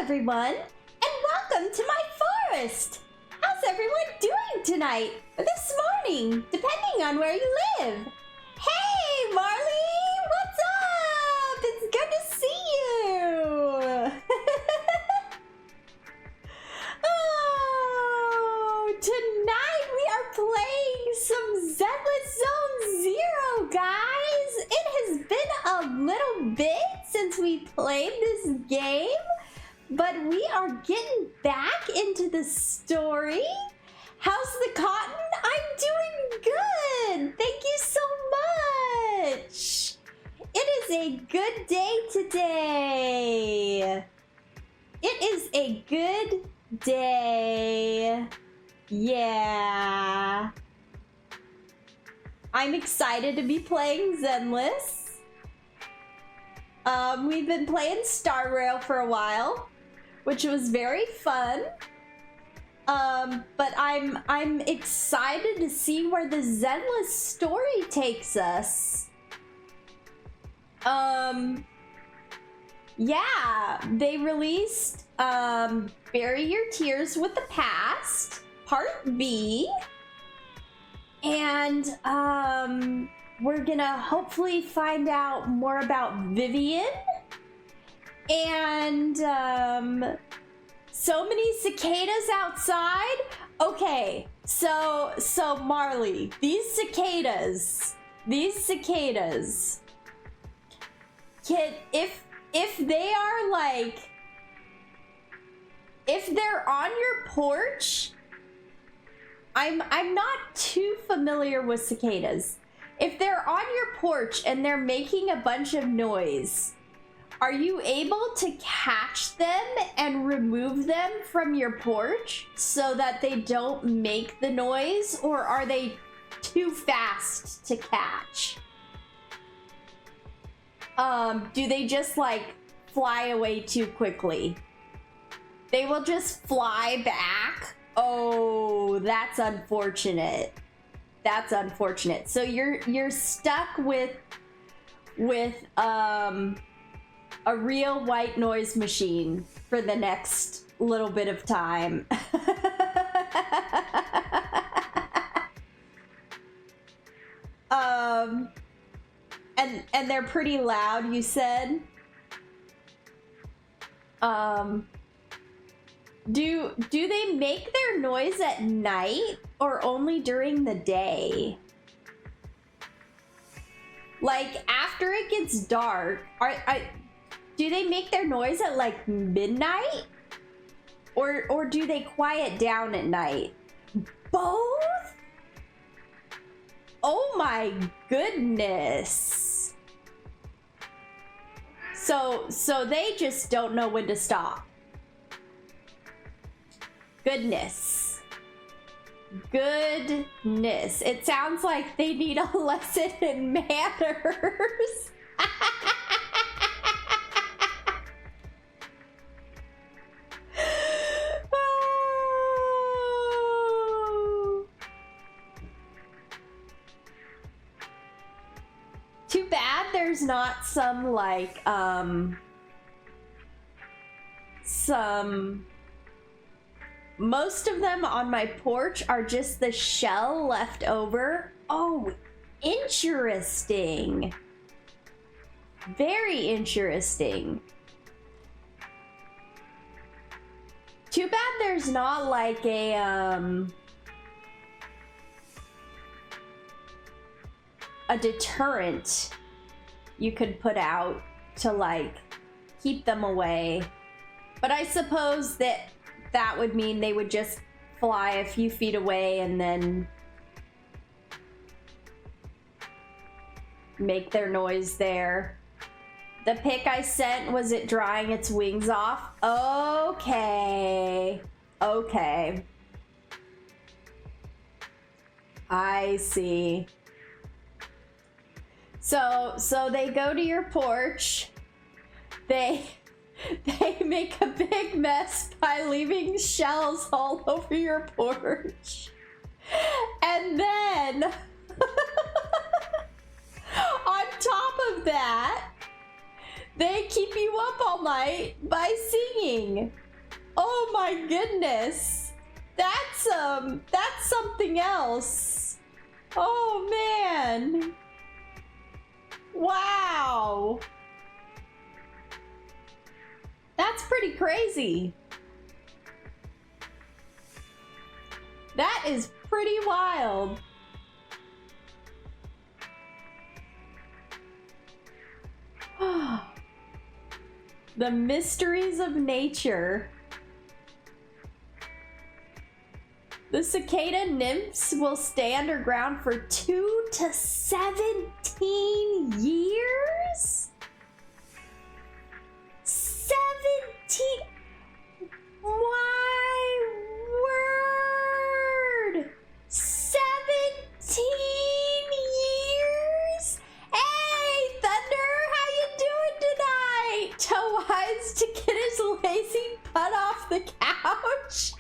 everyone, and welcome to my forest! How's everyone doing tonight, or this morning, depending on where you live? Hey, Marley! What's up? It's good to see you! Oh, tonight we are playing some Zenless Zone Zero, guys! It has been a little bit since we played this game, but we are getting back into the story. How's the cotton? I'm doing good. Thank you so much. It is a good day today. It is a good day. Yeah. I'm excited to be playing Zenless. We've been playing Star Rail for a while, which was very fun. But I'm excited to see where the Zenless story takes us. Yeah, they released Bury Your Tears with the Past, Part B. And we're gonna hopefully find out more about Vivian. And so many cicadas outside. Okay, so Marley, these cicadas can, if they are like, if they're on your porch, I'm not too familiar with cicadas. If they're on your porch and they're making a bunch of noise, are you able to catch them and remove them from your porch so that they don't make the noise, or are they too fast to catch? Do they just like fly away too quickly? They will just fly back? Oh, that's unfortunate. That's unfortunate. So you're stuck with a real white noise machine for the next little bit of time. And they're pretty loud, you said? Do they make their noise at night or only during the day? Like after it gets dark, do they make their noise at like midnight? Or do they quiet down at night? Both? Oh my goodness. So they just don't know when to stop. Goodness. Goodness. It sounds like they need a lesson in manners. Oh. Too bad there's not some like most of them on my porch are just the shell left over. Oh, interesting. Very interesting. Too bad there's not like a deterrent you could put out to like keep them away. But I suppose that would mean they would just fly a few feet away and then make their noise there. The pic I sent, was it drying its wings off? Okay. Okay. I see. So they go to your porch. They make a big mess by leaving shells all over your porch. And then on top of that, They keep you up all night by singing. Oh my goodness. That's something else. Oh man. Wow. That's pretty crazy. That is pretty wild. The mysteries of nature. The cicada nymphs will stay underground for 2 to 17 years? 17? My word! 17 years? Hey, Thunder, how you doing tonight? Too wise to get his lazy butt off the couch?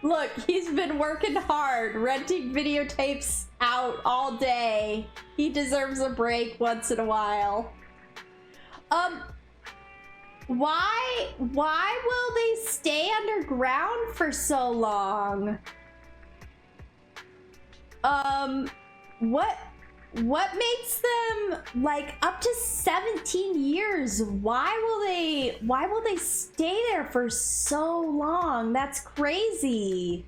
Look, he's been working hard, renting videotapes out all day. He deserves a break once in a while. Why will they stay underground for so long? What makes them like up to 17 years? Why will they stay there for so long? That's crazy.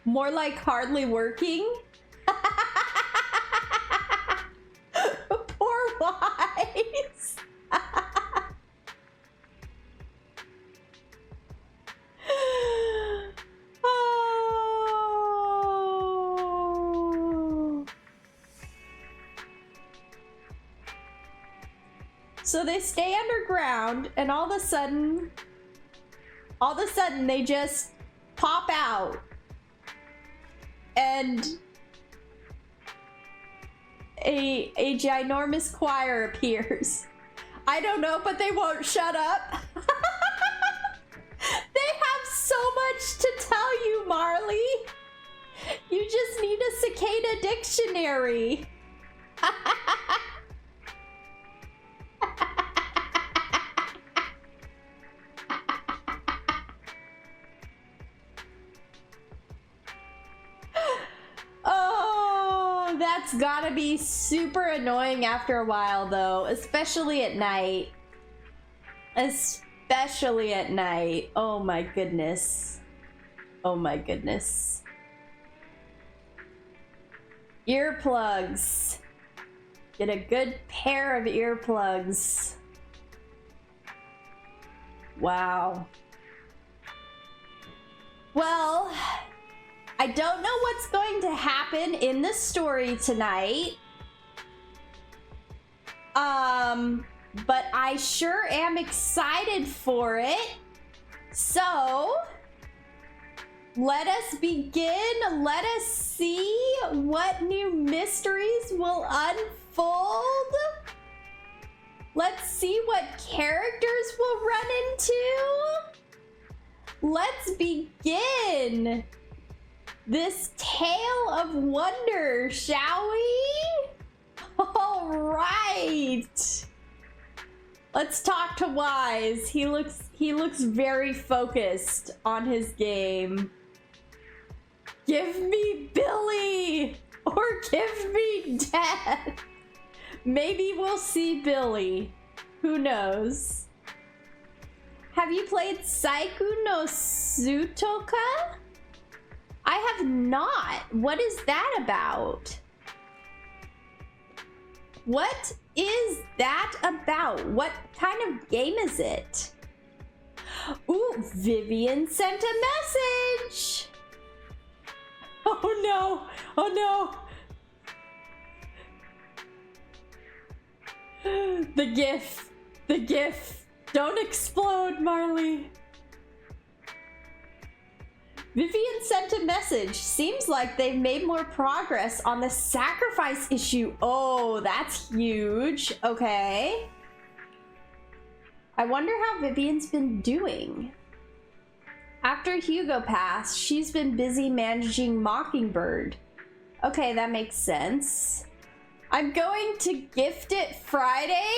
More like hardly working. Poor Wise. So they stay underground, and all of a sudden they just pop out, and a ginormous choir appears. I don't know, but they won't shut up. They have so much to tell you, Marley. You just need a cicada dictionary. Oh, that's gotta be super annoying after a while, though, especially at night. Especially at night. Oh my goodness. Oh my goodness. Earplugs. Get a good pair of earplugs. Wow. Well, I don't know what's going to happen in the story tonight. But I sure am excited for it. So, let us begin. Let us see what new mysteries will unfold. Let's see what characters we'll run into. Let's begin this tale of wonder, shall we? All right. Let's talk to Wise. He looks very focused on his game. Give me Billy or give me Death. Maybe we'll see Billy. Who knows? Have you played Saiku no Sutoka? I have not. What is that about? What is that about? What kind of game is it? Ooh, Vivian sent a message. Oh no, oh no. The GIF. Don't explode, Marley. Vivian sent a message. Seems like they've made more progress on the sacrifice issue. Oh, that's huge. Okay. I wonder how Vivian's been doing. After Hugo passed, she's been busy managing Mockingbird. Okay, that makes sense. I'm going to gift it Friday.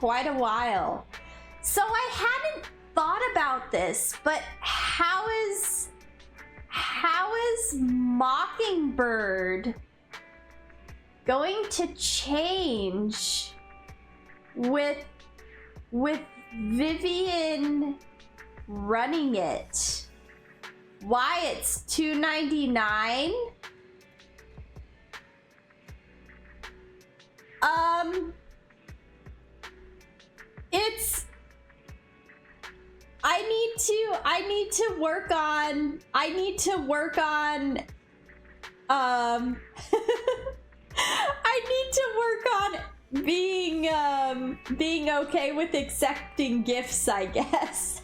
quite a while. So I hadn't thought about this, but how is Mockingbird going to change with Vivian running it? Why it's $2.99? It's I need to work on I need to work on being okay with accepting gifts, I guess.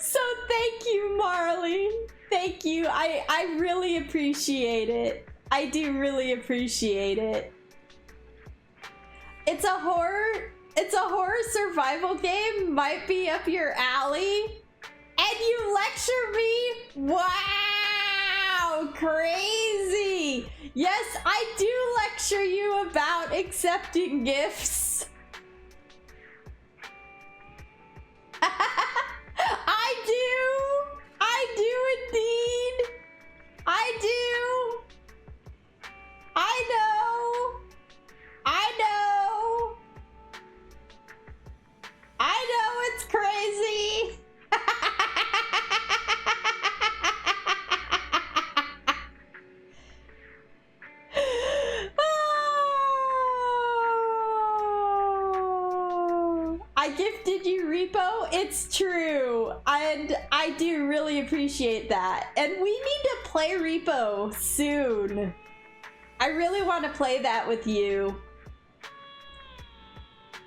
So thank you, Marley. Thank you. I really appreciate it. I do really appreciate it. It's a horror survival game, might be up your alley. And you lecture me? Wow, crazy. Yes, I do lecture you about accepting gifts. I do indeed. I do. I know. It's crazy. I gifted you repo. It's true, and I do really appreciate that. And we need to play repo soon. I really want to play that with you.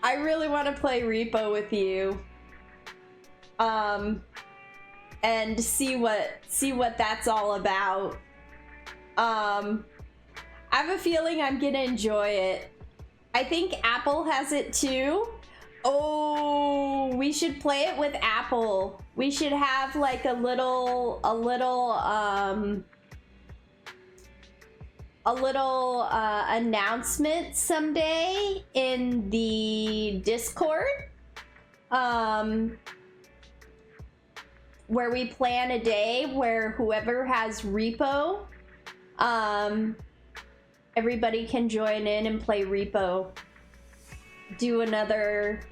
I really want to play repo with you. And see what that's all about. I have a feeling I'm gonna enjoy it. I think Apple has it too. Oh, we should play it with Apple. We should have like a little announcement someday in the Discord, where we plan a day where whoever has repo, everybody can join in and play repo. Do another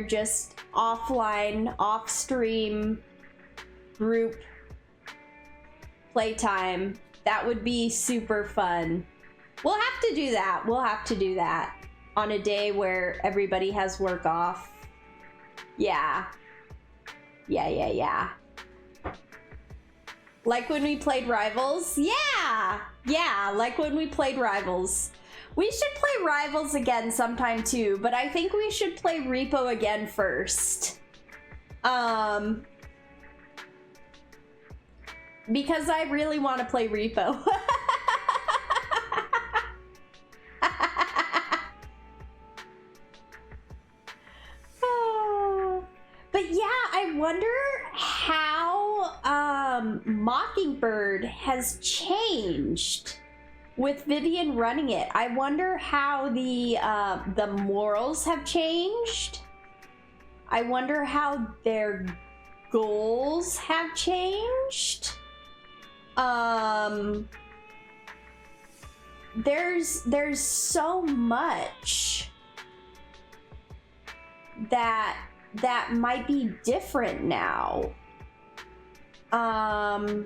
just offline, off-stream group playtime. That would be super fun. We'll have to do that. We'll have to do that on a day where everybody has work off. Yeah. Yeah. Like when we played Rivals? Yeah, like when we played Rivals. We should play Rivals again sometime too, but I think we should play Repo again first. Because I really want to play Repo. But yeah, I wonder how Mockingbird has changed with Vivian running it. I wonder how the morals have changed. I wonder how their goals have changed. There's so much that might be different now. I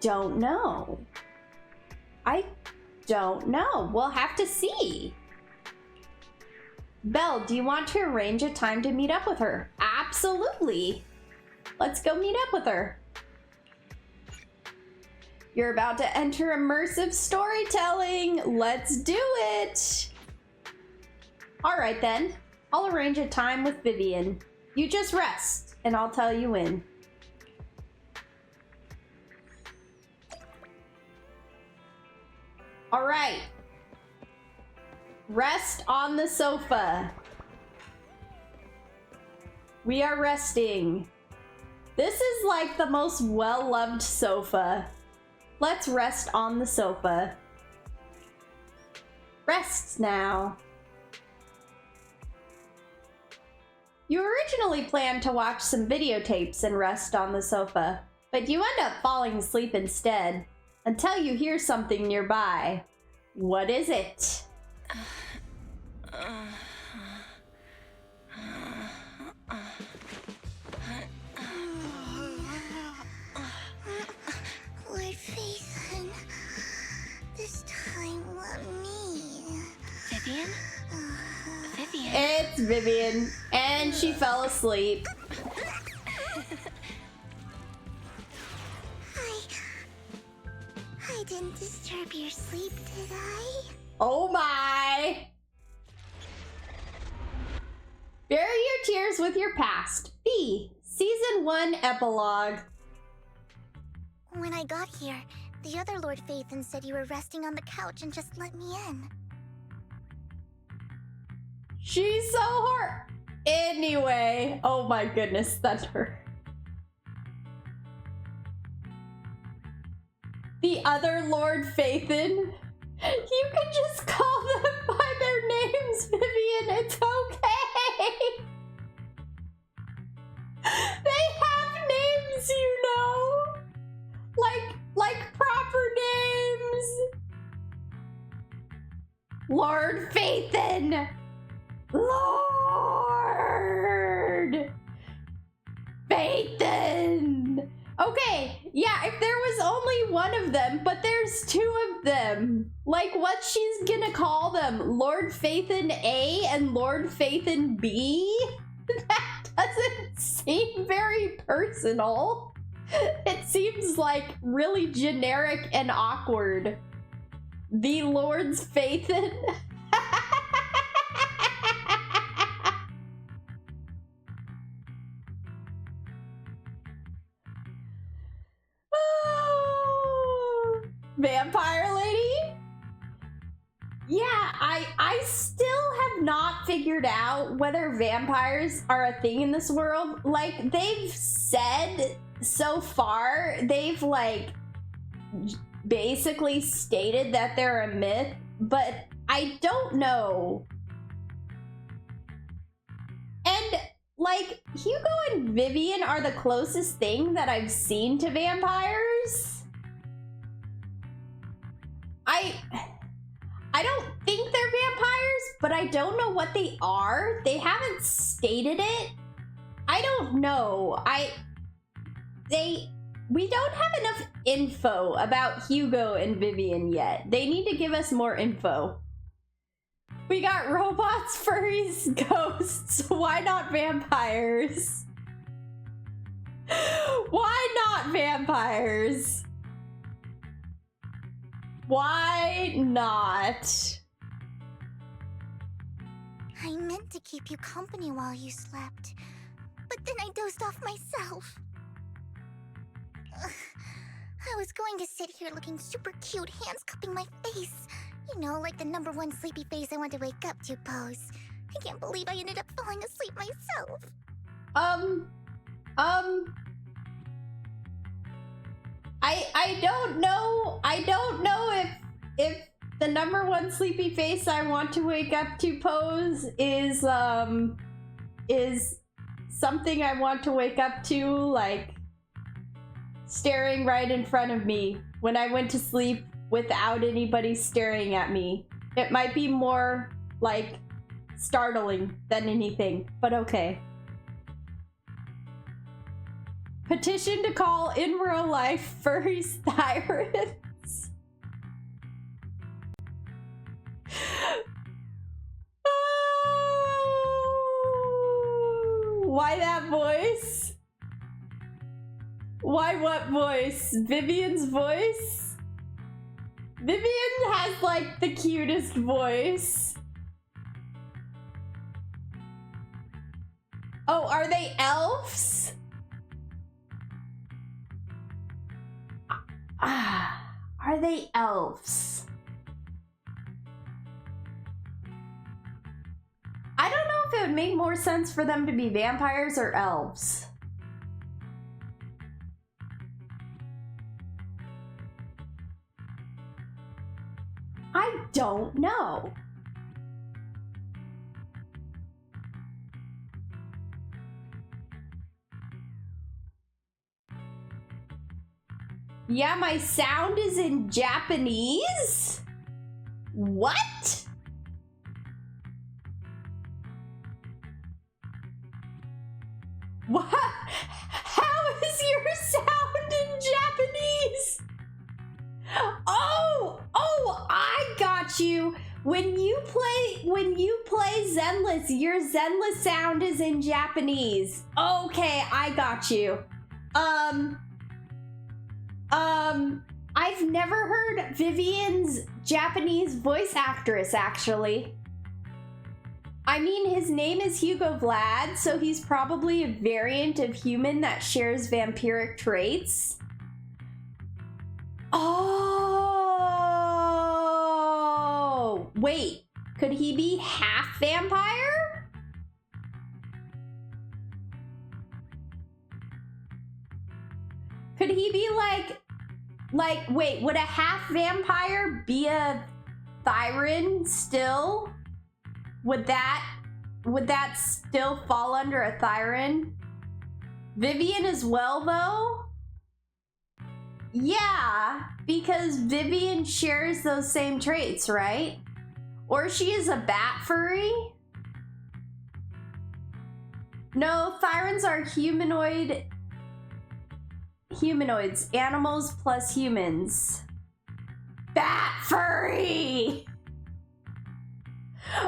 don't know. We'll have to see. Belle, do you want to arrange a time to meet up with her? Absolutely. Let's go meet up with her. You're about to enter immersive storytelling. Let's do it. All right then. I'll arrange a time with Vivian. You just rest, and I'll tell you when. All right. Rest on the sofa. We are resting. This is like the most well-loved sofa. Let's rest on the sofa. Rest now. You originally planned to watch some videotapes and rest on the sofa, but you end up falling asleep instead, until you hear something nearby. What is it? Lord Phaethon, this time let me. Vivian? Vivian? It's Vivian, and she fell asleep. I didn't disturb your sleep, did I? Oh my! Bury your tears with your past. B. Season 1 Epilogue. When I got here, the other Lord Phaethon said you were resting on the couch and just let me in. She's so hard. Anyway, oh my goodness, Thunder. The other Lord Phaethon. You can just call them by their names, Vivian. It's okay. They have names, you know. Like proper names. Lord Phaethon. Lord Phaethon. Okay, yeah, if there was only one of them, but there's two of them. Like, what she's gonna call them? Lord Phaethon A and Lord Phaethon B? That doesn't seem very personal. It seems like really generic and awkward. The Lord's Phaethon. Vampire lady? Yeah, I still have not figured out whether vampires are a thing in this world. Like, they've said so far, they've like basically stated that they're a myth, but I don't know. And like, Hugo and Vivian are the closest thing that I've seen to vampires. I don't think they're vampires, but I don't know what they are. They haven't stated it. I don't know. We don't have enough info about Hugo and Vivian yet. They need to give us more info. We got robots, furries, ghosts. Why not vampires? Why not vampires? Why not? I meant to keep you company while you slept, but then I dozed off myself. I was going to sit here looking super cute, hands cupping my face. You know, like the #1 sleepy face I want to wake up to pose. I can't believe I ended up falling asleep myself. I don't know if the #1 sleepy face I want to wake up to pose is something I want to wake up to, like staring right in front of me when I went to sleep without anybody staring at me. It might be more like startling than anything, but okay. Petition to call in real life furries tyrants. Oh, why that voice? Why what voice? Vivian's voice? Vivian has like the cutest voice. Oh, are they elves? Are they elves? I don't know if it would make more sense for them to be vampires or elves. I don't know. Yeah, my sound is in Japanese? What? What? How is your sound in Japanese? Oh, I got you. When you play Zenless, your Zenless sound is in Japanese. Okay, I got you. I've never heard Vivian's Japanese voice actress, actually. I mean, his name is Hugo Vlad, so he's probably a variant of human that shares vampiric traits. Oh, wait, could he be half vampire? Could he be like, wait, would a half vampire be a Thyran still? Would that still fall under a Thyran? Vivian as well, though? Yeah, because Vivian shares those same traits, right? Or she is a bat furry? No, Thyrans are humanoids, animals plus humans. Bat furry!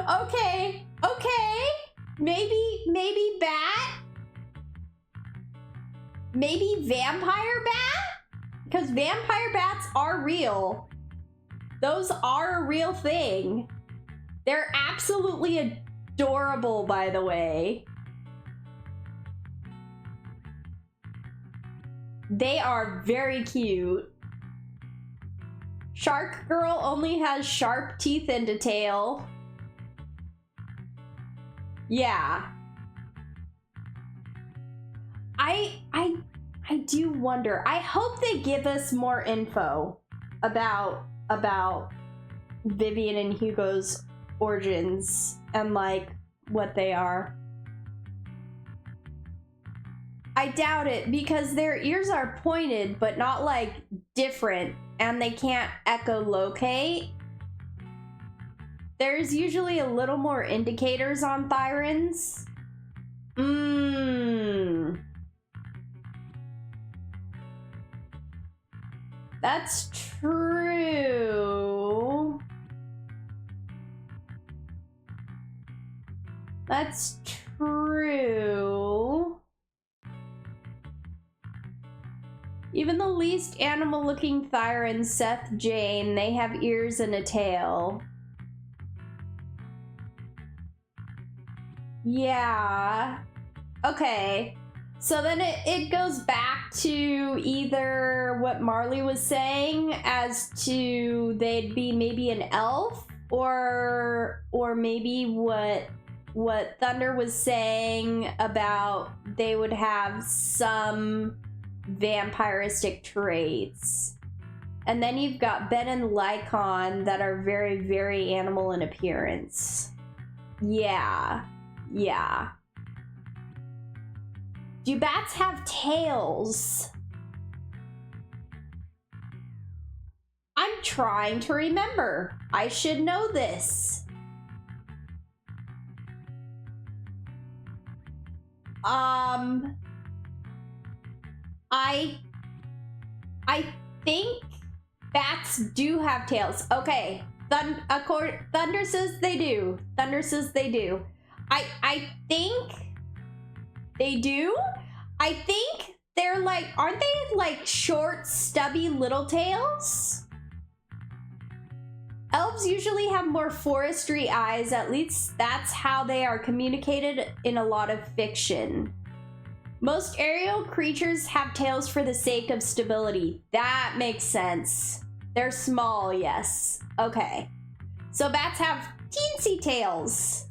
Okay. Maybe bat? Maybe vampire bat? Because vampire bats are real. Those are a real thing. They're absolutely adorable, by the way. They are very cute. Shark Girl only has sharp teeth and a tail. Yeah. I do wonder. I hope they give us more info about Vivian and Hugo's origins and like what they are. I doubt it because their ears are pointed but not like different and they can't echolocate. There's usually a little more indicators on Thyrans. That's true. That's true. Even the least animal-looking Thyran, Seth Jane, they have ears and a tail. Yeah. Okay. So then it goes back to either what Marley was saying as to they'd be maybe an elf or maybe what Thunder was saying about they would have some vampiristic traits. And then you've got Ben and Lycon that are very, very animal in appearance. Yeah. Do bats have tails? I'm trying to remember. I should know this. I think bats do have tails. Okay, Thunder says they do. Thunder says they do. I think they do. I think they're like, aren't they like short, stubby little tails? Elves usually have more forestry eyes. At least that's how they are communicated in a lot of fiction. Most aerial creatures have tails for the sake of stability. That makes sense. They're small, yes. Okay. So bats have teensy tails.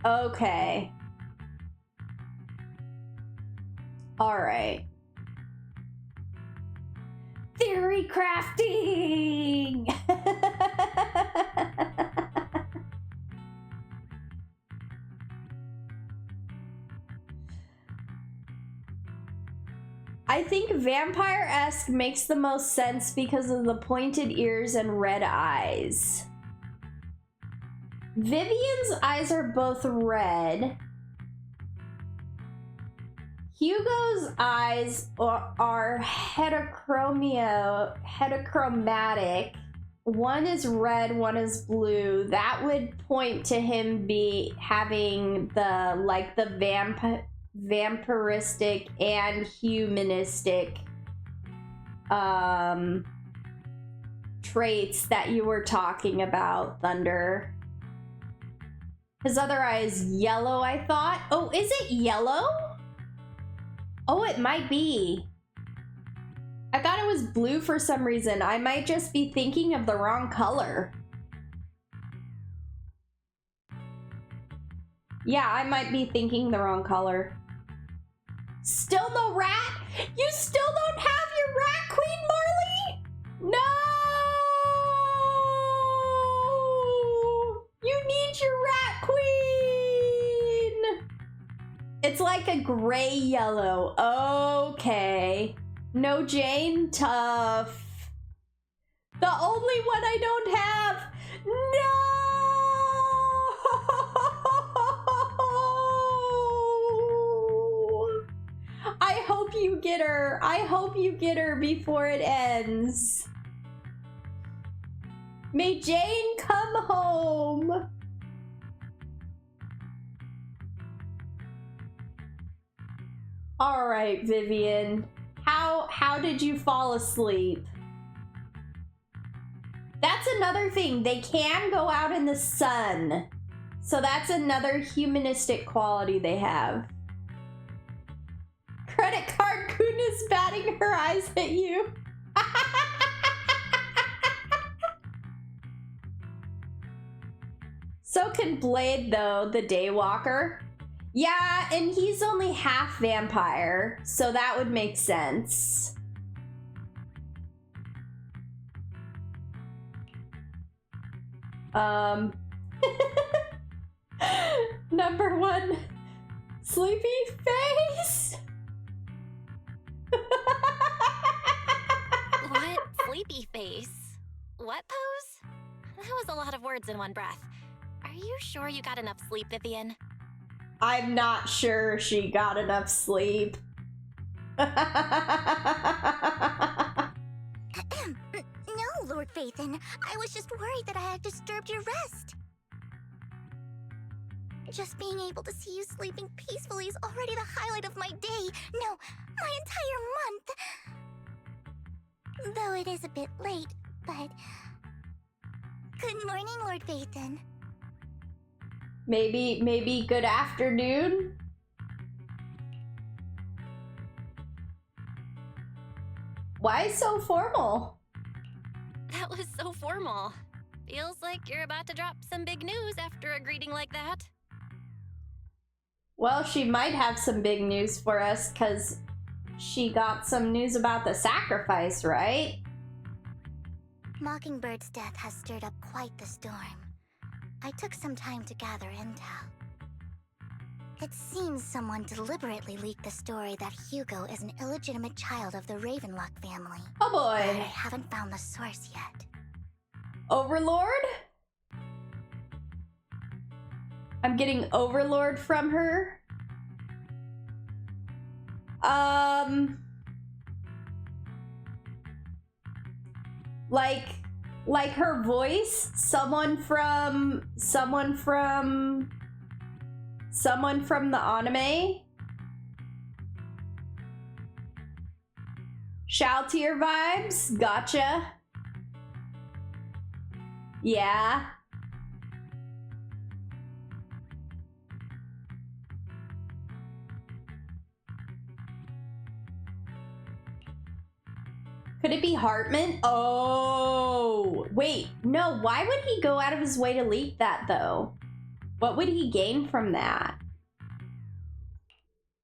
Okay. All right. Theory crafting! I think vampire-esque makes the most sense because of the pointed ears and red eyes. Vivian's eyes are both red. Hugo's eyes are heterochromatic. One is red, one is blue. That would point to him having the vampiristic and humanistic traits that you were talking about, Thunder. His other eye is yellow, I thought. Oh, is it yellow? Oh, it might be. I thought it was blue for some reason. I might just be thinking of the wrong color. Yeah, I might be thinking the wrong color. Still no rat? You still don't have your rat, Queen Marley? No! You need your rat, Queen! It's like a gray yellow. Okay. No Jane, tough. The only one I don't have. No! I hope you get her. I hope you get her before it ends. May Jane come home. All right, Vivian. How did you fall asleep? That's another thing. They can go out in the sun. So that's another humanistic quality they have. Credit card Kun is batting her eyes at you. So can Blade, though, the Daywalker. Yeah, and he's only half vampire, so that would make sense. Number one, sleepy face. What? Sleepy face? What pose? That was a lot of words in one breath. Are you sure you got enough sleep, Vivian? I'm not sure she got enough sleep. No, Lord Phaethon. I was just worried that I had disturbed your rest. Just being able to see you sleeping peacefully is already the highlight of my day. No, my entire month. Though it is a bit late, but... Good morning, Lord Phaethon. Maybe good afternoon? Why so formal? That was so formal. Feels like you're about to drop some big news after a greeting like that. Well, she might have some big news for us, because she got some news about the sacrifice, right? Mockingbird's death has stirred up quite the storm. I took some time to gather intel. It seems someone deliberately leaked the story that Hugo is an illegitimate child of the Ravenlock family. Oh boy. But I haven't found the source yet. Overlord? I'm getting Overlord from her. Like her voice, someone from the anime. Shoutier vibes, gotcha. Yeah. Could it be Hartman? Oh, wait, no, why would he go out of his way to leak that, though? What would he gain from that?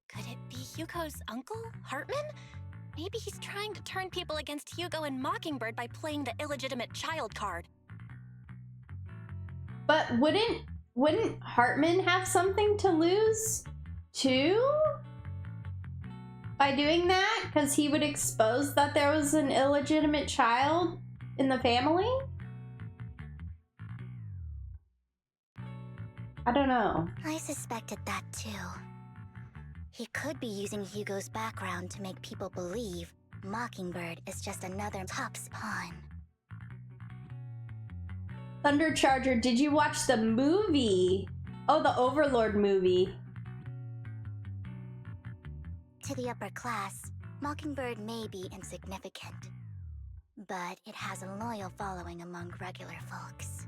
Could it be Hugo's uncle, Hartman? Maybe he's trying to turn people against Hugo and Mockingbird by playing the illegitimate child card. But wouldn't Hartman have something to lose, too? by doing that? Because he would expose that there was an illegitimate child in the family? I don't know. I suspected that too. He could be using Hugo's background to make people believe Mockingbird is just another Top's pawn. Thundercharger, did you watch the movie? Oh, the Overlord movie. To the upper class, Mockingbird may be insignificant, but it has a loyal following among regular folks.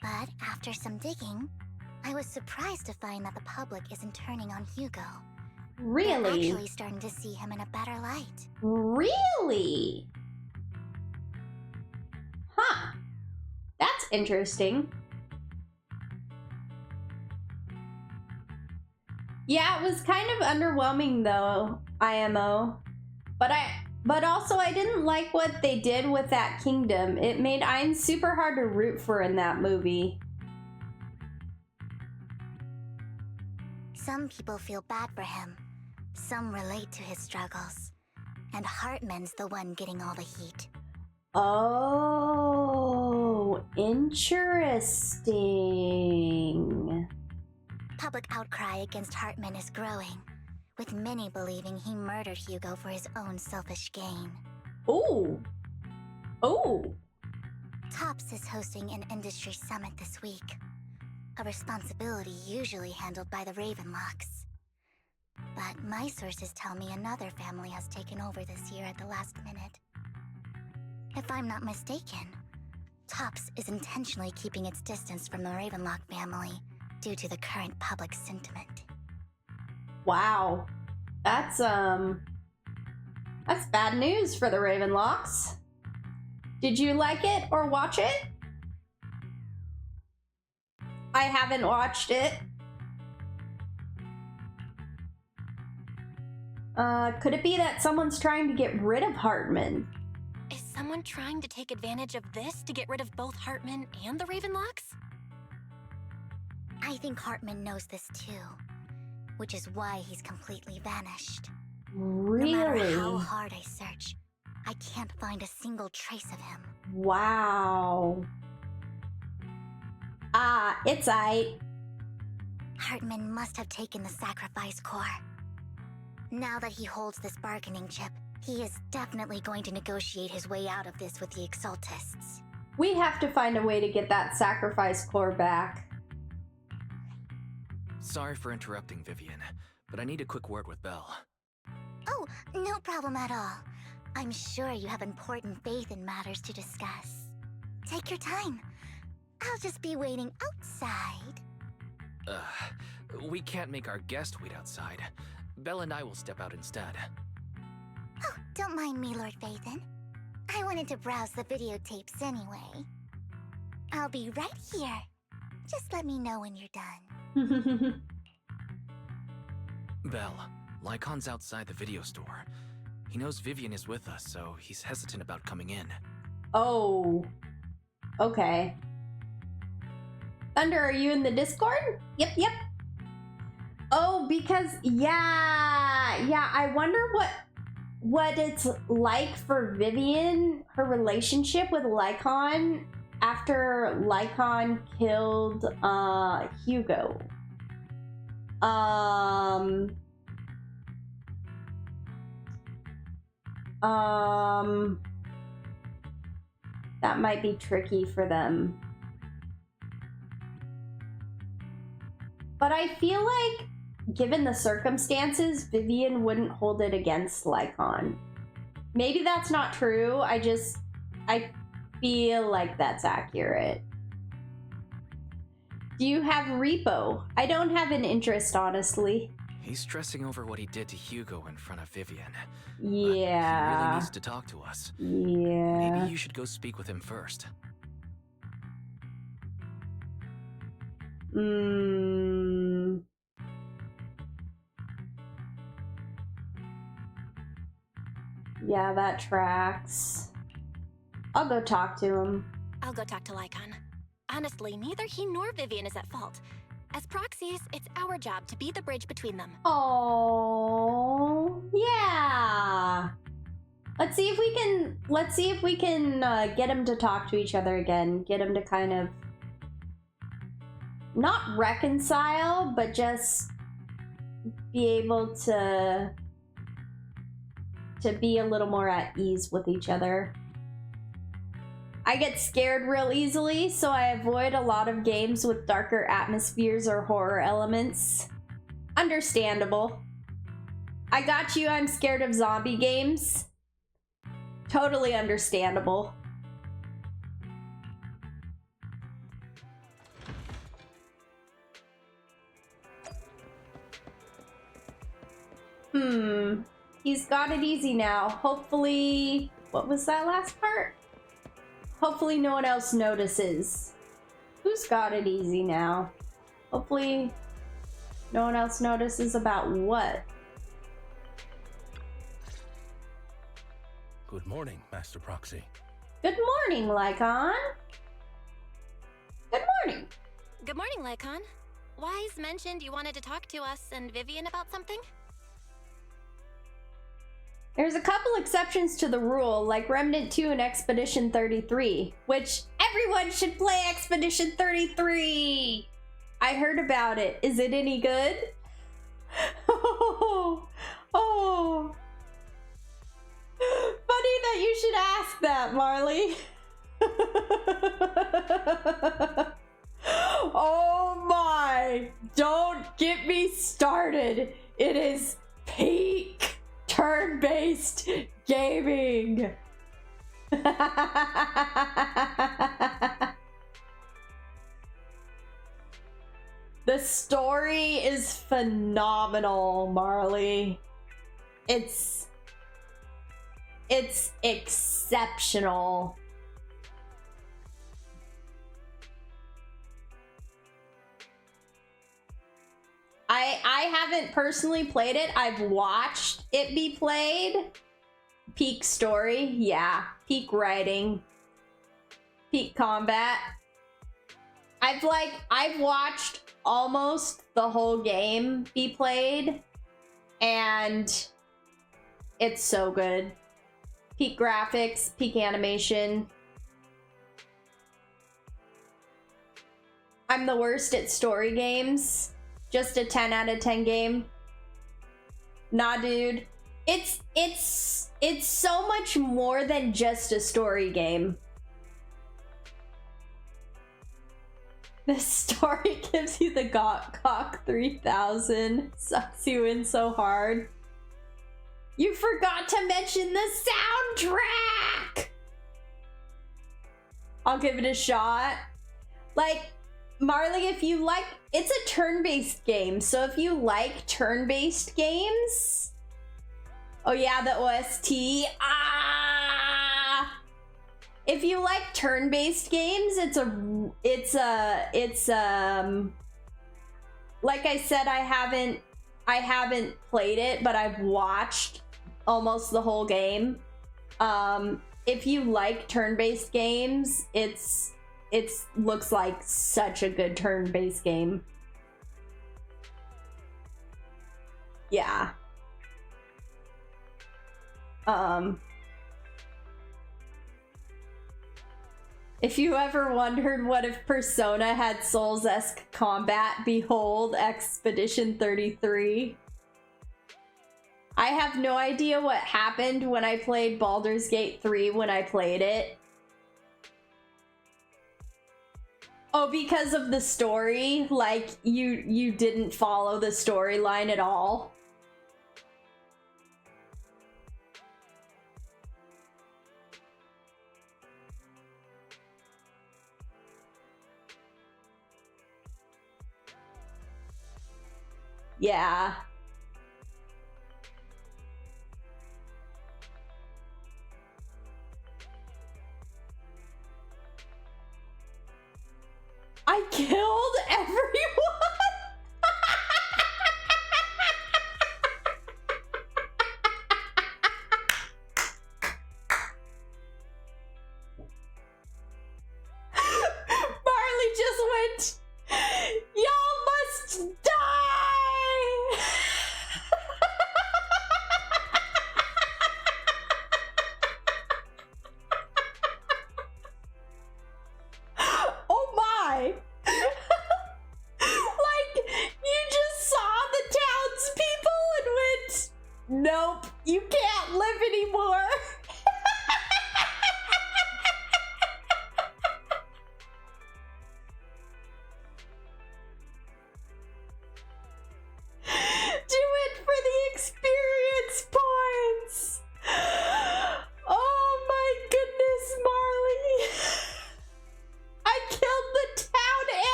But after some digging, I was surprised to find that the public isn't turning on Hugo. They're Really? actually starting to see him in a better light. Really? Huh. That's interesting. Yeah, it was kind of underwhelming though, IMO. But also I didn't like what they did with that kingdom. It made Ein super hard to root for in that movie. Some people feel bad for him. Some relate to his struggles. And Hartman's the one getting all the heat. Oh, interesting. Public outcry against Hartman is growing, with many believing he murdered Hugo for his own selfish gain. Oh. Oh. Tops is hosting an industry summit this week, a responsibility usually handled by the Ravenlocks. But my sources tell me another family has taken over this year at the last minute. If I'm not mistaken, Tops is intentionally keeping its distance from the Ravenlock family due to the current public sentiment. Wow. That's bad news for the Ravenlocks. Did you like it or watch it? I haven't watched it. Could it be that someone's trying to get rid of Hartman? Is someone trying to take advantage of this to get rid of both Hartman and the Ravenlocks? I think Hartman knows this too, which is why he's completely vanished. Really? No matter how hard I search, I can't find a single trace of him. Wow. Ah, it's aight. Hartman must have taken the sacrifice core. Now that he holds this bargaining chip, he is definitely going to negotiate his way out of this with the Exaltists. We have to find a way to get that sacrifice core back. Sorry for interrupting, Vivian, but I need a quick word with Belle. Oh, no problem at all. I'm sure you have important faith in matters to discuss. Take your time. I'll just be waiting outside. We can't make our guest wait outside. Belle and I will step out instead. Oh, don't mind me, Lord Phaethon. I wanted to browse the videotapes anyway. I'll be right here. Just let me know when you're done. Belle, Lycon's outside the video store. He knows Vivian is with us, so he's hesitant about coming in. Oh. Okay. Thunder, are you in the Discord? Yep. Oh, because yeah, I wonder what it's like for Vivian, her relationship with Lycon after Lycon killed Hugo. That might be tricky for them. But I feel like, given the circumstances, Vivian wouldn't hold it against Lycon. Maybe that's not true. I feel like that's accurate. Do you have repo? I don't have an interest, honestly. He's stressing over what he did to Hugo in front of Vivian. Yeah. He really needs to talk to us. Yeah. Maybe you should go speak with him first. Yeah, that tracks. I'll go talk to him. I'll go talk to Lycon. Honestly, neither he nor Vivian is at fault. As proxies, it's our job to be the bridge between them. Oh, yeah. Let's see if we can get them to talk to each other again. Get them to kind of not reconcile, but just be able to be a little more at ease with each other. I get scared real easily, so I avoid a lot of games with darker atmospheres or horror elements. Understandable. I got you, I'm scared of zombie games. Totally understandable. He's got it easy now. Hopefully... What was that last part? Hopefully no one else notices. Who's got it easy now? Hopefully no one else notices about what? Good morning, Master Proxy. Good morning, Lycon. Good morning. Good morning, Lycon. Wise mentioned you wanted to talk to us and Vivian about something? There's a couple exceptions to the rule, like Remnant 2 and Expedition 33, which everyone should play Expedition 33! I heard about it. Is it any good? Oh. Funny that you should ask that, Marley. Oh my! Don't get me started. It is peak turn-based gaming. The story is phenomenal, Marley. It's exceptional. I haven't personally played it. I've watched it be played. Peak story, yeah. Peak writing. Peak combat. I've watched almost the whole game be played, and it's so good. Peak graphics, peak animation. I'm the worst at story games. Just a 10 out of 10 game. Nah, dude. It's so much more than just a story game. The story gives you the cock 3000. Sucks you in so hard. You forgot to mention the soundtrack! I'll give it a shot. Like, Marley, if you like... It's a turn-based game, so if you like turn-based games... Oh yeah, the OST. If you like turn-based games, it's like I said, I haven't played it, but I've watched almost the whole game. If you like turn-based games, it looks like such a good turn-based game. Yeah. If you ever wondered what if Persona had Souls-esque combat, behold Expedition 33. I have no idea what happened when I played Baldur's Gate 3 when I played it. Oh, because of the story? Like, you didn't follow the storyline at all? Yeah. I killed everyone? Marley,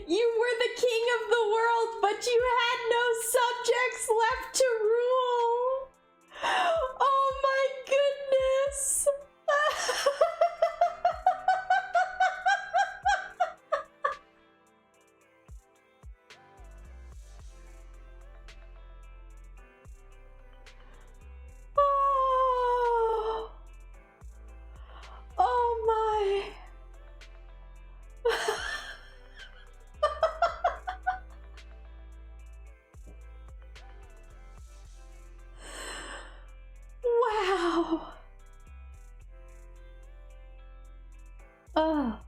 You were the king of the world, but you had no subjects left to rule. Oh my goodness. Oh my. Wow. Oh.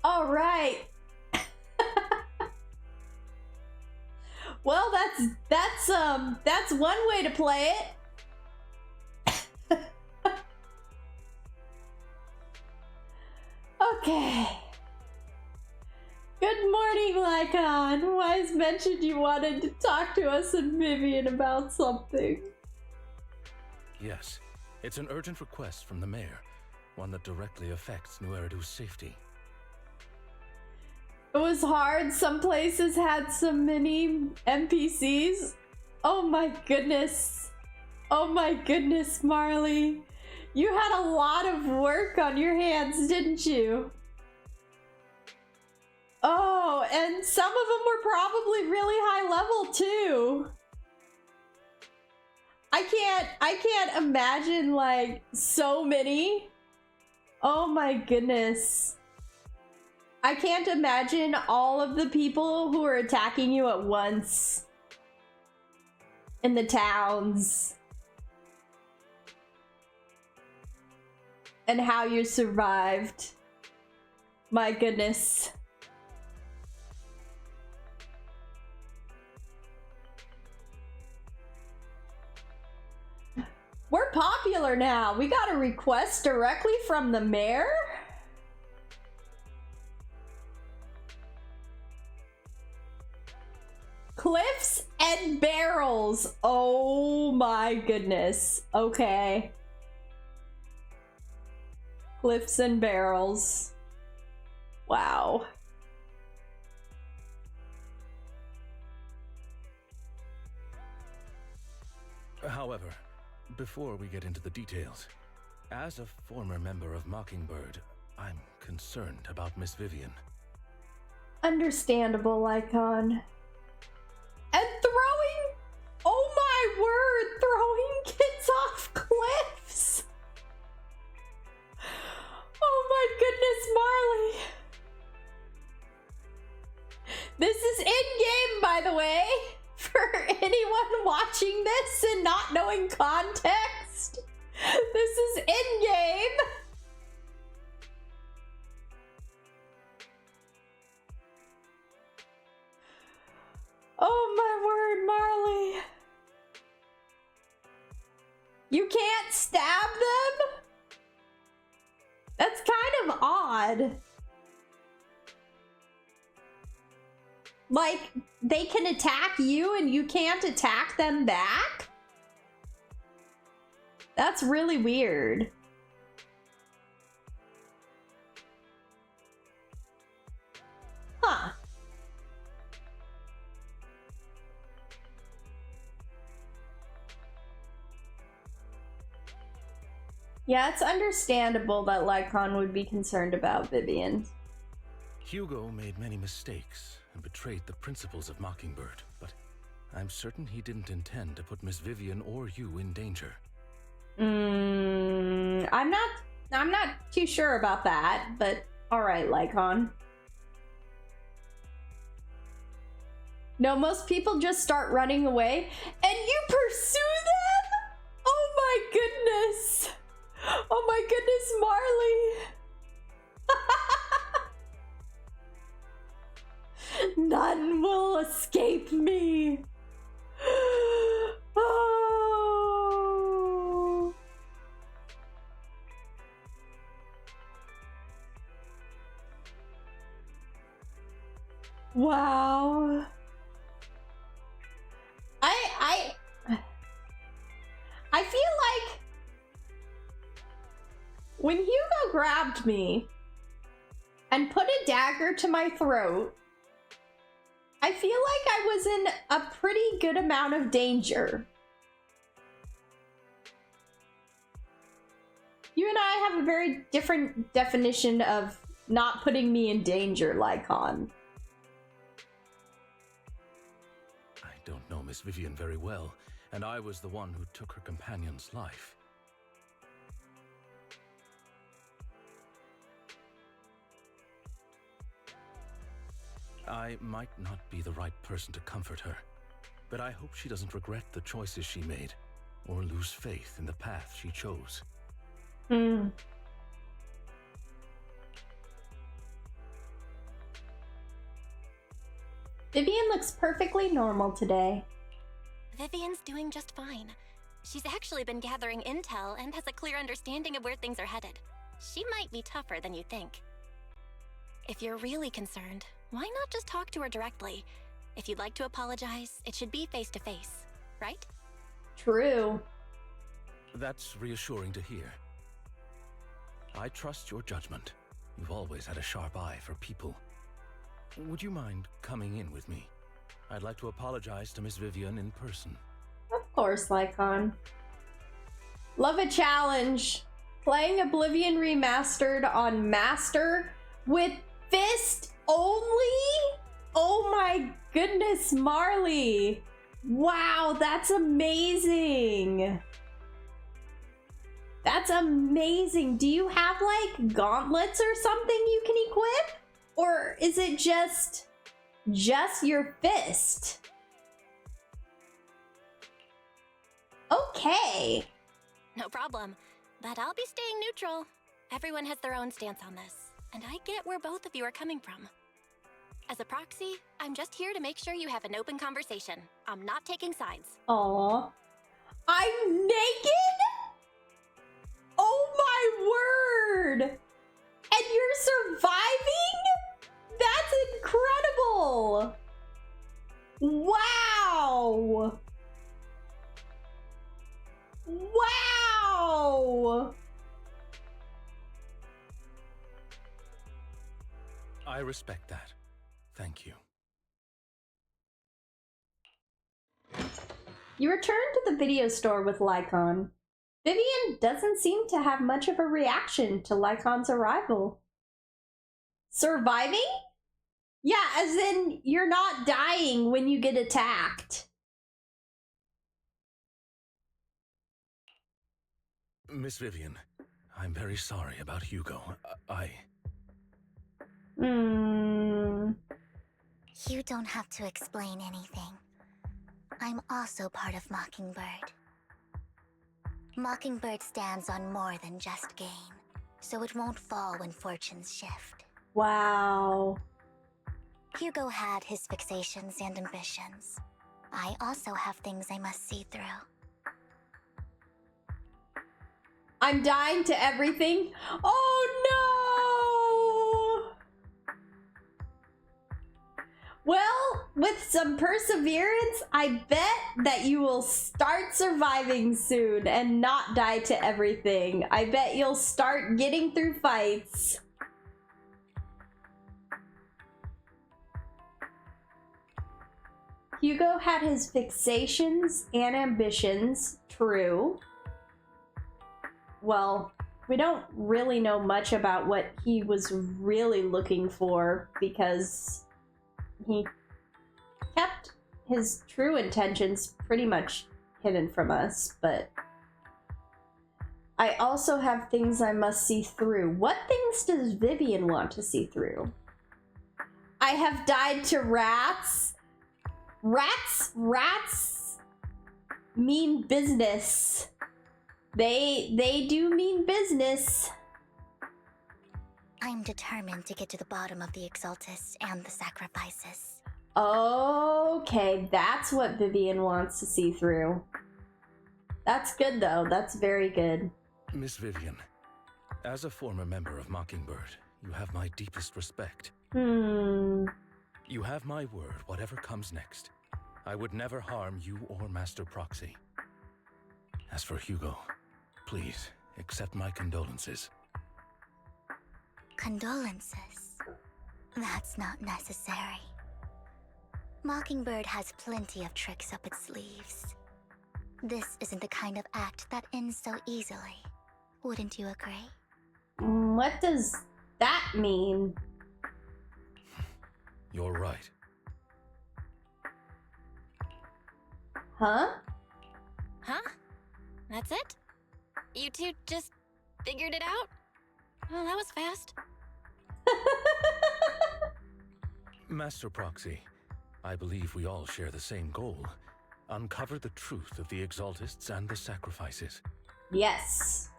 All right. Well, that's one way to play it. Okay. Good morning, Lycon. Wise mentioned you wanted to talk to us and Vivian about something. Yes, it's an urgent request from the mayor, one that directly affects New Eridu's safety. It was hard. Some places had some mini NPCs. Oh my goodness. Oh my goodness, Marley. You had a lot of work on your hands, didn't you? Oh, and some of them were probably really high level too. I can't imagine like so many. Oh my goodness. I can't imagine all of the people who are attacking you at once in the towns and how you survived. My goodness. We're popular now. We got a request directly from the mayor? Cliffs and barrels. Oh my goodness. Okay. Cliffs and barrels. Wow. However, before we get into the details, as a former member of Mockingbird, I'm concerned about Miss Vivian. Understandable, Lycon. And throwing, oh my word, throwing kids off cliffs. Oh my goodness, Marley. This is in-game, by the way, for anyone watching this and not knowing context. This is in-game. Oh my word, Marley. You can't stab them? That's kind of odd. Like, they can attack you and you can't attack them back? That's really weird. Huh. Yeah, it's understandable that Lycon would be concerned about Vivian. Hugo made many mistakes and betrayed the principles of Mockingbird, but I'm certain he didn't intend to put Miss Vivian or you in danger. I'm not too sure about that, but alright, Lycon. No, most people just start running away and you pursue them? Oh my goodness. Oh my goodness, Marley. None will escape me. Oh. Wow. I feel like when Hugo grabbed me, and put a dagger to my throat, I feel like I was in a pretty good amount of danger. You and I have a very different definition of not putting me in danger, Lycon. I don't know Miss Vivian very well, and I was the one who took her companion's life. I might not be the right person to comfort her, but I hope she doesn't regret the choices she made, or lose faith in the path she chose. Vivian looks perfectly normal today. Vivian's doing just fine. She's actually been gathering intel and has a clear understanding of where things are headed. She might be tougher than you think. If you're really concerned, why not just talk to her directly? If you'd like to apologize, it should be face-to-face, right? True. That's reassuring to hear. I trust your judgment. You've always had a sharp eye for people. Would you mind coming in with me? I'd like to apologize to Miss Vivian in person. Of course, Lycon. Love a challenge. Playing Oblivion Remastered on Master with fist only? Oh my goodness, Marley. Wow, that's amazing. That's amazing. Do you have like gauntlets or something you can equip? Or is it just your fist? Okay. No problem, but I'll be staying neutral. Everyone has their own stance on this, and I get where both of you are coming from. As a proxy, I'm just here to make sure you have an open conversation. I'm not taking sides. Aw. I'm naked? Oh my word! And you're surviving? That's incredible! Wow! Wow! I respect that. Thank you. You return to the video store with Lycon. Vivian doesn't seem to have much of a reaction to Lycon's arrival. Surviving? Yeah, as in you're not dying when you get attacked. Miss Vivian, I'm very sorry about Hugo. You don't have to explain anything. I'm also part of Mockingbird. Mockingbird stands on more than just gain, so it won't fall when fortunes shift. Wow. Hugo had his fixations and ambitions. I also have things I must see through. I'm dying to everything. Oh no! Well, with some perseverance, I bet that you will start surviving soon and not die to everything. I bet you'll start getting through fights. Hugo had his fixations and ambitions, true. Well, we don't really know much about what he was really looking for because he kept his true intentions pretty much hidden from us, but I also have things I must see through. What things does Vivian want to see through? I have died to rats. Rats mean business. They do mean business. I'm determined to get to the bottom of the Exaltus and the sacrifices. Okay, that's what Vivian wants to see through. That's good though, that's very good. Miss Vivian, as a former member of Mockingbird, you have my deepest respect. You have my word, whatever comes next. I would never harm you or Master Proxy. As for Hugo, please accept my condolences. Condolences? That's not necessary. Mockingbird has plenty of tricks up its sleeves. This isn't the kind of act that ends so easily. Wouldn't you agree? What does that mean? You're right. Huh? Huh? That's it? You two just figured it out? Well, that was fast. Master Proxy, I believe we all share the same goal. Uncover the truth of the Exaltists and the sacrifices. Yes.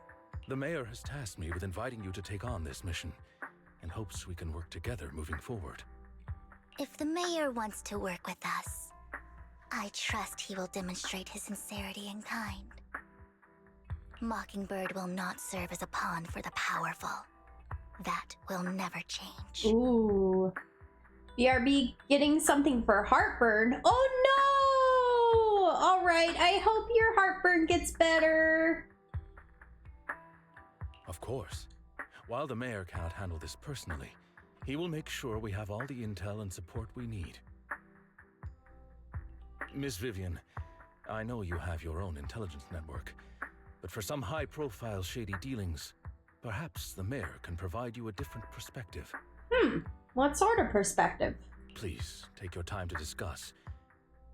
The mayor has tasked me with inviting you to take on this mission, and hopes we can work together moving forward. If the mayor wants to work with us, I trust he will demonstrate his sincerity in kind. Mockingbird will not serve as a pawn for the powerful. That will never change. Ooh. BRB getting something for heartburn. Oh no! Alright, I hope your heartburn gets better. Of course. While the mayor cannot handle this personally, he will make sure we have all the intel and support we need. Miss Vivian, I know you have your own intelligence network, but for some high-profile shady dealings, perhaps the mayor can provide you a different perspective. What sort of perspective? Please, take your time to discuss.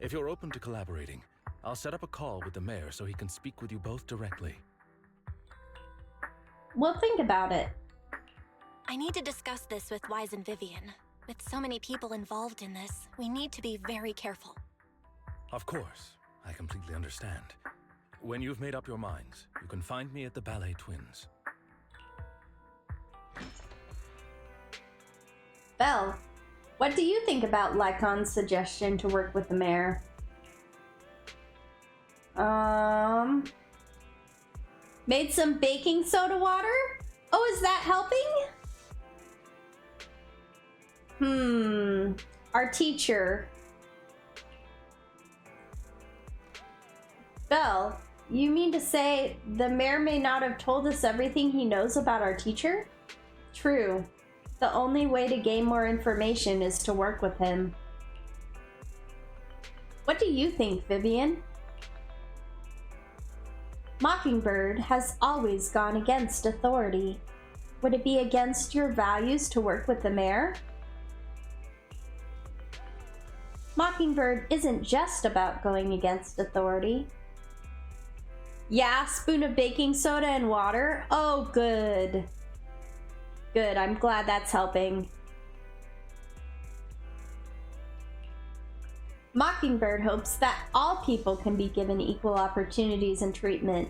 If you're open to collaborating, I'll set up a call with the mayor so he can speak with you both directly. We'll think about it. I need to discuss this with Wise and Vivian. With so many people involved in this, we need to be very careful. Of course, I completely understand. When you've made up your minds, you can find me at the Ballet Twins. Belle, what do you think about Lycon's suggestion to work with the mayor? Made some baking soda water? Oh, is that helping? Our teacher. Belle, you mean to say the mayor may not have told us everything he knows about our teacher? True. The only way to gain more information is to work with him. What do you think, Vivian? Mockingbird has always gone against authority. Would it be against your values to work with the mayor? Mockingbird isn't just about going against authority. Yeah, spoon of baking soda and water? Oh, good. Good, I'm glad that's helping. Mockingbird hopes that all people can be given equal opportunities and treatment.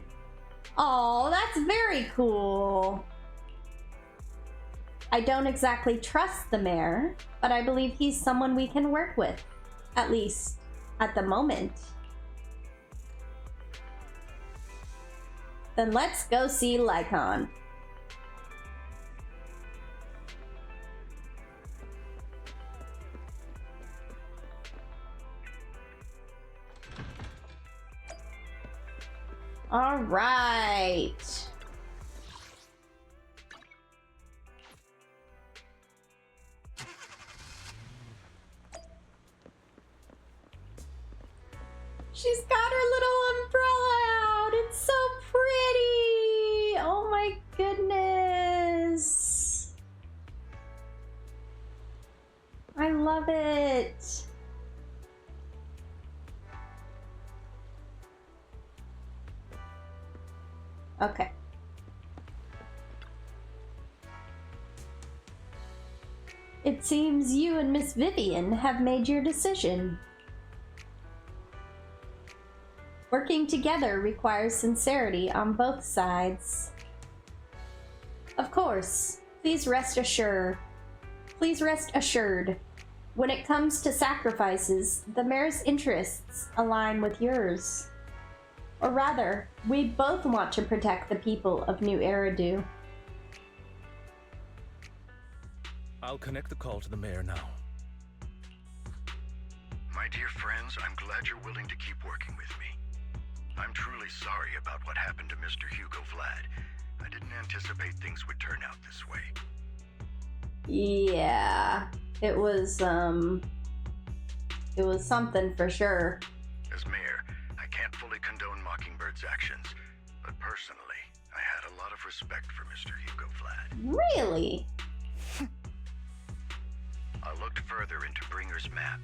Oh, that's very cool. I don't exactly trust the mayor, but I believe he's someone we can work with. At least, at the moment. Then let's go see Lycon. All right. She's got her little umbrella out. It's so pretty. Oh my goodness. I love it. Okay. It seems you and Miss Vivian have made your decision. Working together requires sincerity on both sides. Of course, please rest assured. When it comes to sacrifices, the mayor's interests align with yours. Or rather, we both want to protect the people of New Eridu. I'll connect the call to the mayor now. My dear friends, I'm glad you're willing to keep working with me. I'm truly sorry about what happened to Mr. Hugo Vlad. I didn't anticipate things would turn out this way. Yeah, it was something for sure. As mayor, I can't fully condone Mockingbird's actions, but personally, I had a lot of respect for Mr. Hugo Vlad. Really? I looked further into Bringer's map.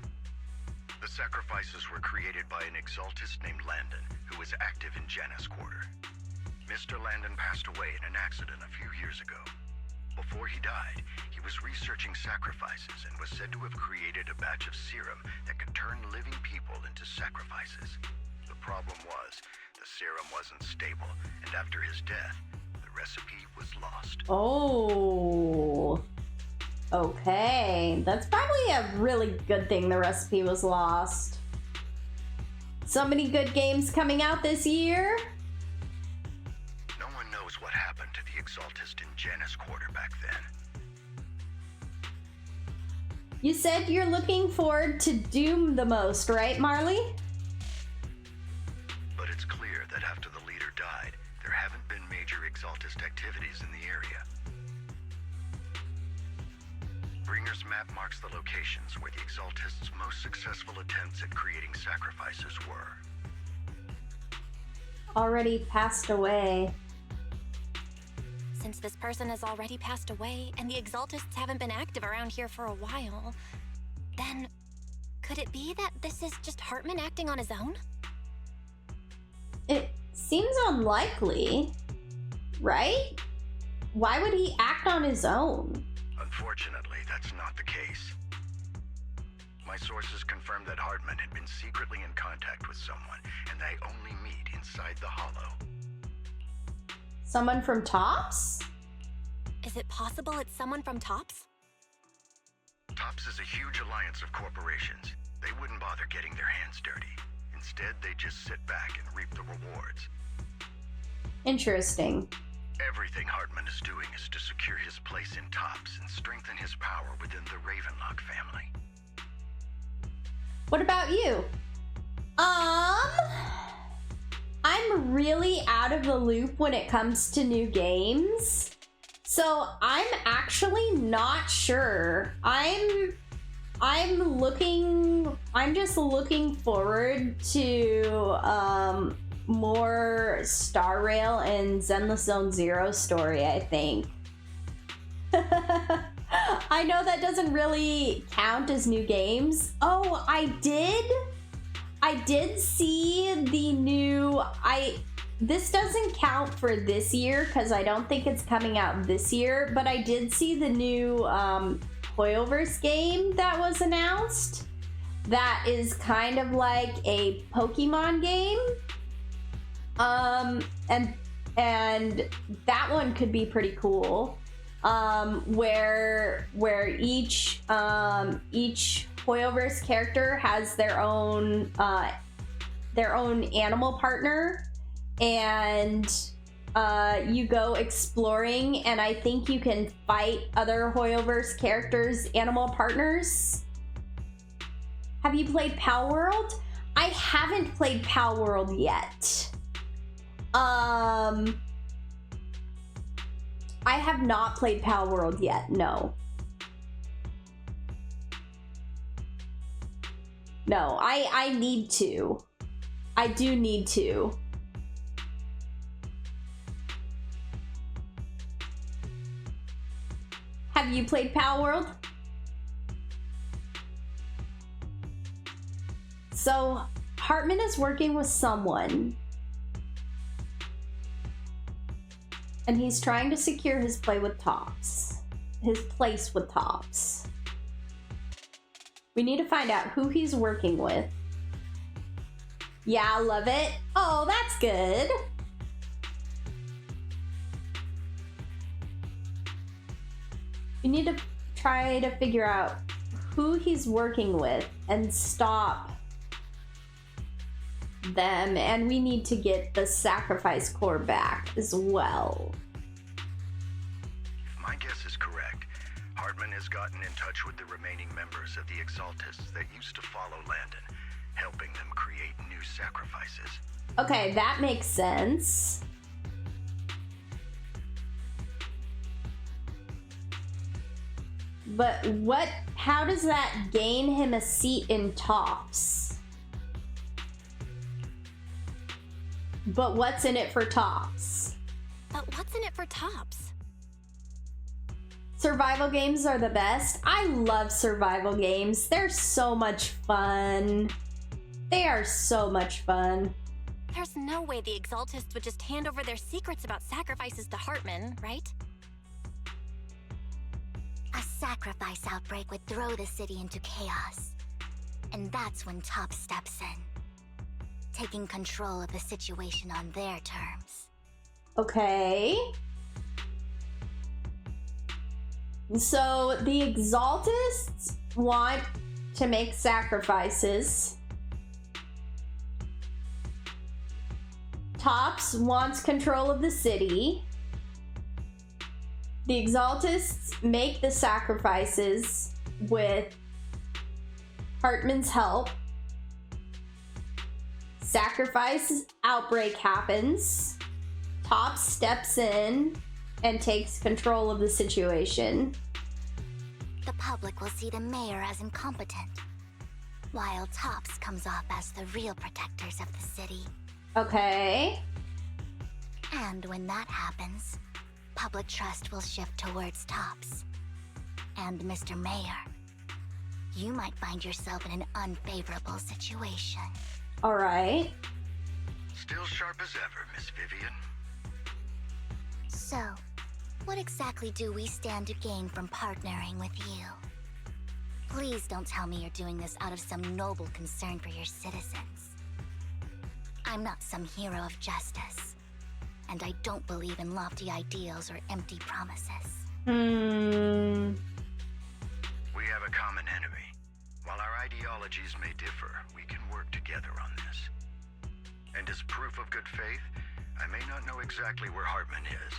The sacrifices were created by an exaltist named Landon, who was active in Janus Quarter. Mr. Landon passed away in an accident a few years ago. Before he died, he was researching sacrifices and was said to have created a batch of serum that could turn living people into sacrifices. The problem was, the serum wasn't stable, and after his death, the recipe was lost. Oh. Okay. That's probably a really good thing the recipe was lost. So many good games coming out this year. No one knows what happened to the exaltist in Janus Quarter back then. You said you're looking forward to Doom the most, right, Marley? But it's clear that after the leader died, there haven't been major exaltist activities in the area. Bringer's map marks the locations where the exaltists' most successful attempts at creating sacrifices were. Already passed away. Since this person has already passed away and the exaltists haven't been active around here for a while, then could it be that this is just Hartman acting on his own? It seems unlikely, right? Why would he act on his own? Unfortunately, that's not the case. My sources confirmed that Hartman had been secretly in contact with someone, and they only meet inside the Hollow. Someone from Tops? Is it possible it's someone from Tops? Tops is a huge alliance of corporations. They wouldn't bother getting their hands dirty. Instead, they just sit back and reap the rewards. Interesting. Everything Hartman is doing is to secure his place in Tops and strengthen his power within the Ravenlock family. What about you? I'm really out of the loop when it comes to new games. So I'm actually not sure. I'm just looking forward to more Star Rail and Zenless Zone Zero story, I think. I know that doesn't really count as new games. Oh, I did see the new... This doesn't count for this year because I don't think it's coming out this year, but I did see the new Hoyoverse game that was announced. That is kind of like a Pokemon game. And that one could be pretty cool. Where each Hoyoverse character has their own animal partner, and you go exploring, and I think you can fight other Hoyoverse characters' animal partners. Have you played Pal World? I haven't played Pal World yet. I have not played Pal World yet, no. No, I need to. I do need to. Have you played Pal World? So, Hartman is working with someone, and he's trying to secure his place with Tops. We need to find out who he's working with. Yeah, I love it. Oh, that's good. We need to try to figure out who he's working with and stop them, and we need to get the sacrifice core back as well. If my guess is correct, Hartman has gotten in touch with the remaining members of the Exaltists that used to follow Landon, helping them create new sacrifices. Okay, that makes sense. But how does that gain him a seat in Tops? But what's in it for Tops? But what's in it for Tops? Survival games are the best. I love survival games. They're so much fun. They are so much fun. There's no way the Exaltists would just hand over their secrets about sacrifices to Hartman, right? A sacrifice outbreak would throw the city into chaos. And that's when Top steps in, taking control of the situation on their terms. Okay. So the Exaltists want to make sacrifices. Tops wants control of the city. The Exaltists make the sacrifices with Hartman's help. Sacrifice outbreak happens. Tops steps in and takes control of the situation. The public will see the mayor as incompetent, while Tops comes off as the real protectors of the city. Okay. And when that happens, public trust will shift towards Tops. And Mr. Mayor, you might find yourself in an unfavorable situation. All right. Still sharp as ever, Miss Vivian. So, what exactly do we stand to gain from partnering with you? Please don't tell me you're doing this out of some noble concern for your citizens. I'm not some hero of justice, and I don't believe in lofty ideals or empty promises. Hmm. We have a common enemy. While our ideologies may differ, we can work together on this. And as proof of good faith, I may not know exactly where Hartman is,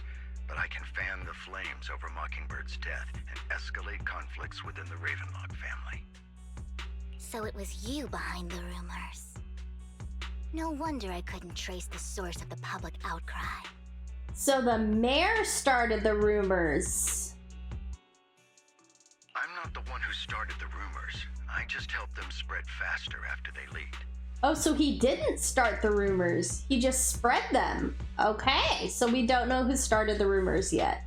but I can fan the flames over Mockingbird's death and escalate conflicts within the Ravenlock family. So it was you behind the rumors. No wonder I couldn't trace the source of the public outcry. So the mayor started the rumors. I'm not the one who started the rumors. I just helped them spread faster after they leaked. Oh, so he didn't start the rumors. He just spread them. Okay, so we don't know who started the rumors yet.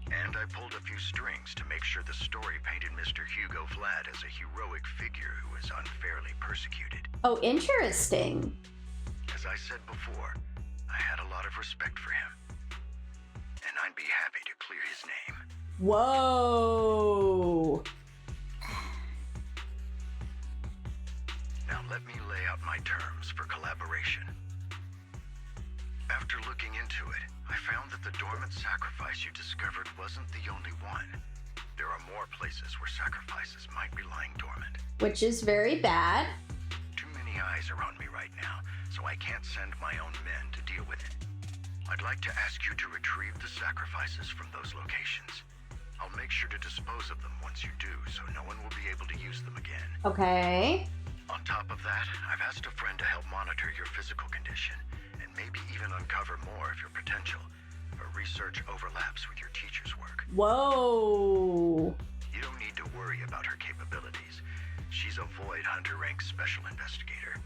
And I pulled a few strings to make sure the story painted Mr. Hugo Vlad as a heroic figure who was unfairly persecuted. Oh, interesting. As I said before, I had a lot of respect for him. And I'd be happy to clear his name. Whoa. Now let me lay out my terms for collaboration. After looking into it, I found that the dormant sacrifice you discovered wasn't the only one. There are more places where sacrifices might be lying dormant. Which is very bad. Too many eyes are on me right now, so I can't send my own men to deal with it. I'd like to ask you to retrieve the sacrifices from those locations. I'll make sure to dispose of them once you do, so no one will be able to use them again. Okay. On top of that, I've asked a friend to help monitor your physical condition, and maybe even uncover more of your potential. Her research overlaps with your teacher's work. Whoa. You don't need to worry about her capabilities. She's a Void Hunter rank special investigator.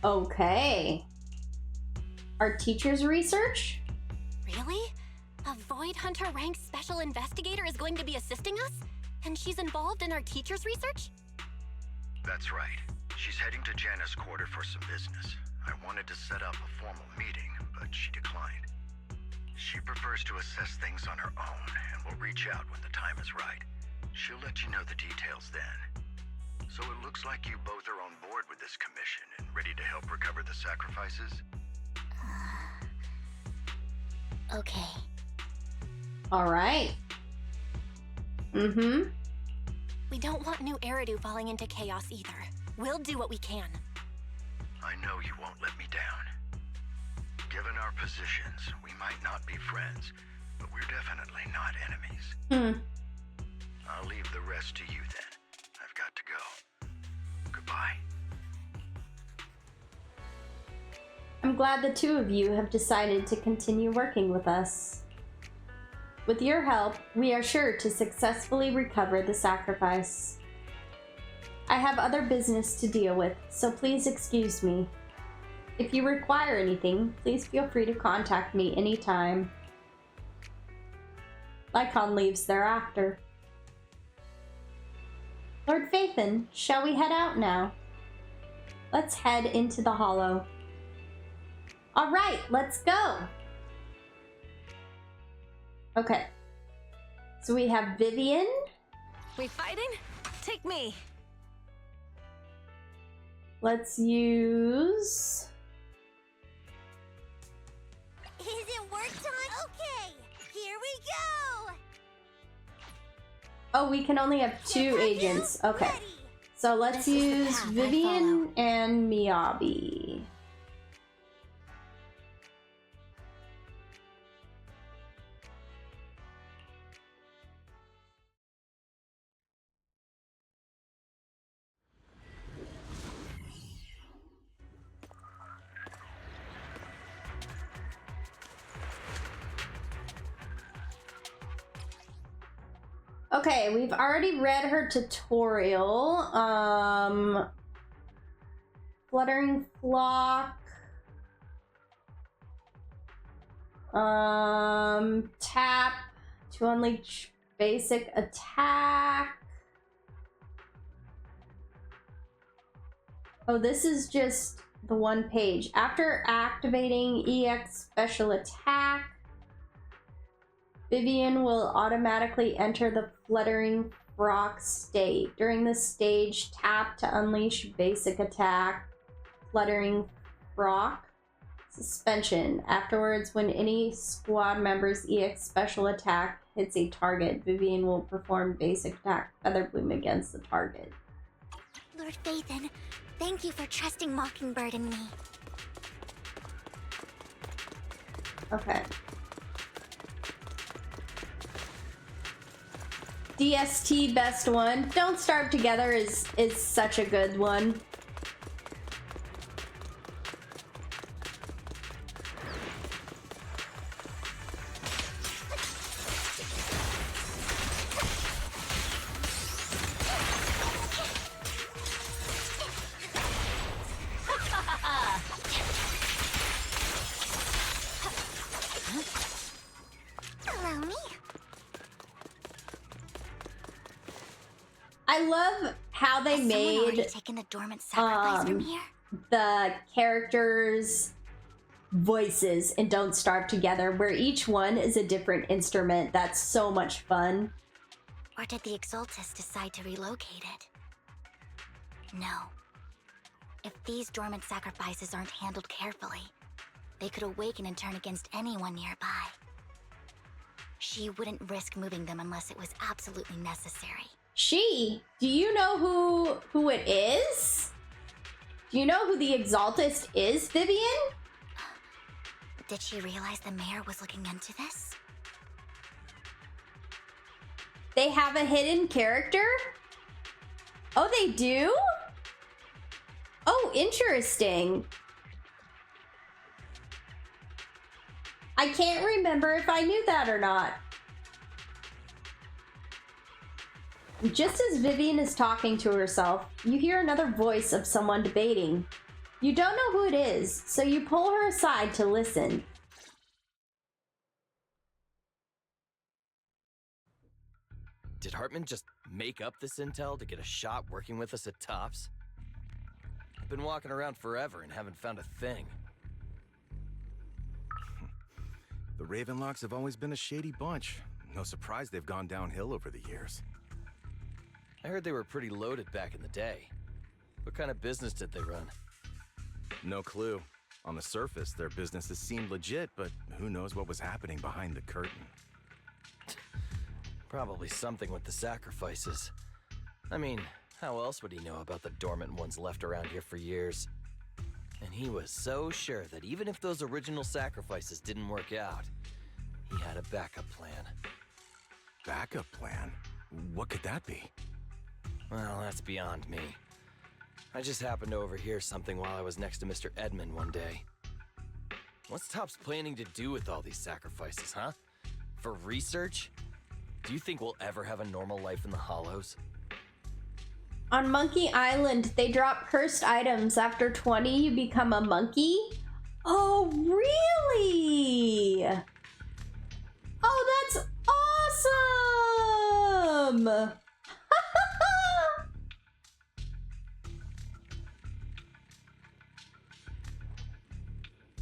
Okay. Our teacher's research? Really? A Void Hunter ranked special investigator is going to be assisting us? And she's involved in our teacher's research? That's right. She's heading to Janus Quarter for some business. I wanted to set up a formal meeting, but she declined. She prefers to assess things on her own and will reach out when the time is right. She'll let you know the details then. So it looks like you both are on board with this commission and ready to help recover the sacrifices? Okay. All right. Mm-hmm. We don't want New Eridu falling into chaos either. We'll do what we can. I know you won't let me down. Given our positions, we might not be friends, but we're definitely not enemies. I'll leave the rest to you then. I've got to go. Goodbye. I'm glad the two of you have decided to continue working with us. With your help, we are sure to successfully recover the sacrifice. I have other business to deal with, so please excuse me. If you require anything, please feel free to contact me anytime. Lycon leaves thereafter. Lord Phaethon, shall we head out now? Let's head into the hollow. All right, let's go. Okay. So we have Vivian. We fighting? Take me. Let's use... Is it work time? Okay, here we go. Oh, we can only have 2 agents. Okay. So let's use Vivian and Miyabi. Okay, we've already read her tutorial. Fluttering Flock. Tap to unleash basic attack. Oh, this is just the one page. After activating EX special attack, Vivian will automatically enter the Fluttering Flock state. During this stage, tap to unleash basic attack, Fluttering Flock, suspension. Afterwards, when any squad member's EX special attack hits a target, Vivian will perform basic attack Feather Bloom against the target. Lord Phaethon, thank you for trusting Mockingbird and me. Okay. DST best one. Don't Starve Together is such a good one. Allow me. I love how they Has someone already made taken the dormant sacrifice from here? the characters' voices in Don't Starve Together, where each one is a different instrument. That's so much fun. Or did the Exaltus decide to relocate it? No. If these dormant sacrifices aren't handled carefully, they could awaken and turn against anyone nearby. She wouldn't risk moving them unless it was absolutely necessary. Do you know who it is? Do you know who the Exaltist is, Vivian? Did she realize the mayor was looking into this? They have a hidden character? Oh, they do? Oh, interesting. I can't remember if I knew that or not. Just as Vivian is talking to herself, you hear another voice of someone debating. You don't know who it is, so you pull her aside to listen. Did Hartman just make up this intel to get a shot working with us at Tops? I've been walking around forever and haven't found a thing. The Ravenlocks have always been a shady bunch. No surprise they've gone downhill over the years. I heard they were pretty loaded back in the day. What kind of business did they run? No clue. On the surface, their businesses seemed legit, but who knows what was happening behind the curtain. Probably something with the sacrifices. I mean, how else would he know about the dormant ones left around here for years? And he was so sure that even if those original sacrifices didn't work out, he had a backup plan. Backup plan? What could that be? Well, that's beyond me. I just happened to overhear something while I was next to Mr. Edmund one day. What's Top's planning to do with all these sacrifices, huh? For research? Do you think we'll ever have a normal life in the Hollows? On Monkey Island, they drop cursed items. After 20, you become a monkey? Oh, really? Oh, that's awesome!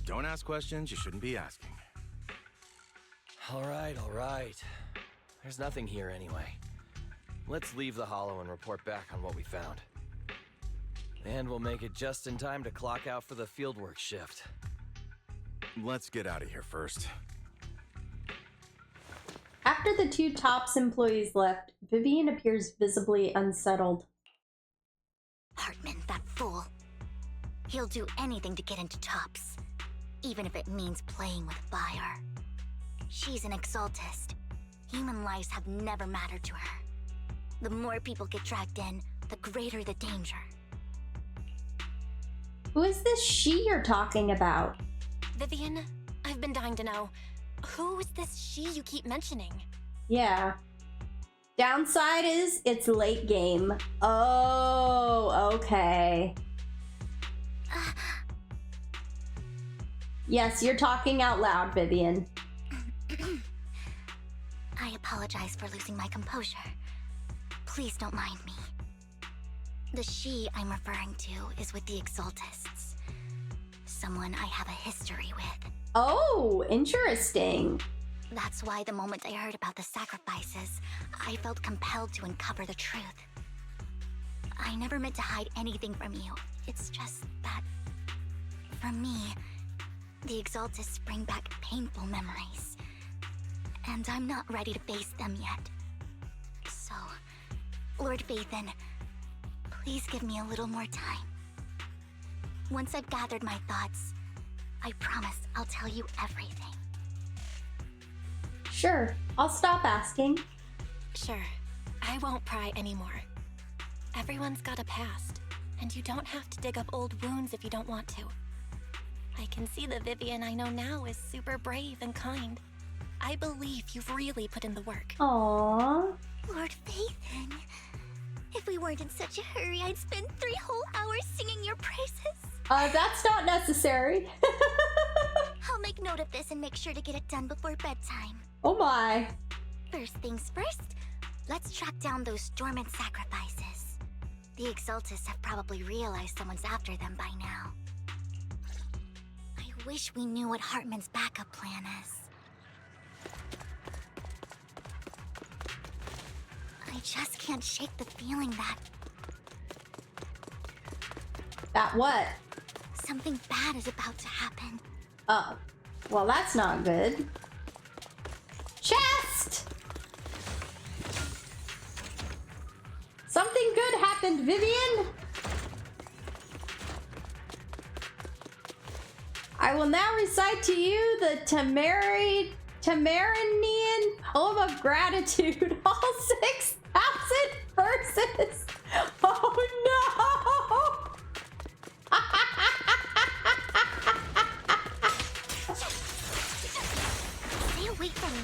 Don't ask questions you shouldn't be asking. All right. There's nothing here anyway. Let's leave the Hollow and report back on what we found. And we'll make it just in time to clock out for the fieldwork shift. Let's get out of here first. After the two TOPS employees left, Vivian appears visibly unsettled. Hartman, that fool. He'll do anything to get into TOPS, even if it means playing with fire. She's an exaltist. Human lives have never mattered to her. The more people get dragged in, the greater the danger. Who is this she you're talking about? Vivian, I've been dying to know. Who is this she you keep mentioning? Yeah. Downside is it's late game. Oh, okay. Yes, you're talking out loud, Vivian. I apologize for losing my composure. Please don't mind me. The she I'm referring to is with the Exaltists. Someone I have a history with. Oh, interesting. That's why the moment I heard about the sacrifices, I felt compelled to uncover the truth. I never meant to hide anything from you. It's just that, for me, the Exaltists bring back painful memories. And I'm not ready to face them yet. So, Lord Vathan, please give me a little more time. Once I've gathered my thoughts, I promise I'll tell you everything. Sure, I'll stop asking. Sure, I won't pry anymore. Everyone's got a past, and you don't have to dig up old wounds if you don't want to. I can see the Vivian I know now is super brave and kind. I believe you've really put in the work. Aww. Lord Vathan, if we weren't in such a hurry, I'd spend 3 whole hours singing your praises. That's not necessary. I'll make note of this and make sure to get it done before bedtime. Oh my. First things first, let's track down those dormant sacrifices. The Exaltists have probably realized someone's after them by now. I wish we knew what Hartman's backup plan is. I just can't shake the feeling that... That what? Something bad is about to happen. Oh, well that's not good. Chest! Something good happened, Vivian! I will now recite to you the Tamarinian poem of gratitude. All 6,000 verses. Oh no! Stay away from me.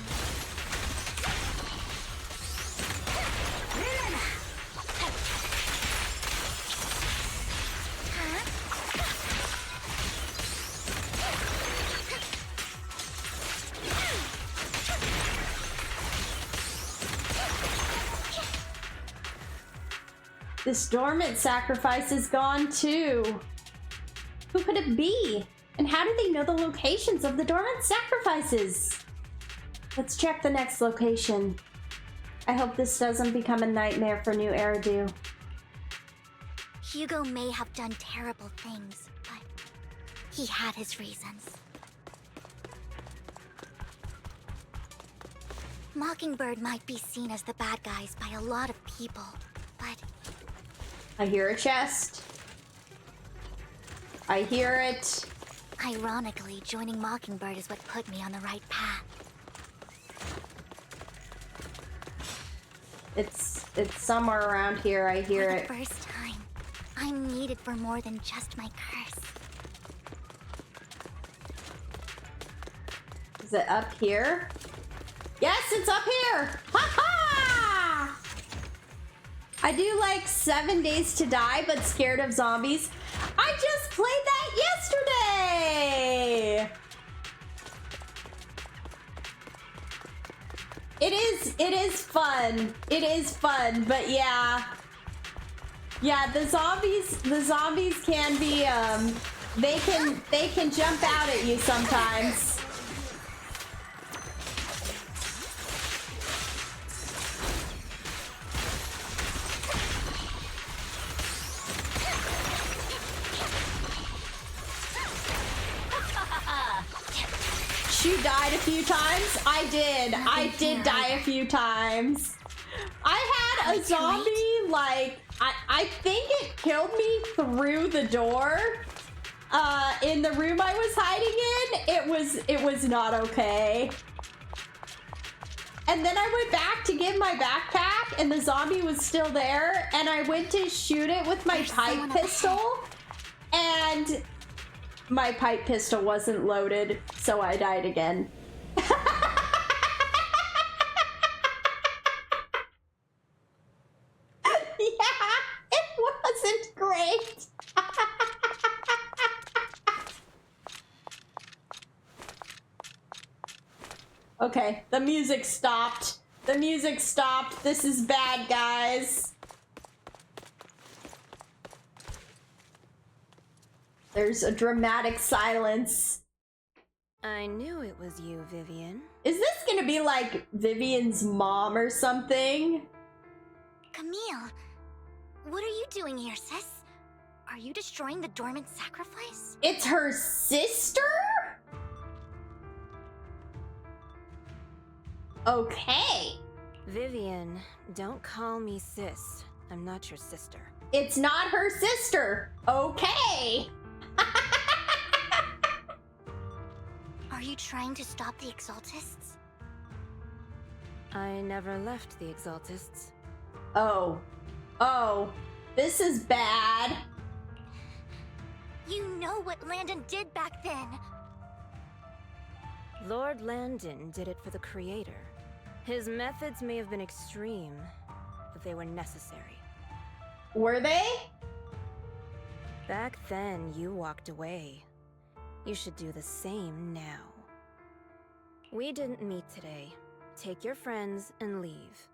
This dormant sacrifice is gone too. Who could it be? And how do they know the locations of the dormant sacrifices? Let's check the next location. I hope this doesn't become a nightmare for New Eridu. Hugo may have done terrible things, but he had his reasons. Mockingbird might be seen as the bad guys by a lot of people, but... I hear a chest. I hear it. Ironically, joining Mockingbird is what put me on the right path. It's somewhere around here. I hear it. For the first time, I'm needed for more than just my curse. Is it up here? Yes, it's up here. Ha ha! I do like 7 Days to Die, but scared of zombies. I just played that yesterday. It is fun. It is fun, but yeah. Yeah, the zombies can be they can jump out at you sometimes. You died a few times? I did die a few times. I had a zombie, like, I think it killed me through the door. In the room I was hiding in. It was not okay. And then I went back to get my backpack and the zombie was still there, and I went to shoot it with my pipe pistol, and my pipe pistol wasn't loaded, so I died again. Yeah, it wasn't great. Okay, the music stopped. The music stopped. This is bad, guys. There's a dramatic silence. I knew it was you, Vivian. Is this gonna be like Vivian's mom or something? Camille, what are you doing here, sis? Are you destroying the dormant sacrifice? It's her sister? Okay. Vivian, don't call me sis. I'm not your sister. It's not her sister. Okay. Are you trying to stop the Exaltists? I never left the Exaltists. Oh. Oh. This is bad. You know what Landon did back then. Lord Landon did it for the Creator. His methods may have been extreme, but they were necessary. Were they? Back then, you walked away. You should do the same now. We didn't meet today. Take your friends and leave.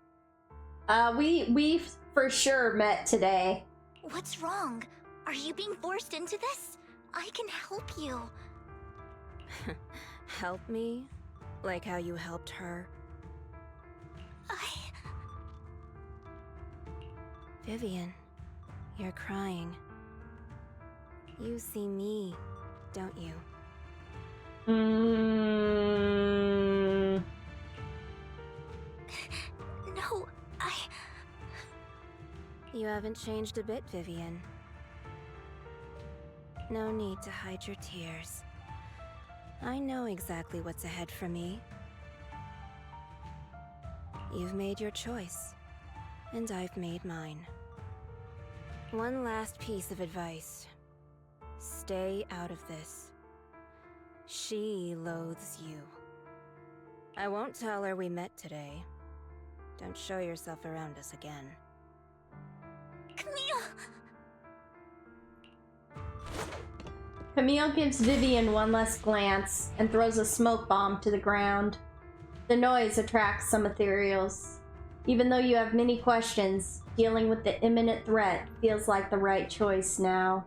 We for sure met today. What's wrong? Are you being forced into this? I can help you. Help me? Like how you helped her? Vivian, you're crying. You see me, don't you? No, You haven't changed a bit, Vivian. No need to hide your tears. I know exactly what's ahead for me. You've made your choice, and I've made mine. One last piece of advice. Stay out of this. She loathes you. I won't tell her we met today. Don't show yourself around us again. Camille! Camille gives Vivian one last glance and throws a smoke bomb to the ground. The noise attracts some ethereals. Even though you have many questions, dealing with the imminent threat feels like the right choice now.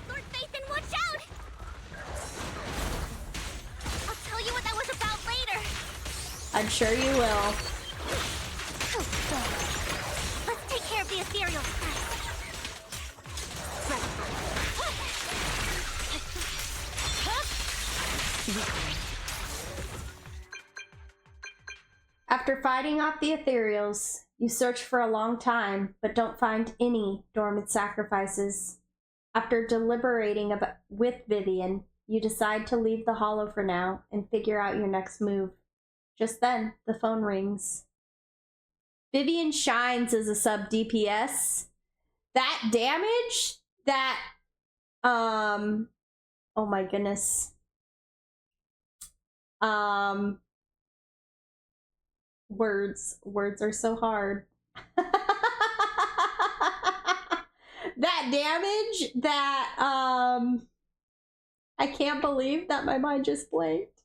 Lord Nathan, watch out! I'll tell you what that was about later. I'm sure you will. Let's take care of the ethereals first. After fighting off the ethereals, you search for a long time, but don't find any dormant sacrifices. After deliberating with Vivian, you decide to leave the hollow for now and figure out your next move. Just then, the phone rings. Vivian shines as a sub DPS. That damage, that, oh my goodness. Words are so hard. That damage, that, I can't believe that my mind just blanked.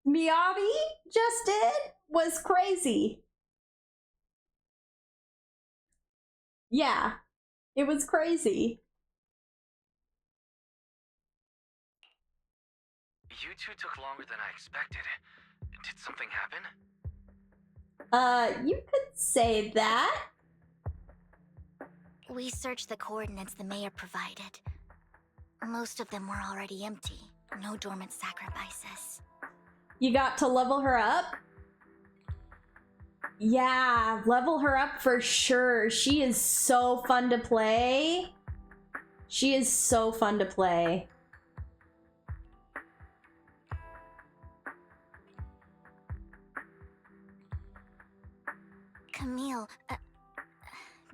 Miyabi just did was crazy. Yeah, it was crazy. You two took longer than I expected. Did something happen? You could say that. We searched the coordinates the mayor provided. Most of them were already empty. No dormant sacrifices. You got to level her up? Yeah, level her up for sure. She is so fun to play. She is so fun to play. Camille,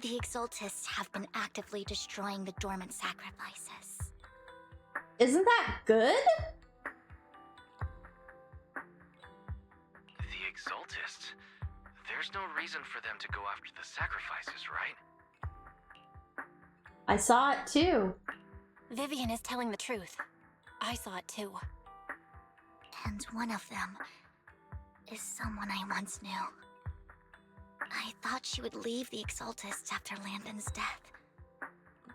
the Exaltists have been actively destroying the dormant sacrifices. Isn't that good? The Exaltists? There's no reason for them to go after the sacrifices, right? I saw it too. Vivian is telling the truth. I saw it too. And one of them is someone I once knew. I thought she would leave the Exaltists after Landon's death,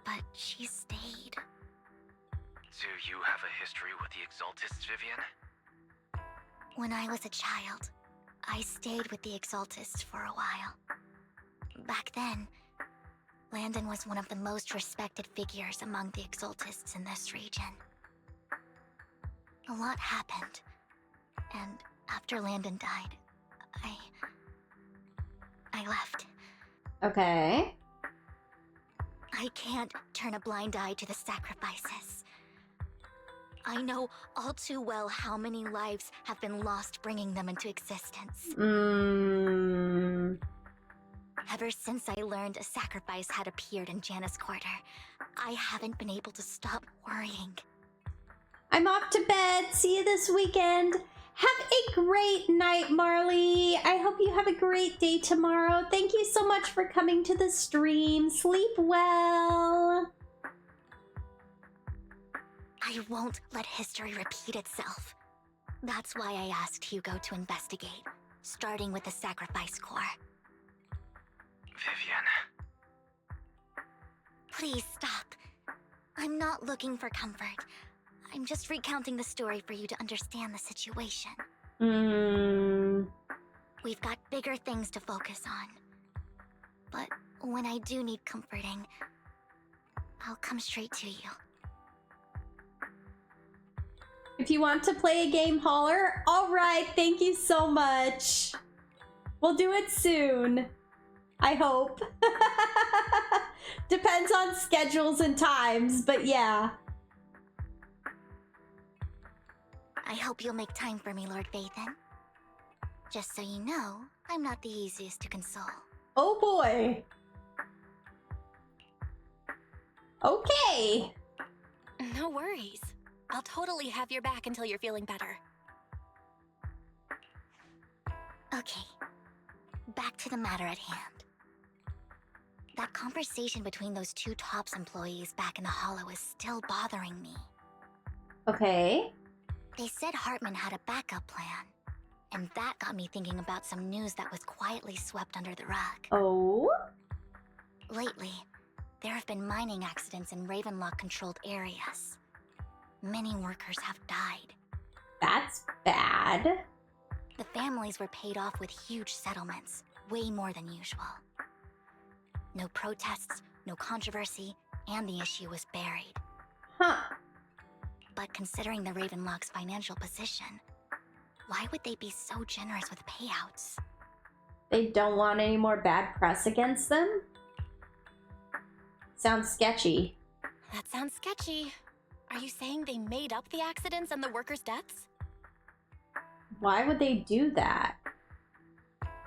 but she stayed. Do you have a history with the Exaltists, Vivian? When I was a child, I stayed with the Exaltists for a while. Back then, Landon was one of the most respected figures among the Exaltists in this region. A lot happened, and after Landon died, I left. Okay. I can't turn a blind eye to the sacrifices. I know all too well how many lives have been lost bringing them into existence. Ever since I learned a sacrifice had appeared in Janus Quarter, I haven't been able to stop worrying. I'm off to bed. See you this weekend. Have a great night, Marley. I hope you have a great day tomorrow. Thank you so much for coming to the stream. Sleep well. I won't let history repeat itself. That's why I asked Hugo to investigate, starting with the Sacrifice Corps. Vivian. Please stop. I'm not looking for comfort. I'm just recounting the story for you to understand the situation. We've got bigger things to focus on. But when I do need comforting, I'll come straight to you. If you want to play a game, holler. All right, thank you so much. We'll do it soon. I hope. Depends on schedules and times, but yeah. I hope you'll make time for me, Lord Vathan. Just so you know, I'm not the easiest to console. Oh boy. Okay. No worries. I'll totally have your back until you're feeling better. Okay. Back to the matter at hand. That conversation between those two TOPS employees back in the Hollow is still bothering me. Okay. They said Hartman had a backup plan, and that got me thinking about some news that was quietly swept under the rug. Oh? Lately, there have been mining accidents in Ravenlock-controlled areas. Many workers have died. That's bad. The families were paid off with huge settlements, way more than usual. No protests, no controversy, and the issue was buried. Huh. But considering the Ravenlock's financial position, why would they be so generous with payouts? They don't want any more bad press against them? Sounds sketchy. That sounds sketchy. Are you saying they made up the accidents and the workers' deaths? Why would they do that?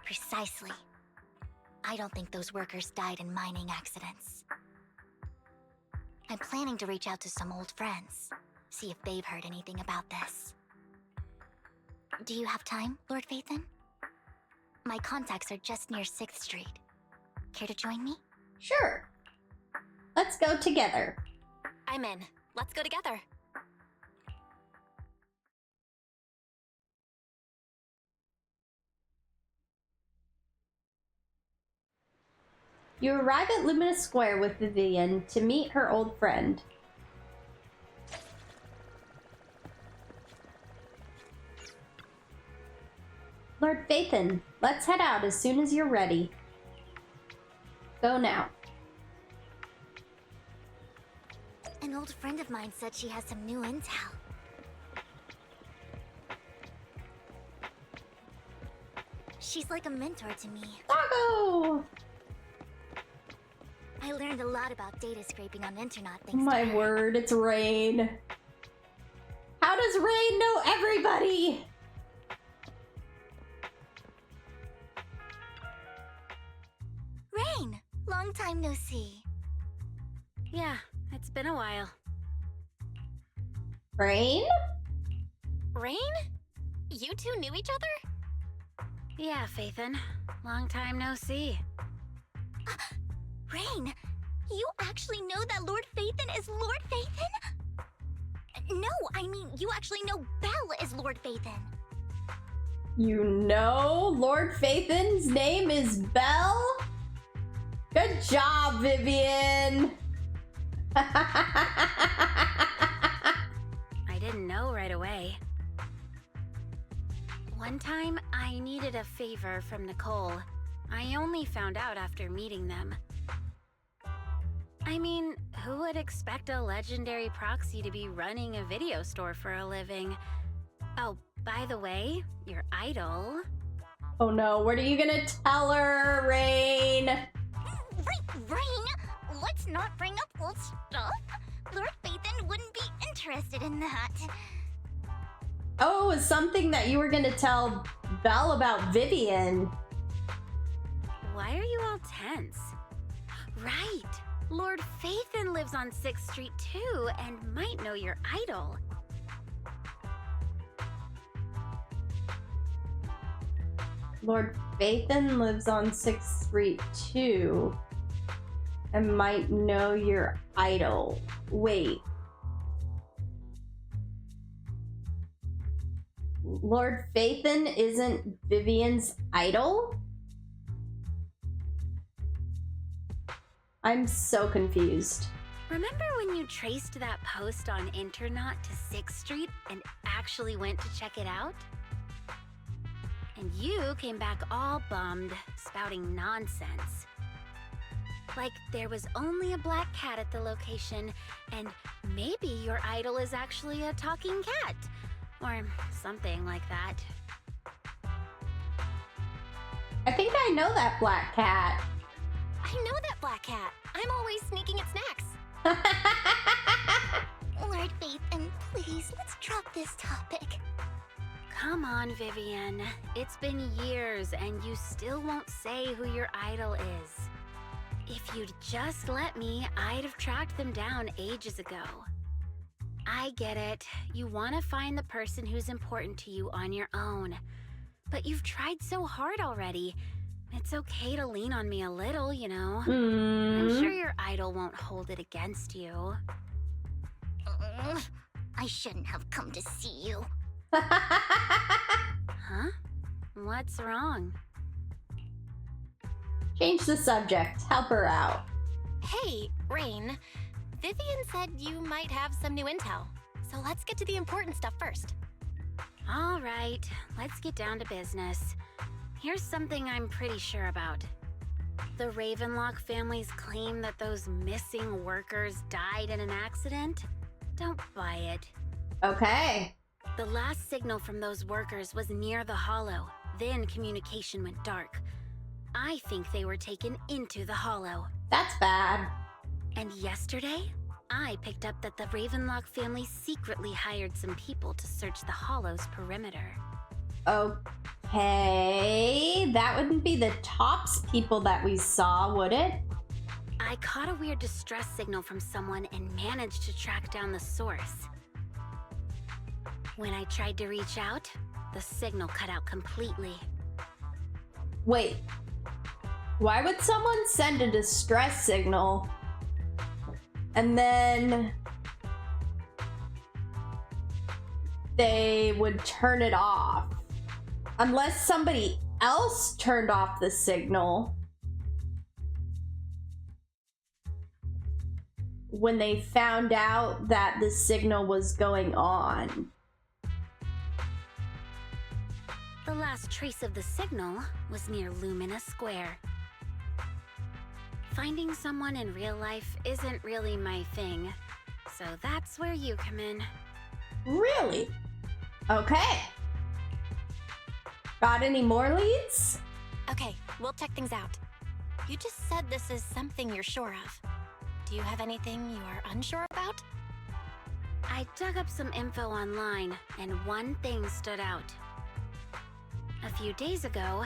Precisely. I don't think those workers died in mining accidents. I'm planning to reach out to some old friends, see if they've heard anything about this. Do you have time, Lord Phaethon? My contacts are just near 6th Street. Care to join me? Sure. Let's go together. I'm in. Let's go together. You arrive at Luminous Square with Vivian to meet her old friend. Lord Phaethon, let's head out as soon as you're ready. Go now. An old friend of mine said she has some new intel. She's like a mentor to me. Taco! I learned a lot about data scraping on internet thanks to My her. word, it's Rain. How does Rain know everybody? Rain! Long time no see. Yeah, it's been a while. Rain? Rain? You two knew each other? Yeah, Phaethon. Long time no see. Rain! You actually know that Lord Phaethon is Lord Phaethon? No, I mean, you actually know Belle is Lord Phaethon. You know Lord Phaethon's name is Belle? Good job, Vivian! I didn't know right away. One time, I needed a favor from Nicole. I only found out after meeting them. I mean, who would expect a legendary proxy to be running a video store for a living? Oh, by the way, your idol... Oh no, what are you gonna tell her, Rain? Rain, let's not bring up old stuff. Lord Phaethon wouldn't be interested in that. Oh, it was something that you were gonna tell Belle about Vivian. Why are you all tense? Right! Lord Phaethon lives on 6th Street too, and might know your idol. Lord Phaethon lives on 6th Street too, and might know your idol. Wait. Lord Phaethon isn't Vivian's idol? I'm so confused. Remember when you traced that post on Internet to 6th Street and actually went to check it out? And you came back all bummed, spouting nonsense. Like there was only a black cat at the location, and maybe your idol is actually a talking cat. Or something like that. I think I know that black cat. I know that black cat. I'm always sneaking at snacks. Lord Phaethon, please, let's drop this topic. Come on, Vivian. It's been years and you still won't say who your idol is. If you'd just let me, I'd have tracked them down ages ago. I get it. You want to find the person who's important to you on your own. But you've tried so hard already. It's okay to lean on me a little, you know. I'm sure your idol won't hold it against you. I shouldn't have come to see you. Huh? What's wrong? Change the subject. Help her out. Hey, Rain. Vivian said you might have some new intel. So let's get to the important stuff first. All right, let's get down to business. Here's something I'm pretty sure about. The Ravenlock family's claim that those missing workers died in an accident? Don't buy it. Okay. The last signal from those workers was near the Hollow. Then communication went dark. I think they were taken into the Hollow. That's bad. And yesterday, I picked up that the Ravenlock family secretly hired some people to search the Hollow's perimeter. Okay, that wouldn't be the Tops people that we saw, would it? I caught a weird distress signal from someone and managed to track down the source. When I tried to reach out, the signal cut out completely. Wait. Why would someone send a distress signal and then they would turn it off? Unless somebody else turned off the signal when they found out that the signal was going on. The last trace of the signal was near Lumina Square. Finding someone in real life isn't really my thing, so that's where you come in. Really? Okay. Got any more leads? Okay, we'll check things out. You just said this is something you're sure of. Do you have anything you are unsure about? I dug up some info online, and one thing stood out. A few days ago,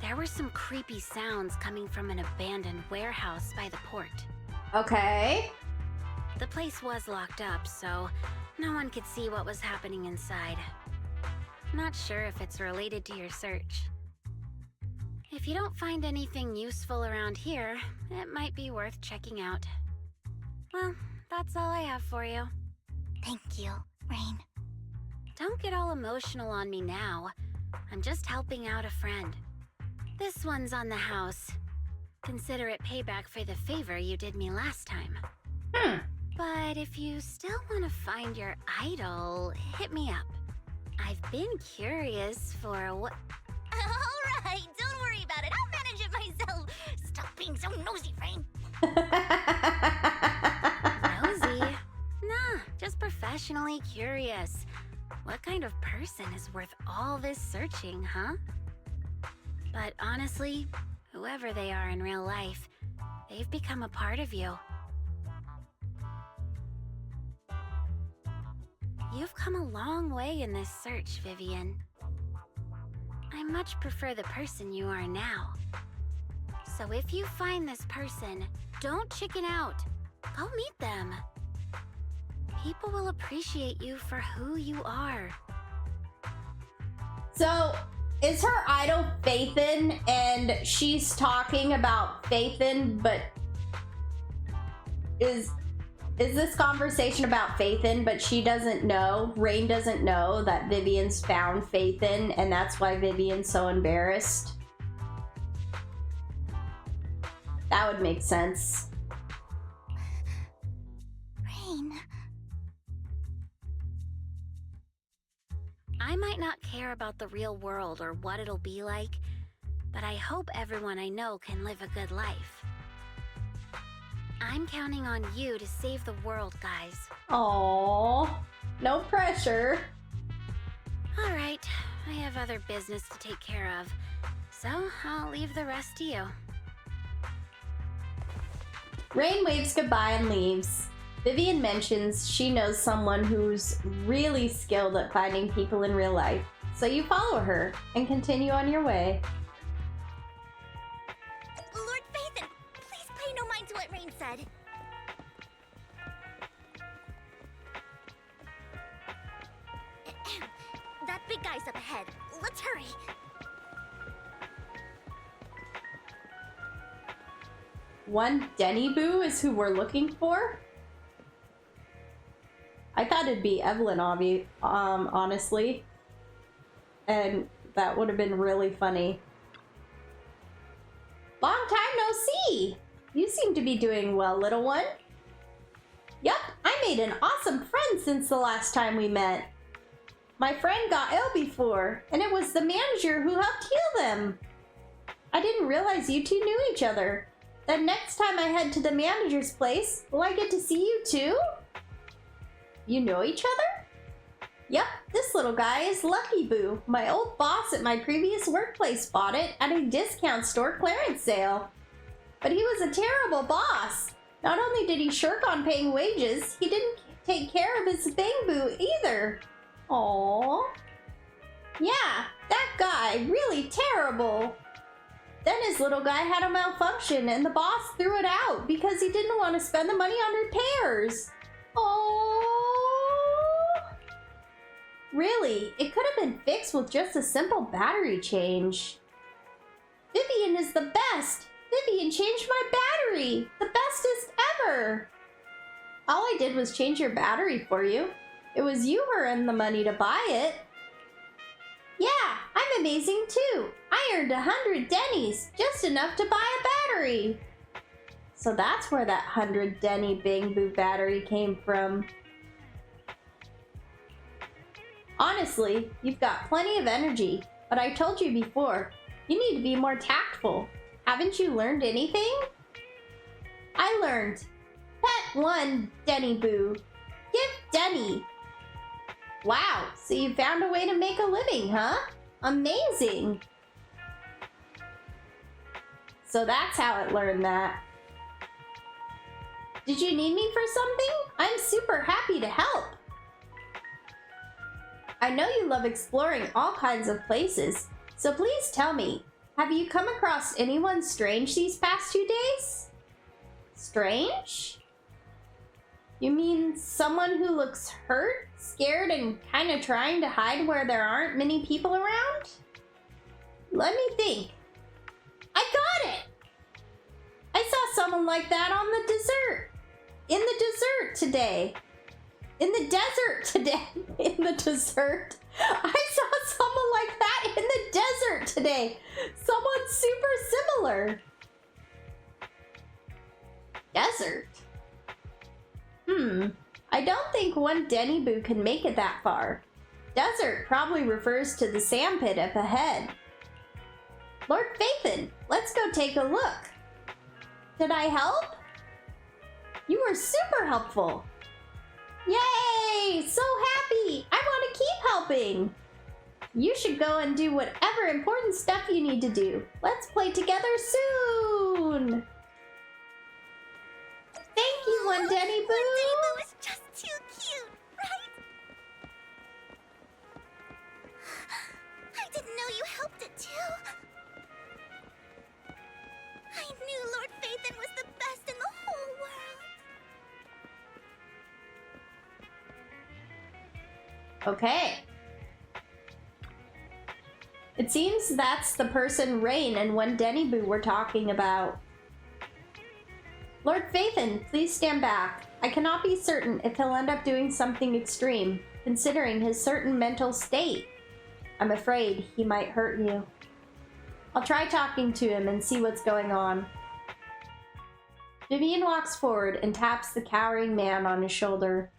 there were some creepy sounds coming from an abandoned warehouse by the port. Okay. The place was locked up, so no one could see what was happening inside. Not sure if it's related to your search. If you don't find anything useful around here, it might be worth checking out. Well, that's all I have for you. Thank you, Rain. Don't get all emotional on me now. I'm just helping out a friend. This one's on the house. Consider it payback for the favor you did me last time. But if you still want to find your idol, hit me up. I've been curious for what... Alright, don't worry about it. I'll manage it myself. Stop being so nosy, Rain. Nosy? Nah, just professionally curious. What kind of person is worth all this searching, huh? But honestly, whoever they are in real life, they've become a part of you. You've come a long way in this search, Vivian. I much prefer the person you are now. So if you find this person, don't chicken out. Go meet them. People will appreciate you for who you are. So, is her idol Faithin, and she's talking about Faithin, but is this conversation about Faithin, but she doesn't know, Rain doesn't know that Vivian's found Faithin, and that's why Vivian's so embarrassed? That would make sense. Rain. I might not care about the real world or what it'll be like, but I hope everyone I know can live a good life. I'm counting on you to save the world, guys. Aww, no pressure. All right, I have other business to take care of, so I'll leave the rest to you. Rain waves goodbye and leaves. Vivian mentions she knows someone who's really skilled at finding people in real life, so you follow her and continue on your way. Lord Phaethon, please pay no mind to what Rain said. That big guy's up ahead. Let's hurry. One Denny Boo is who we're looking for? I thought it'd be Evelyn, honestly. And that would have been really funny. Long time no see! You seem to be doing well, little one. Yup, I made an awesome friend since the last time we met. My friend got ill before, and it was the manager who helped heal them. I didn't realize you two knew each other. Then next time I head to the manager's place, will I get to see you too? You know each other? Yep, this little guy is Lucky Boo. My old boss at my previous workplace bought it at a discount store clearance sale. But he was a terrible boss. Not only did he shirk on paying wages, he didn't take care of his Bang Boo either. Aww. Yeah, that guy, really terrible. Then his little guy had a malfunction and the boss threw it out because he didn't want to spend the money on repairs. Oh. Really, it could have been fixed with just a simple battery change. Vivian is the best! Vivian changed my battery! The bestest ever! All I did was change your battery for you. It was you who earned the money to buy it. Yeah, I'm amazing too. I earned 100 Denny's, just enough to buy a battery. So that's where that 100 Denny Bing Boo battery came from. Honestly, you've got plenty of energy, but I told you before, you need to be more tactful. Haven't you learned anything? I learned. Pet 1, Denny Boo. Give Denny. Wow, so you found a way to make a living, huh? Amazing. So that's how it learned that. Did you need me for something? I'm super happy to help. I know you love exploring all kinds of places, so please tell me, have you come across anyone strange these past 2 days? Strange? You mean someone who looks hurt, scared, and kind of trying to hide where there aren't many people around? Let me think. I got it! I saw someone like that on the dessert. In the dessert today. In the desert today. In the dessert. I saw someone like that in the desert today. Someone super similar. Desert. I don't think one Denny Boo can make it that far. Desert probably refers to the sandpit up ahead. Lord Phaethon, let's go take a look. Did I help? You were super helpful. Yay! So happy! I want to keep helping. You should go and do whatever important stuff you need to do. Let's play together soon. Thank you, one Denny Boo. One Denny Boo is just too cute, right? I didn't know you helped it too. I knew Lord Phaethon was the best in the whole world. Okay. It seems that's the person Rain and one Denny Boo were talking about. Lord Phaethon, please stand back. I cannot be certain if he'll end up doing something extreme, considering his certain mental state. I'm afraid he might hurt you. I'll try talking to him and see what's going on. Vivian walks forward and taps the cowering man on his shoulder.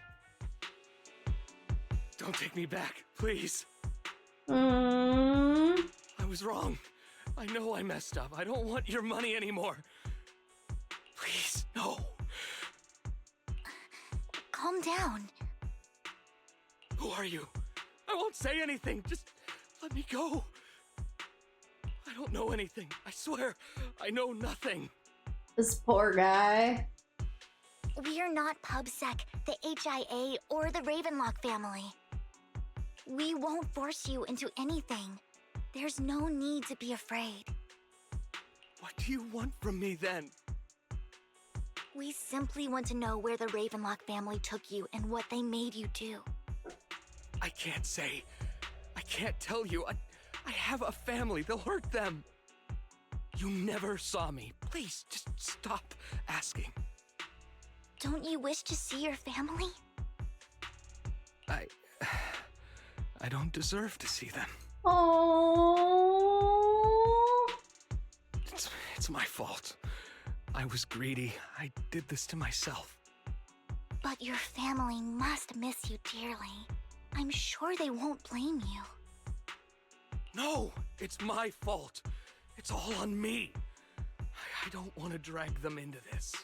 Don't take me back, please. I was wrong. I know I messed up. I don't want your money anymore. Please, no. Calm down. Who are you? I won't say anything. Just let me go. I don't know anything. I swear, I know nothing. This poor guy. We're not PubSec, the HIA, or the Ravenlock family. We won't force you into anything. There's no need to be afraid. What do you want from me then? We simply want to know where the Ravenlock family took you and what they made you do. I can't say. I can't tell you. I have a family. They'll hurt them. You never saw me. Please, just stop asking. Don't you wish to see your family? I don't deserve to see them. Oh. It's my fault. I was greedy. I did this to myself. But your family must miss you dearly. I'm sure they won't blame you. No, it's my fault. It's all on me. I don't want to drag them into this.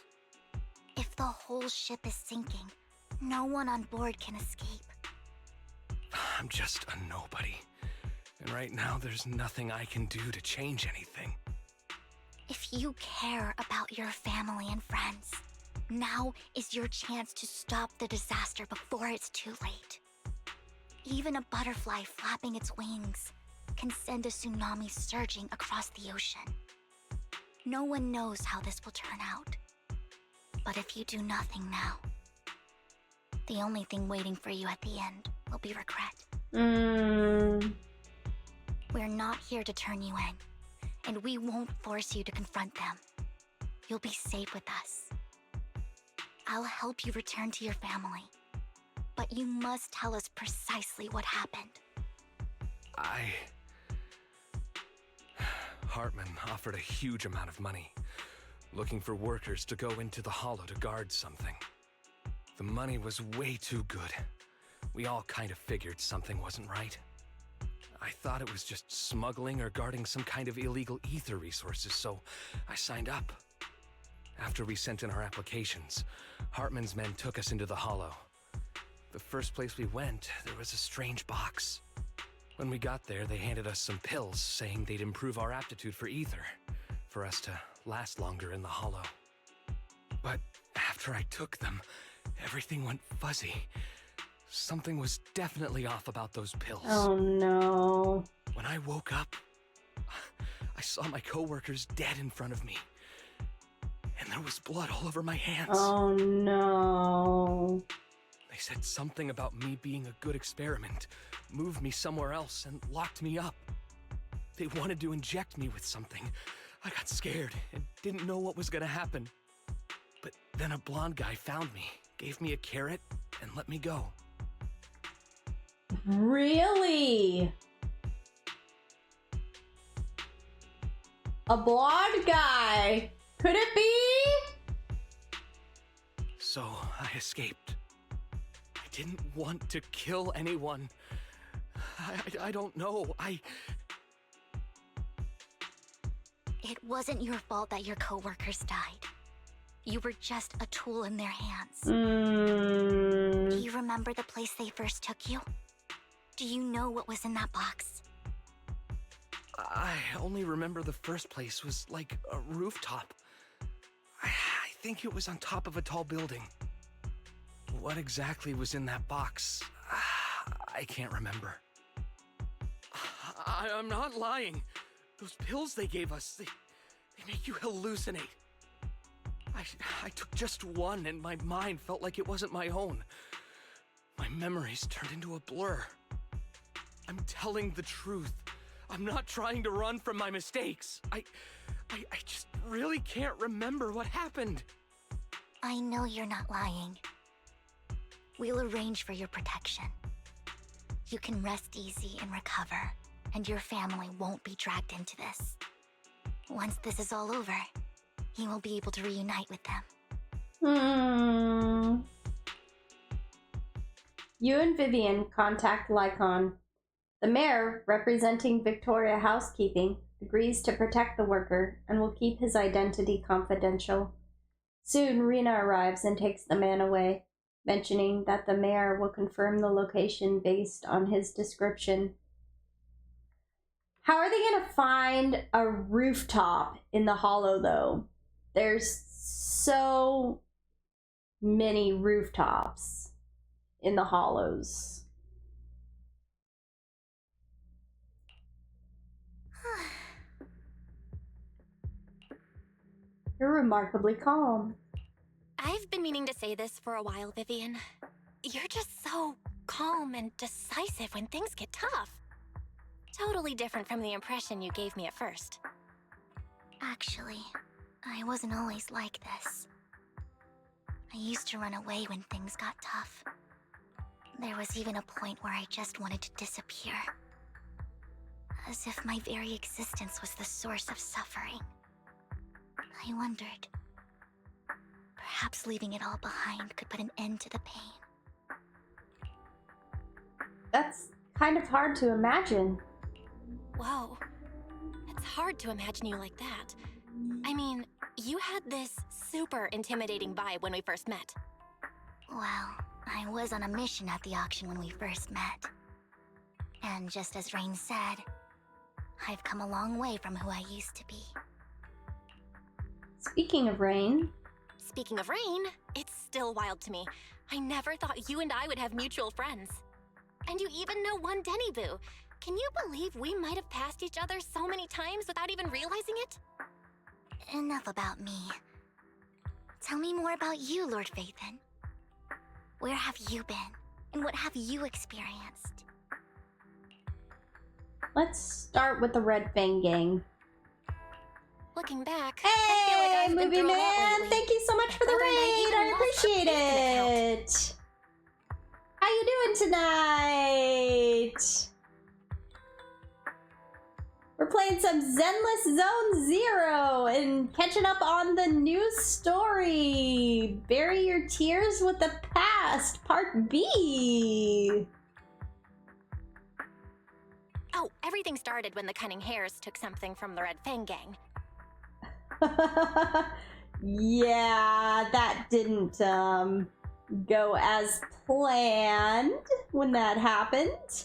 If the whole ship is sinking, no one on board can escape. I'm just a nobody. And right now, there's nothing I can do to change anything. If you care about your family and friends, now is your chance to stop the disaster before it's too late. Even a butterfly flapping its wings can send a tsunami surging across the ocean. No one knows how this will turn out. But if you do nothing now, the only thing waiting for you at the end will be regret. We're not here to turn you in, and we won't force you to confront them. You'll be safe with us. I'll help you return to your family, but you must tell us precisely what happened. Hartman offered a huge amount of money, looking for workers to go into the hollow to guard something. The money was way too good. We all kind of figured something wasn't right. I thought it was just smuggling or guarding some kind of illegal ether resources, so I signed up. After we sent in our applications, Hartman's men took us into the hollow. The first place we went, there was a strange box. When we got there, they handed us some pills, saying they'd improve our aptitude for ether, for us to last longer in the hollow. But after I took them, everything went fuzzy. Something was definitely off about those pills. Oh no. When I woke up, I saw my coworkers dead in front of me. And there was blood all over my hands. Oh no. They said something about me being a good experiment, moved me somewhere else, and locked me up. They wanted to inject me with something. I got scared and didn't know what was gonna happen. But then a blonde guy found me, gave me a carrot, and let me go. Really? A blonde guy? Could it be? So I escaped. I didn't want to kill anyone. I don't know. It wasn't your fault that your coworkers died. You were just a tool in their hands. Do you remember the place they first took you? Do you know what was in that box? I only remember the first place was like a rooftop. I think it was on top of a tall building. What exactly was in that box? I can't remember. I'm not lying. Those pills they gave us, they make you hallucinate. I took just one and my mind felt like it wasn't my own. My memories turned into a blur. I'm telling the truth. I'm not trying to run from my mistakes. I just really can't remember what happened. I know you're not lying. We'll arrange for your protection. You can rest easy and recover, and your family won't be dragged into this. Once this is all over, you will be able to reunite with them. You and Vivian contact Lycon. The mayor, representing Victoria Housekeeping, agrees to protect the worker and will keep his identity confidential. Soon, Rena arrives and takes the man away, mentioning that the mayor will confirm the location based on his description. How are they going to find a rooftop in the hollow, though? There's so many rooftops in the hollows. You're remarkably calm. I've been meaning to say this for a while, Vivian. You're just so calm and decisive when things get tough. Totally different from the impression you gave me at first. Actually, I wasn't always like this. I used to run away when things got tough. There was even a point where I just wanted to disappear. As if my very existence was the source of suffering. I wondered, perhaps leaving it all behind could put an end to the pain. That's kind of hard to imagine. Whoa. It's hard to imagine you like that. I mean, you had this super intimidating vibe when we first met. Well, I was on a mission at the auction when we first met. And just as Rain said, I've come a long way from who I used to be. Speaking of Rain. Speaking of Rain, it's still wild to me. I never thought you and I would have mutual friends. And you even know one Denny Boo. Can you believe we might have passed each other so many times without even realizing it? Enough about me. Tell me more about you, Lord Phaethon. Where have you been? And what have you experienced? let's start with the Red Fang gang. Looking back, Hey, I feel like I've been Movie through a lot Man! lately. Thank you so much for the Brother and I raid! even I lost our appreciate Facebook account. it! How you doing tonight? We're playing some Zenless Zone Zero and catching up on the news story. Bury Your Tears with the Past, Part B. Oh, everything started when the Cunning Hares took something from the Red Fang gang. Yeah, that didn't go as planned when that happened.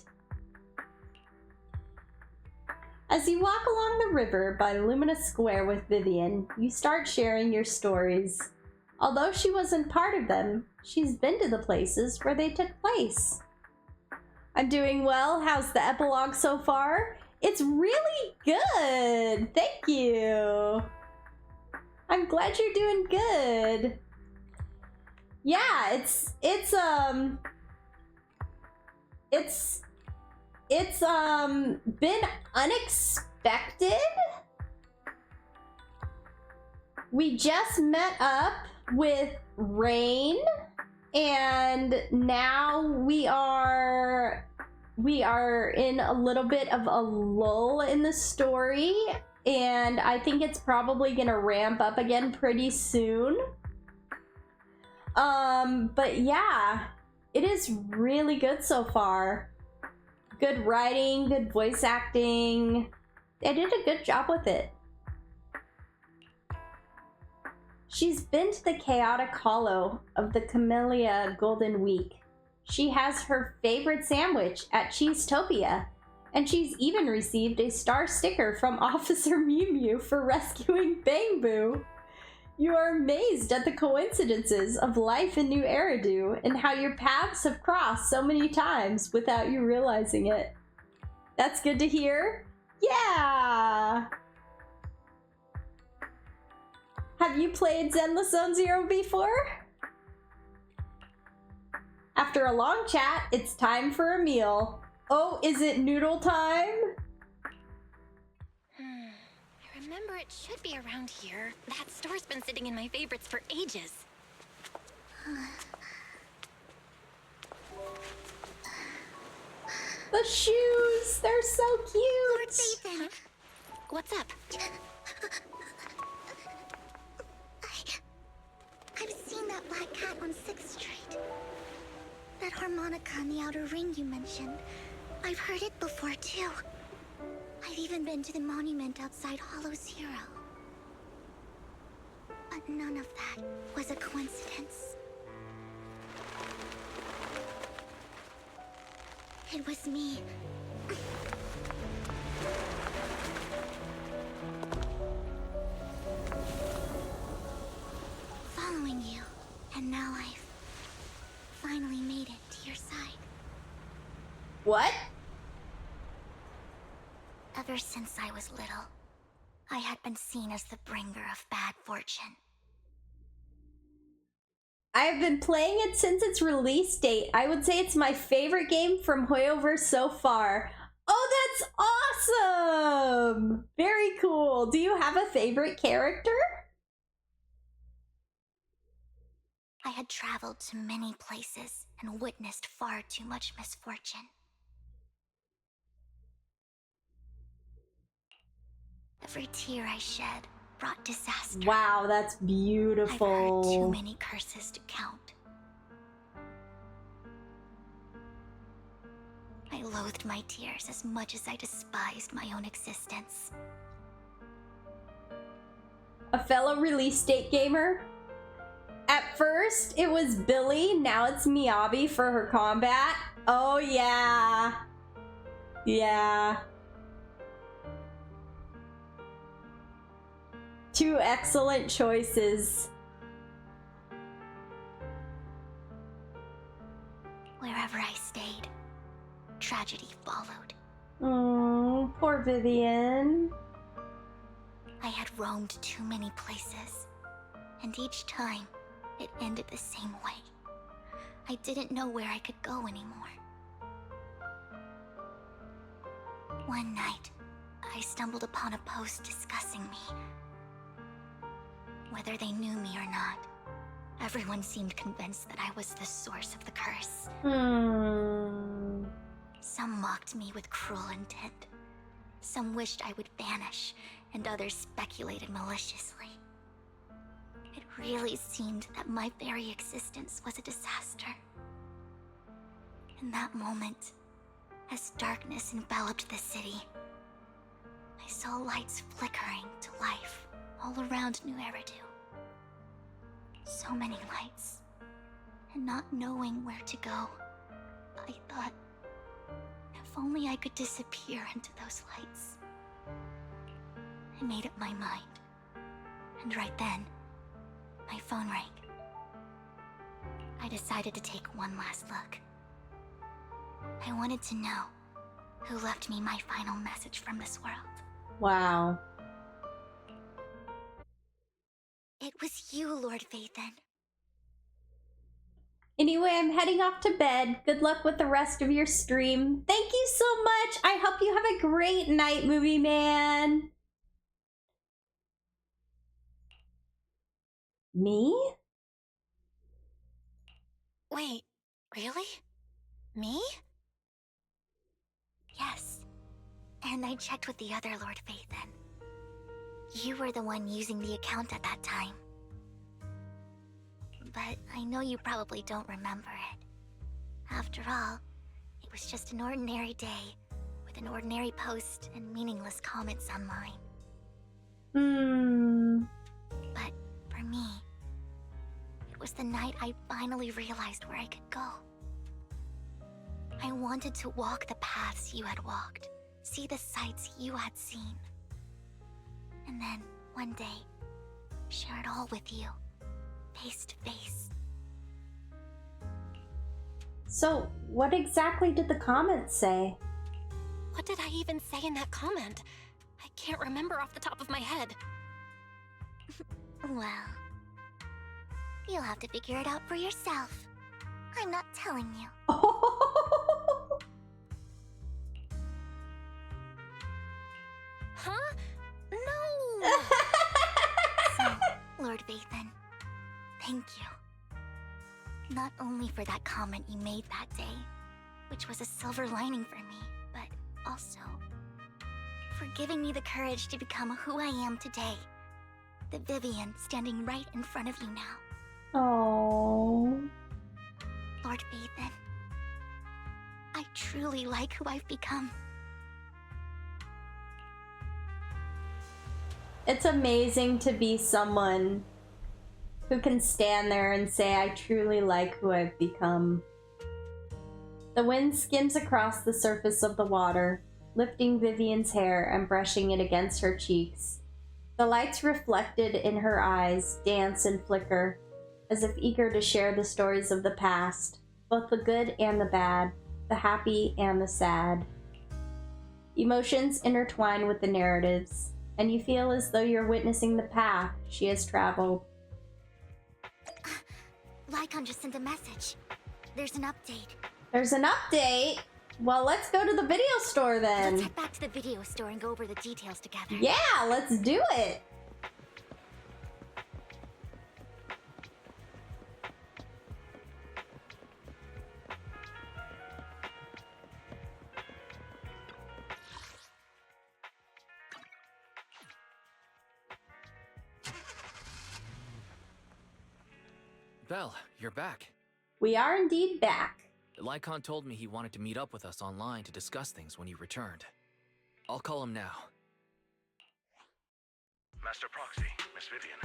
As you walk along the river by Lumina Square with Vivian, you start sharing your stories. Although she wasn't part of them, she's been to the places where they took place. I'm doing well. How's the epilogue so far? It's really good. Thank you. I'm glad you're doing good. Yeah, it's been unexpected. We just met up with Rain, and now we are in a little bit of a lull in the story, and I think it's probably gonna ramp up again pretty soon. But yeah, it is really good so far. Good writing, good voice acting. They did a good job with it. She's been to the chaotic hollow of the Camellia Golden Week. She has her favorite sandwich at Cheesetopia, and she's even received a star sticker from Officer Mew Mew for rescuing Bang Boo. You are amazed at the coincidences of life in New Eridu and how your paths have crossed so many times without you realizing it. That's good to hear. Yeah! Have you played Zenless Zone Zero before? After a long chat, it's time for a meal. Oh, is it noodle time? I remember it should be around here. That store's been sitting in my favorites for ages. The shoes! They're so cute! Lord Nathan! What's up? I've seen that black cat on 6th Street. That harmonica in the outer ring you mentioned. I've heard it before, too. I've even been to the monument outside Hollow Zero. But none of that was a coincidence. It was me. Following you, and now I've finally made it to your side. What? Ever since I was little, I had been seen as the bringer of bad fortune. I have been playing it since its release date. I would say it's my favorite game from Hoyoverse so far. Oh, that's awesome! Very cool. Do you have a favorite character? I had traveled to many places and witnessed far too much misfortune. Every tear I shed brought disaster. Wow, that's I've beautiful. heard too many curses to count. I loathed my tears as much as I despised my own existence. A fellow release date gamer? At first, it was Billy, now it's Miyabi for her combat. Oh yeah. Yeah. Two excellent choices. Wherever I stayed, tragedy followed. Poor Vivian. I had roamed too many places, and each time, it ended the same way. I didn't know where I could go anymore. One night, I stumbled upon a post discussing me. Whether they knew me or not, everyone seemed convinced that I was the source of the curse. Some mocked me with cruel intent. Some wished I would vanish, and others speculated maliciously. It really seemed that my very existence was a disaster. In that moment, as darkness enveloped the city, I saw lights flickering to life all around New Eridu. So many lights, and not knowing where to go, I thought, if only I could disappear into those lights. I made up my mind, and right then, my phone rang. I decided to take one last look. I wanted to know who left me my final message from this world. Wow. It was you, Lord Vathan. Anyway, I'm heading off to bed. Good luck with the rest of your stream. Thank you so much. I hope you have a great night, movie man. Me? Wait, really? Me? Yes. And I checked with the other Lord Vathan. You were the one using the account at that time. But I know you probably don't remember it. After all, it was just an ordinary day with an ordinary post and meaningless comments online. But for me, it was the night I finally realized where I could go. I wanted to walk the paths you had walked, see the sights you had seen. And then, one day, share it all with you, face to face. So, what exactly did the comments say? What did I even say in that comment? I can't remember off the top of my head. Well, you'll have to figure it out for yourself. I'm not telling you. Huh? No! So, Lord Vathan, thank you. Not only for that comment you made that day, which was a silver lining for me, but also for giving me the courage to become who I am today. The Vivian standing right in front of you now. Oh. Lord Vathan, I truly like who I've become. It's amazing to be someone who can stand there and say, I truly like who I've become. The wind skims across the surface of the water, lifting Vivian's hair and brushing it against her cheeks. The lights reflected in her eyes dance and flicker, as if eager to share the stories of the past, both the good and the bad, the happy and the sad. Emotions intertwine with the narratives, and you feel as though you're witnessing the path she has traveled. Lycon just sent a message. There's an update. There's an update? Well, let's go to the video store then. Let's head back to the video store and go over the details together. Yeah, let's do it. Belle, you're back. We are indeed back. Lycon told me he wanted to meet up with us online to discuss things when he returned. I'll call him now. Master Proxy, Miss Vivian.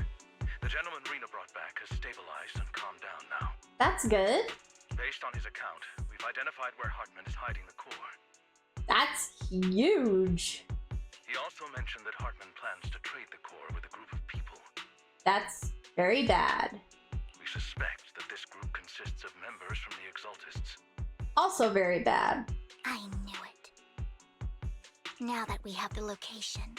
The gentleman Rena brought back has stabilized and calmed down now. That's good. Based on his account, we've identified where Hartman is hiding the core. That's huge. He also mentioned that Hartman plans to trade the core with a group of people. That's very bad. We suspect that this group consists of members from the Exaltists. Also very bad. I knew it. Now that we have the location,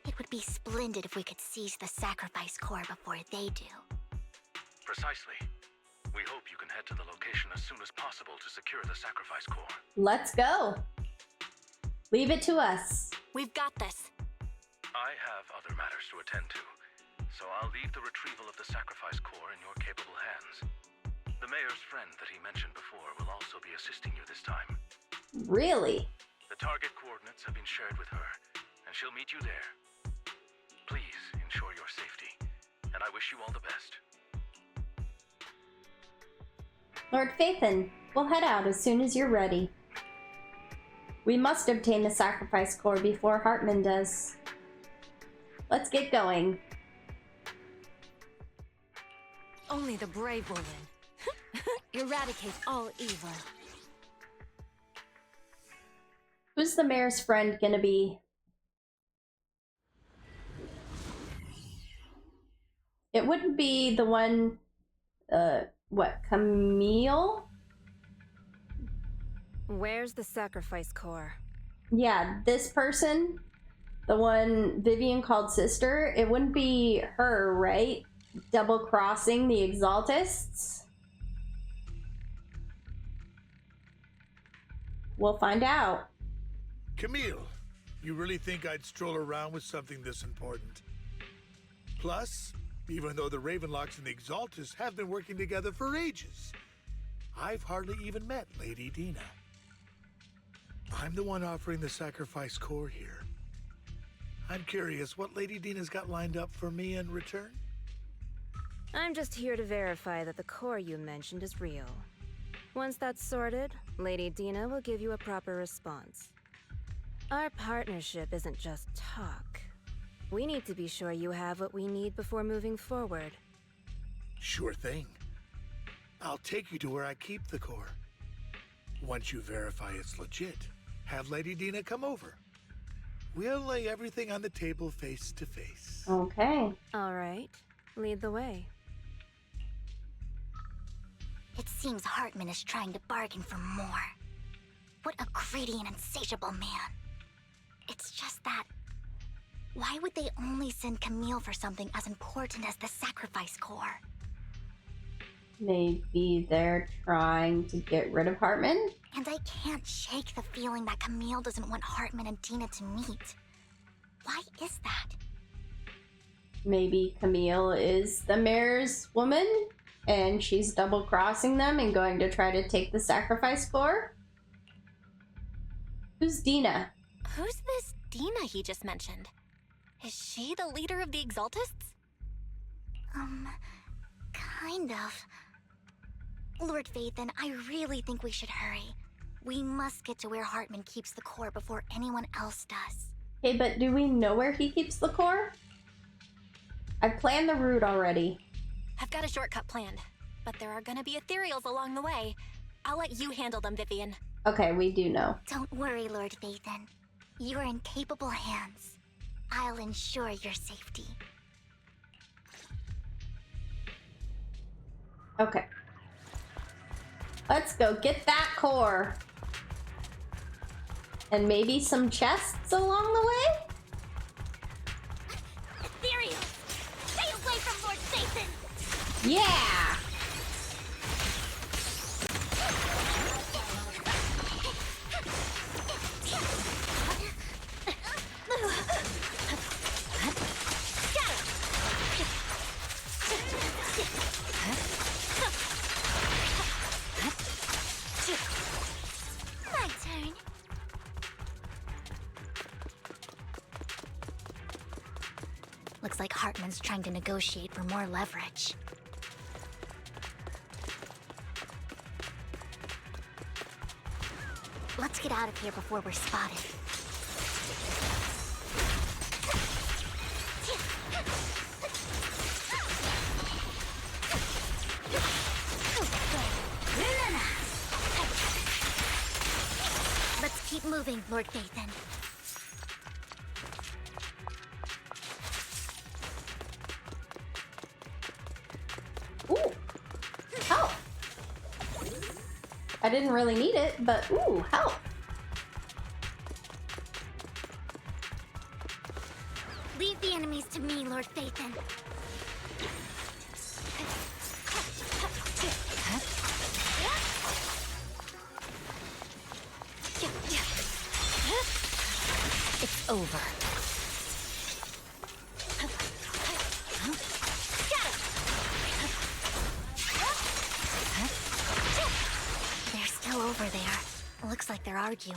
it would be splendid if we could seize the sacrifice core before they do. Precisely. We hope you can head to the location as soon as possible to secure the sacrifice core. Let's go. Leave it to us. We've got this. I have other matters to attend to, so I'll leave the retrieval of the sacrifice core in your capable hands. The mayor's friend that he mentioned before will also be assisting you this time. Really? The target coordinates have been shared with her, and she'll meet you there. Please ensure your safety, and I wish you all the best. Lord Phaethon, we'll head out as soon as you're ready. We must obtain the sacrifice core before Hartman does. Let's get going. Only the brave will win. Eradicate all evil. Who's the mayor's friend gonna be? It wouldn't be the one, what, Camille? Where's the sacrifice core? Yeah, this person, the one Vivian called sister, it wouldn't be her, right? Double-crossing the Exaltists? We'll find out. Camille, you really think I'd stroll around with something this important? Plus, even though the Ravenlocks and the Exaltists have been working together for ages, I've hardly even met Lady Dina. I'm the one offering the sacrifice core here. I'm curious what Lady Dina's got lined up for me in return? I'm just here to verify that the core you mentioned is real. Once that's sorted, Lady Dina will give you a proper response. Our partnership isn't just talk. We need to be sure you have what we need before moving forward. Sure thing. I'll take you to where I keep the core. Once you verify it's legit, have Lady Dina come over. We'll lay everything on the table face to face. Okay. All right. Lead the way. It seems Hartman is trying to bargain for more. What a greedy and insatiable man. It's just that... why would they only send Camille for something as important as the sacrifice core? Maybe they're trying to get rid of Hartman? And I can't shake the feeling that Camille doesn't want Hartman and Dina to meet. Why is that? Maybe Camille is the mayor's woman, and she's double-crossing them and going to try to take the sacrifice core? Who's Dina? Who's this Dina he just mentioned? Is she the leader of the Exaltists? Kind of. Lord Phaethon, I really think we should hurry. We must get to where Hartman keeps the core before anyone else does. Hey, but do we know where he keeps the core? I've planned the route already. I've got a shortcut planned, but there are gonna be ethereals along the way. I'll let you handle them, Vivian. Okay, we do know. Don't worry, Lord Phaethon. You're in capable hands. I'll ensure your safety. Okay. Let's go get that core. And maybe some chests along the way? Ethereal! Stay away from Lord Phaethon! Yeah! My turn. Looks like Hartman's trying to negotiate for more leverage. Let's get out of here before we're spotted. Let's keep moving, Lord Phaethon. Ooh. Help. I didn't really need it, but ooh, help. Leave the enemies to me, Lord Phaethon. over. They're still over there. Looks like they're arguing.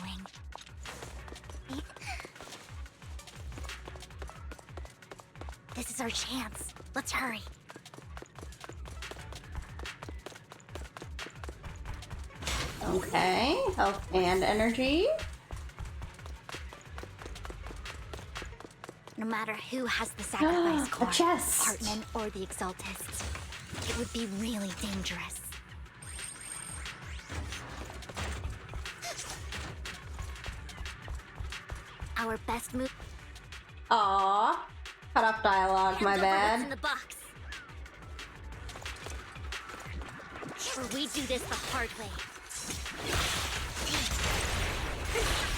This is our chance. Let's hurry. Okay, health and energy. No matter who has the sacrifice core, a chest. Hartman or the Exaltists, it would be really dangerous. Our best move. Aww. Cut off dialogue, my Hand over what's in bad. the box. Or we do this the hard way.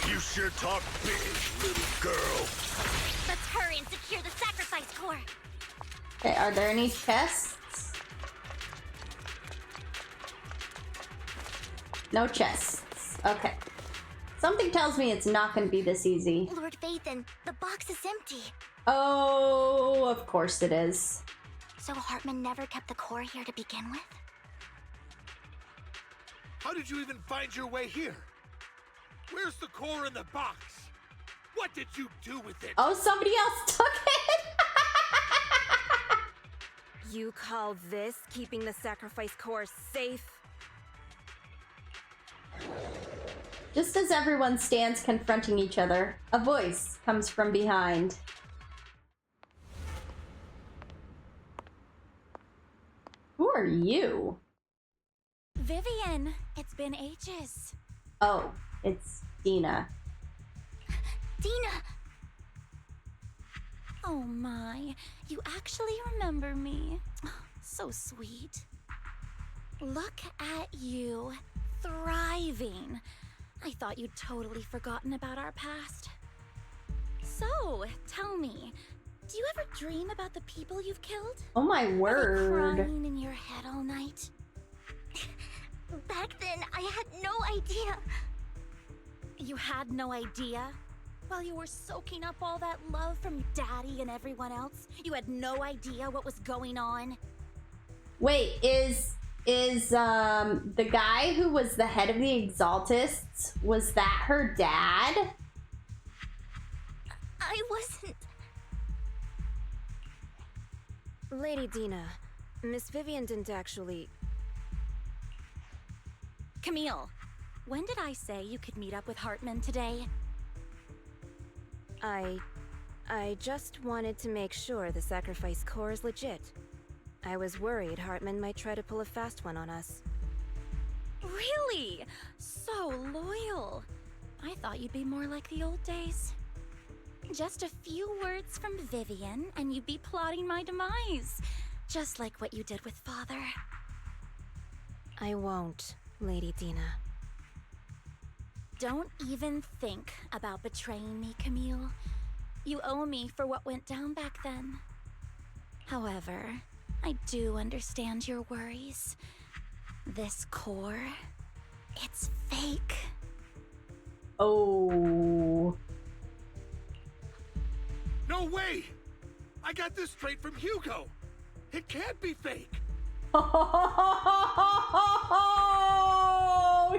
You sure talk big, little girl. Let's hurry and secure the sacrifice core. Okay, are there any chests? No chests. Okay. Something tells me it's not going to be this easy. Lord Vathan, the box is empty. Oh, of course it is. So Hartman never kept the core here to begin with? How did you even find your way here? Where's the core in the box? What did you do with it? Oh, somebody else took it? You call this keeping the sacrifice core safe? Just as everyone stands confronting each other, a voice comes from behind. Who are you? Vivian, it's been ages. Oh, it's Dina. Dina! Oh my, you actually remember me. So sweet. Look at you, thriving. I thought you'd totally forgotten about our past. So, tell me, do you ever dream about the people you've killed? Oh my Are they word. crying in your head all night? Back then, I had no idea. You had no idea? While you were soaking up all that love from Daddy and everyone else, you had no idea what was going on? Wait, is the guy who was the head of the Exaltists, was that her dad? I wasn't. Lady Dina, Miss Vivian didn't actually... Camille, when did I say you could meet up with Hartman today? I just wanted to make sure the sacrifice core is legit. I was worried Hartman might try to pull a fast one on us. Really? So loyal. I thought you'd be more like the old days. Just a few words from Vivian and you'd be plotting my demise. Just like what you did with Father. I won't, Lady Dina. Don't even think about betraying me, Camille. You owe me for what went down back then. However, I do understand your worries. This core, it's fake. Oh. No way! I got this straight from Hugo. It can't be fake. Oh,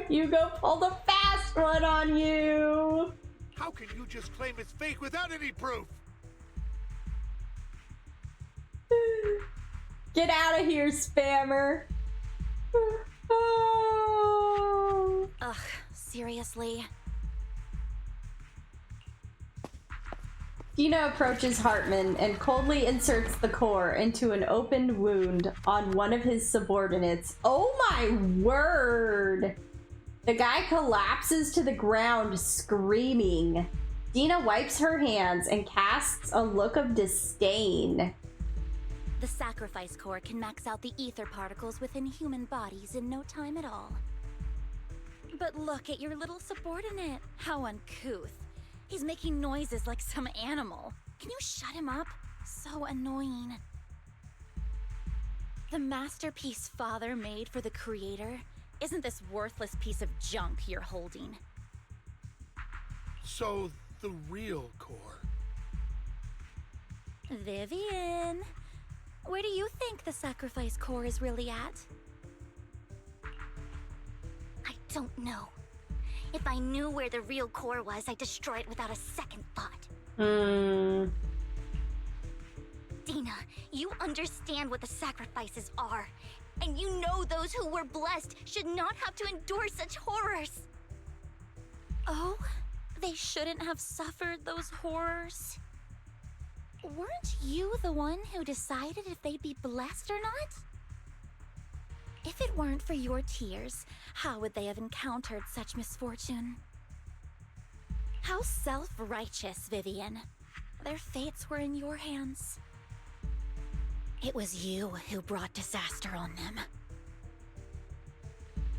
Hugo pulled a fast one on you. How can you just claim it's fake without any proof? Get out of here, spammer. Oh. Ugh, seriously? Dina approaches Hartman and coldly inserts the core into an opened wound on one of his subordinates. Oh my word! The guy collapses to the ground screaming. Dina wipes her hands and casts a look of disdain. The sacrifice core can max out the ether particles within human bodies in no time at all. But look at your little subordinate. How uncouth. He's making noises like some animal. Can you shut him up? So annoying. The masterpiece Father made for the Creator isn't this worthless piece of junk you're holding. So the real core? Vivian, where do you think the sacrifice core is really at? I don't know. If I knew where the real core was, I'd destroy it without a second thought. Dina, you understand what the sacrifices are. And you know those who were blessed should not have to endure such horrors. Oh? They shouldn't have suffered those horrors? Weren't you the one who decided if they'd be blessed or not? If it weren't for your tears, how would they have encountered such misfortune? How self-righteous, Vivian. Their fates were in your hands. It was you who brought disaster on them.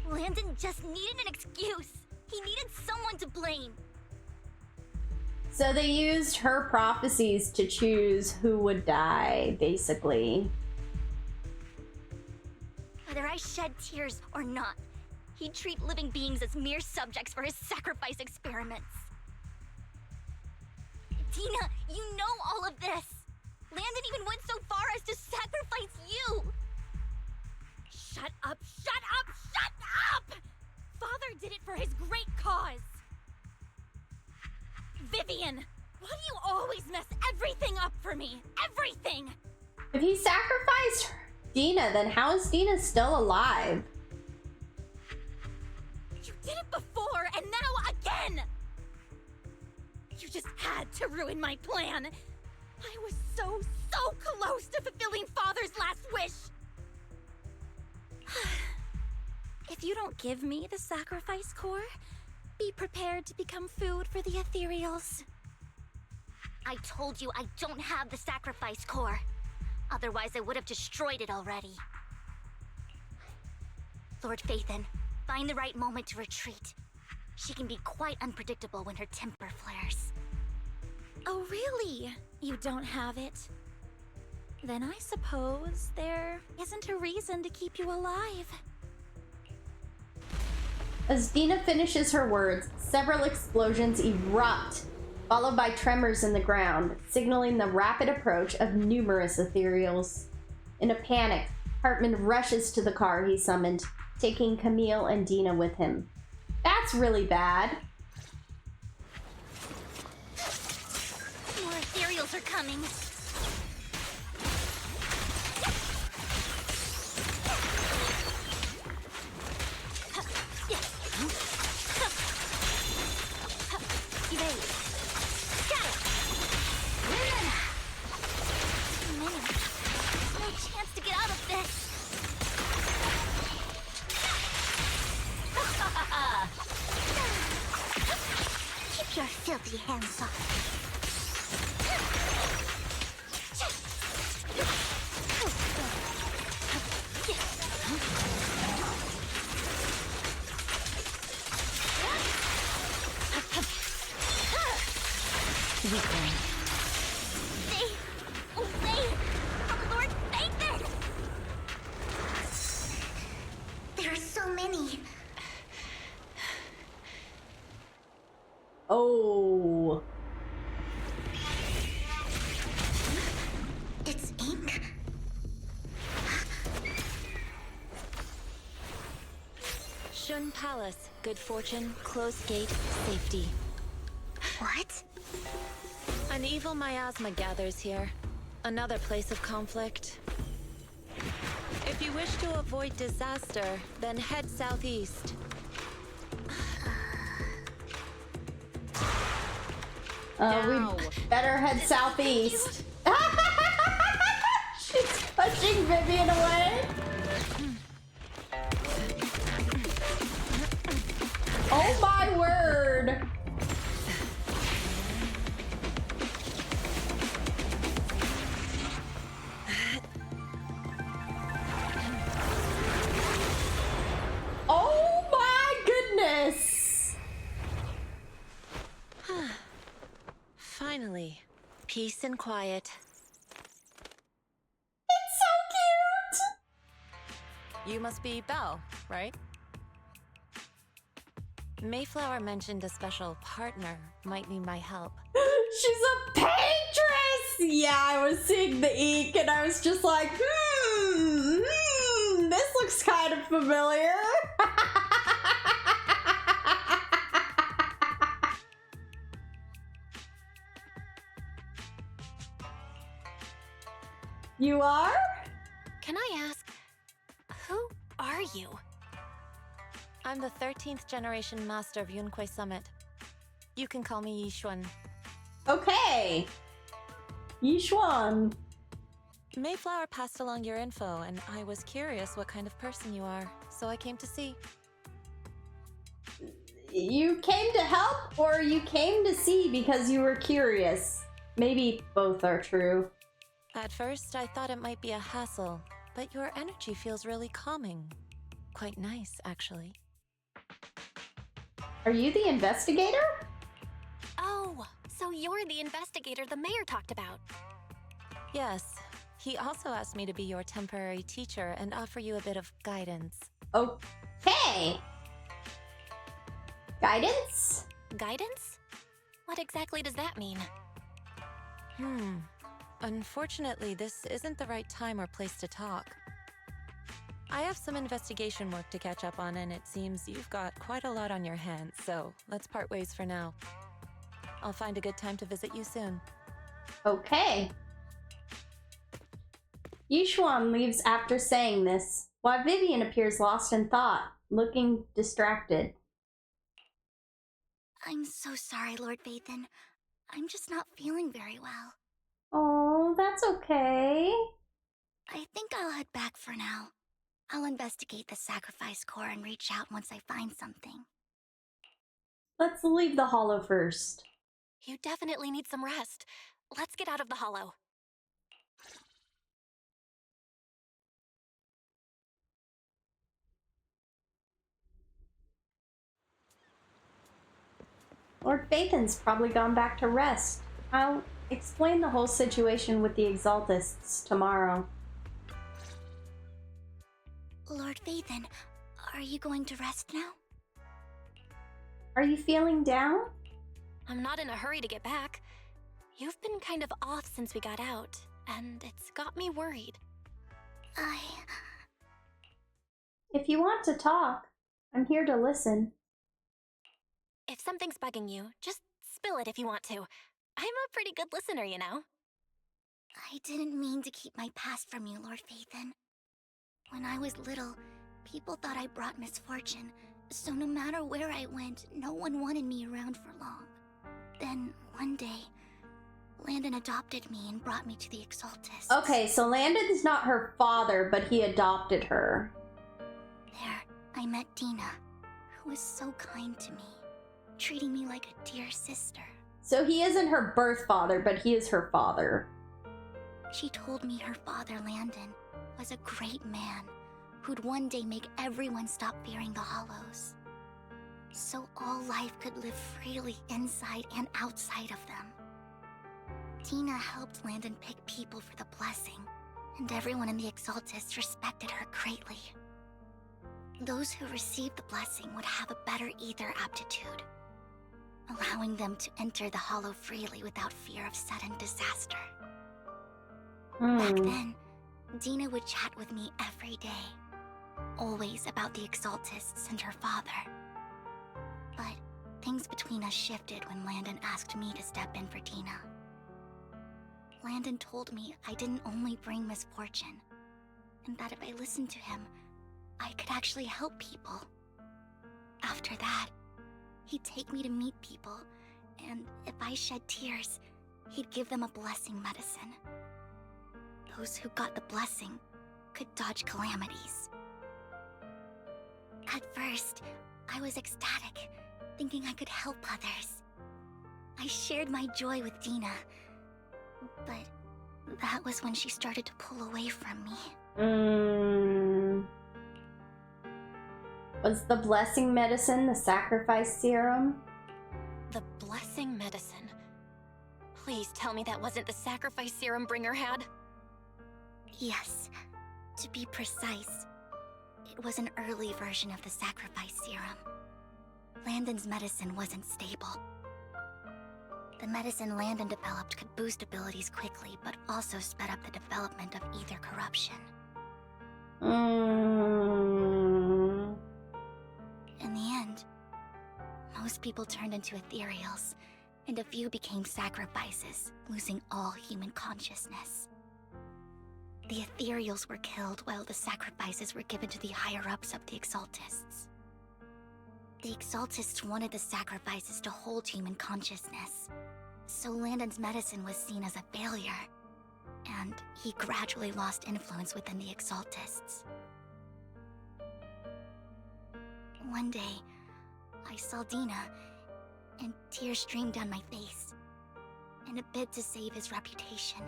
Landon just needed an excuse. He needed someone to blame. So they used her prophecies to choose who would die, basically. Whether I shed tears or not, he'd treat living beings as mere subjects for his sacrifice experiments. Dina, you know all of this. Landon even went so far as to sacrifice you. Shut up, shut up, shut up! Father did it for his great cause. Vivian, why do you always mess everything up for me? Everything! If he sacrificed Dina, then how is Dina still alive? You did it before, and now again! You just had to ruin my plan. I was so close to fulfilling Father's last wish. If you don't give me the sacrifice core, be prepared to become food for the ethereals. I told you I don't have the sacrifice core. Otherwise, I would have destroyed it already. Lord Phaethon, find the right moment to retreat. She can be quite unpredictable when her temper flares. Oh, really? You don't have it? Then I suppose there isn't a reason to keep you alive. As Dina finishes her words, several explosions erupt, followed by tremors in the ground, signaling the rapid approach of numerous ethereals. In a panic, Hartman rushes to the car he summoned, taking Camille and Dina with him. That's really bad. More ethereals are coming. Keep your filthy hands off. Stay away from Lord Phaethon! There are so many. Oh. It's ink. Shun Palace, good fortune, closed gate, safety. What? An evil miasma gathers here. Another place of conflict. If you wish to avoid disaster, then head southeast. We better head southeast. She's pushing Vivian away. Oh my word. Oh my goodness. Finally, peace and quiet. It's so cute. You must be Belle, right? Mayflower mentioned a special partner might need my help. She's a patroness! Yeah, I was seeing the ink and I was just like, this looks kind of familiar. You are? Can I ask, who are you? I'm the 13th generation master of Yunquei Summit. You can call me Yishuan. Okay. Yishuan. Mayflower passed along your info, and I was curious what kind of person you are, so I came to see. You came to help, or you came to see because you were curious? Maybe both are true. At first, I thought it might be a hassle, but your energy feels really calming. Quite nice, actually. Are you the investigator? Oh, so you're the investigator the mayor talked about. Yes. He also asked me to be your temporary teacher and offer you a bit of guidance. Okay. Guidance? Guidance? What exactly does that mean? Unfortunately, this isn't the right time or place to talk. I have some investigation work to catch up on, and it seems you've got quite a lot on your hands, so let's part ways for now. I'll find a good time to visit you soon. Okay. Yishuan leaves after saying this, while Vivian appears lost in thought, looking distracted. I'm so sorry, Lord Vathan. I'm just not feeling very well. Oh, that's okay. I think I'll head back for now. I'll investigate the sacrifice core and reach out once I find something. Let's leave the hollow first. You definitely need some rest. Let's get out of the hollow. Lord Vathan's probably gone back to rest. I'll explain the whole situation with the Exaltists tomorrow. Lord Vathan, are you going to rest now? Are you feeling down? I'm not in a hurry to get back. You've been kind of off since we got out, and it's got me worried. If you want to talk, I'm here to listen. If something's bugging you, just spill it if you want to. I'm a pretty good listener, you know. I didn't mean to keep my past from you, Lord Vathan. When I was little, people thought I brought misfortune, so no matter where I went, no one wanted me around for long. Then, one day, Landon adopted me and brought me to the Exaltists. Okay, so Landon's not her father, but he adopted her. There, I met Dina, who was so kind to me, treating me like a dear sister. So he isn't her birth father, but he is her father. She told me her father, Landon, was a great man who'd one day make everyone stop fearing the Hollows, so all life could live freely inside and outside of them. Tina helped Landon pick people for the blessing, and everyone in the Exaltists respected her greatly. Those who received the blessing would have a better ether aptitude, allowing them to enter the Hollow freely without fear of sudden disaster. Back then, Dina would chat with me every day, always about the Exaltists and her father. But things between us shifted when Landon asked me to step in for Dina. Landon told me I didn't only bring misfortune, and that if I listened to him, I could actually help people. After that, he'd take me to meet people, and if I shed tears, he'd give them a blessing medicine. Those who got the blessing could dodge calamities. At first, I was ecstatic, thinking I could help others. I shared my joy with Dina, but that was when she started to pull away from me. Was the blessing medicine the sacrifice serum? The blessing medicine? Please tell me that wasn't the sacrifice serum Bringer had? Yes. To be precise, it was an early version of the sacrifice serum. Landon's medicine wasn't stable. The medicine Landon developed could boost abilities quickly, but also sped up the development of ether corruption. In the end, most people turned into ethereals, and a few became sacrifices, losing all human consciousness. The ethereals were killed while the sacrifices were given to the higher-ups of the Exaltists. The Exaltists wanted the sacrifices to hold human consciousness, so Landon's medicine was seen as a failure, and he gradually lost influence within the Exaltists. One day, I saw Dina, and tears streamed down my face. In a bid to save his reputation,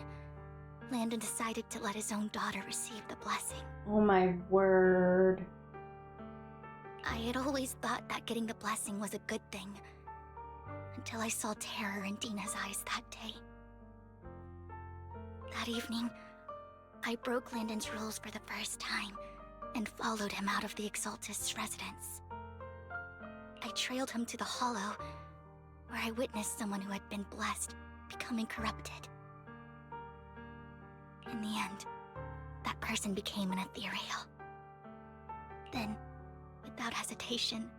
Landon decided to let his own daughter receive the blessing. Oh my word. I had always thought that getting the blessing was a good thing, until I saw terror in Dina's eyes that day. That evening, I broke Landon's rules for the first time, and followed him out of the Exaltist's residence. I trailed him to the Hollow, where I witnessed someone who had been blessed becoming corrupted. In the end, that person became an ethereal. Then, without hesitation,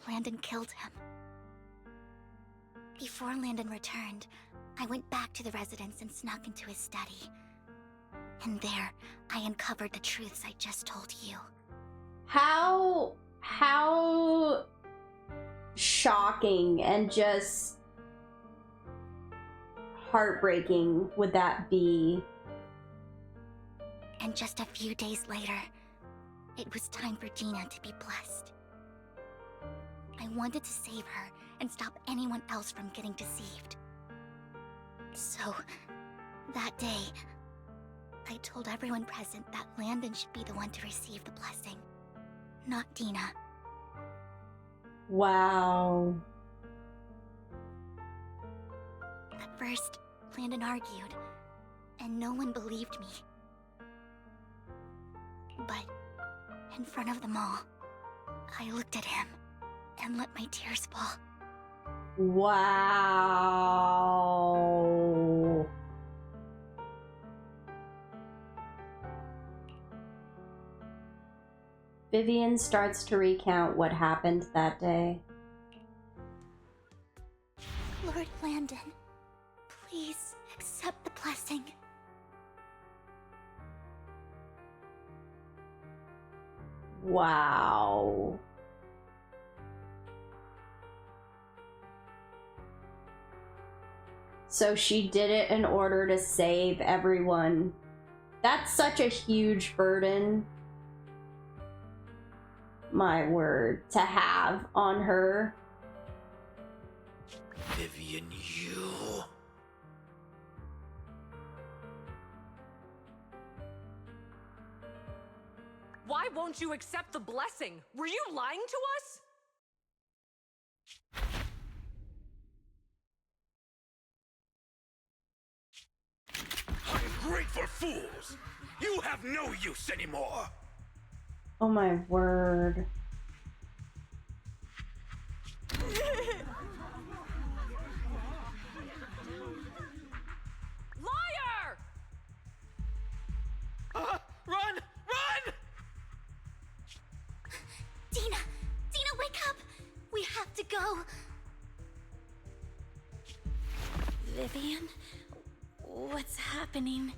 Landon killed him. Before Landon returned, I went back to the residence and snuck into his study. And there, I uncovered the truths I just told you. How shocking and just heartbreaking would that be? And just a few days later, it was time for Gina to be blessed. I wanted to save her and stop anyone else from getting deceived. So, that day, I told everyone present that Landon should be the one to receive the blessing, not Dina. Wow. At first, Landon argued, and no one believed me. But, in front of them all, I looked at him and let my tears fall. Wow. Vivian starts to recount what happened that day. Lord Landon, please accept the blessing. Wow. So she did it in order to save everyone. That's such a huge burden. My word, to have on her. Vivian, you... Why won't you accept the blessing? Were you lying to us? Ungrateful fools! You have no use anymore! Oh my word. Liar! Run! Run! Dina! Dina, wake up! We have to go! Vivian? What's happening?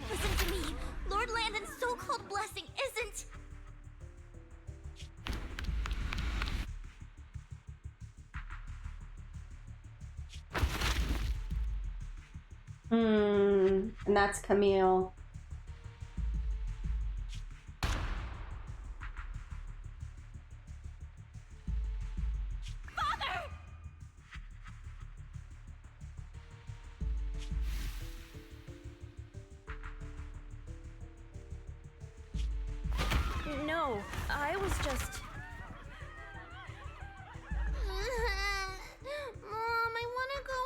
Listen to me! Lord Landon's so-called blessing isn't... And that's Camille. No, I was just... Mom, I want to go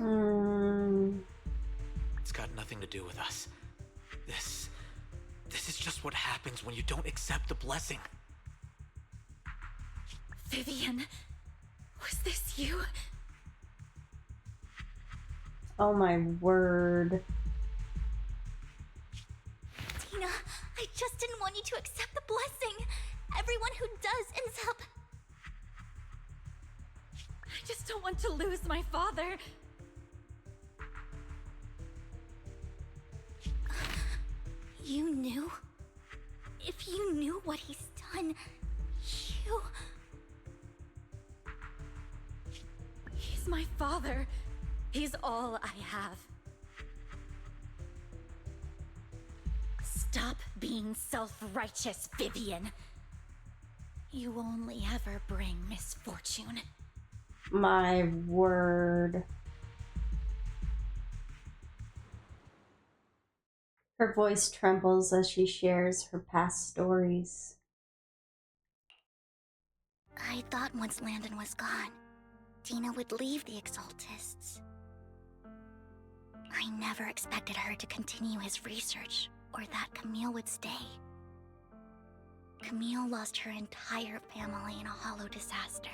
home. It's got nothing to do with us. This happens when you don't accept the blessing. Vivian, was this you? Oh my word. Tina, I just didn't want you to accept the blessing. Everyone who does ends up... I just don't want to lose my father. You knew? If you knew what he's done, you... He's my father. He's all I have. Stop being self-righteous, Vivian. You only ever bring misfortune. My word. Her voice trembles as she shares her past stories. I thought once Landon was gone, Tina would leave the Exaltists. I never expected her to continue his research, or that Camille would stay. Camille lost her entire family in a hollow disaster,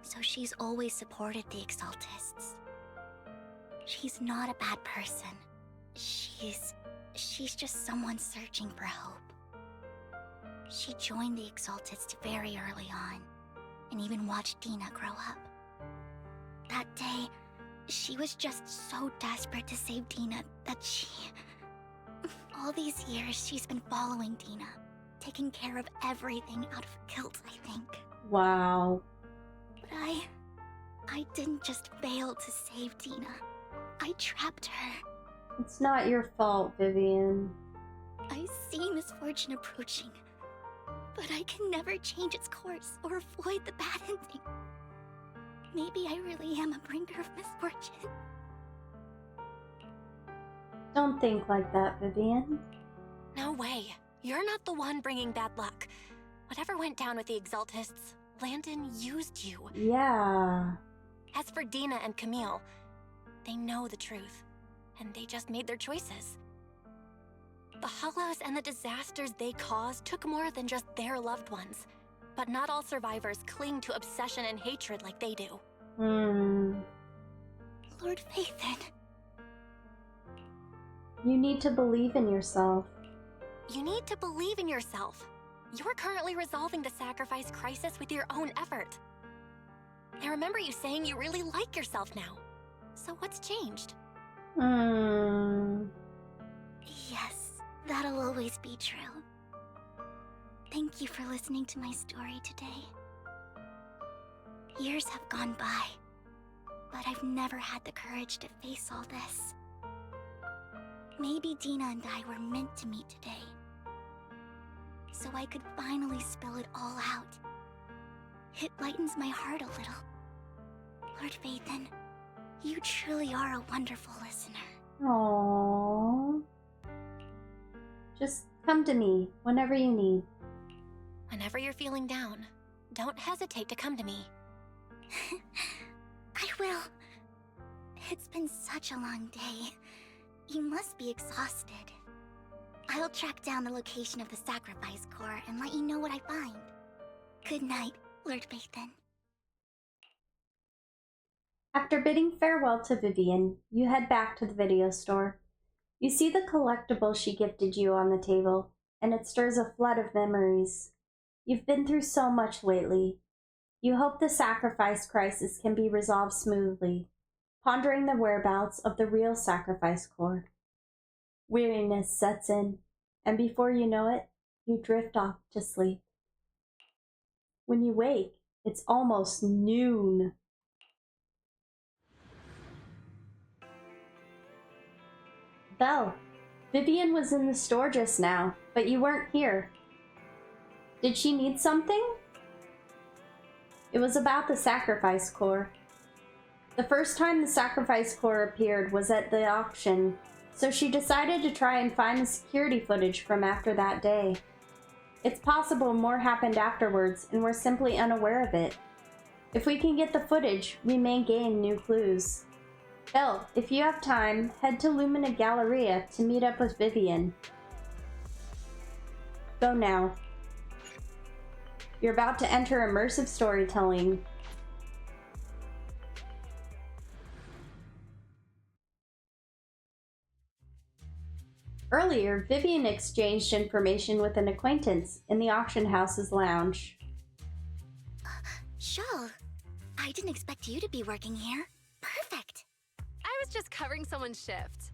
so she's always supported the Exaltists. She's not a bad person. She's just someone searching for hope. She joined the Exaltists very early on, and even watched Dina grow up. That day, she was just so desperate to save Dina that she... All these years, she's been following Dina, taking care of everything out of guilt, I think. Wow. But I didn't just fail to save Dina. I trapped her. It's not your fault, Vivian. I see misfortune approaching, but I can never change its course or avoid the bad ending. Maybe I really am a bringer of misfortune. Don't think like that, Vivian. No way. You're not the one bringing bad luck. Whatever went down with the Exaltists, Landon used you. Yeah. As for Dina and Camille, they know the truth, and they just made their choices. The Hollows and the disasters they caused took more than just their loved ones. But not all survivors cling to obsession and hatred like they do. Hmm. Lord Phaethon. You need to believe in yourself. You need to believe in yourself. You're currently resolving the sacrifice crisis with your own effort. I remember you saying you really like yourself now. So what's changed? Yes, that'll always be true. Thank you for listening to my story today. Years have gone by, but I've never had the courage to face all this. Maybe Dina and I were meant to meet today, so I could finally spill it all out. It lightens my heart a little. Lord Phaethon, you truly are a wonderful listener. Aww. Just come to me whenever you need. Whenever you're feeling down, don't hesitate to come to me. I will. It's been such a long day. You must be exhausted. I'll track down the location of the sacrifice core and let you know what I find. Good night, Lord Phaethon. After bidding farewell to Vivian, you head back to the video store. You see the collectible she gifted you on the table, and it stirs a flood of memories. You've been through so much lately. You hope the sacrifice crisis can be resolved smoothly, pondering the whereabouts of the real sacrifice core. Weariness sets in, and before you know it, you drift off to sleep. When you wake, it's almost noon. Belle, Vivian was in the store just now, but you weren't here. Did she need something? It was about the sacrifice core. The first time the sacrifice core appeared was at the auction, so she decided to try and find the security footage from after that day. It's possible more happened afterwards and we're simply unaware of it. If we can get the footage, we may gain new clues. Belle, if you have time, head to Lumina Galleria to meet up with Vivian. Go now. You're about to enter immersive storytelling. Earlier, Vivian exchanged information with an acquaintance in the auction house's lounge. Shawl, I didn't expect you to be working here. Perfect. I was just covering someone's shift.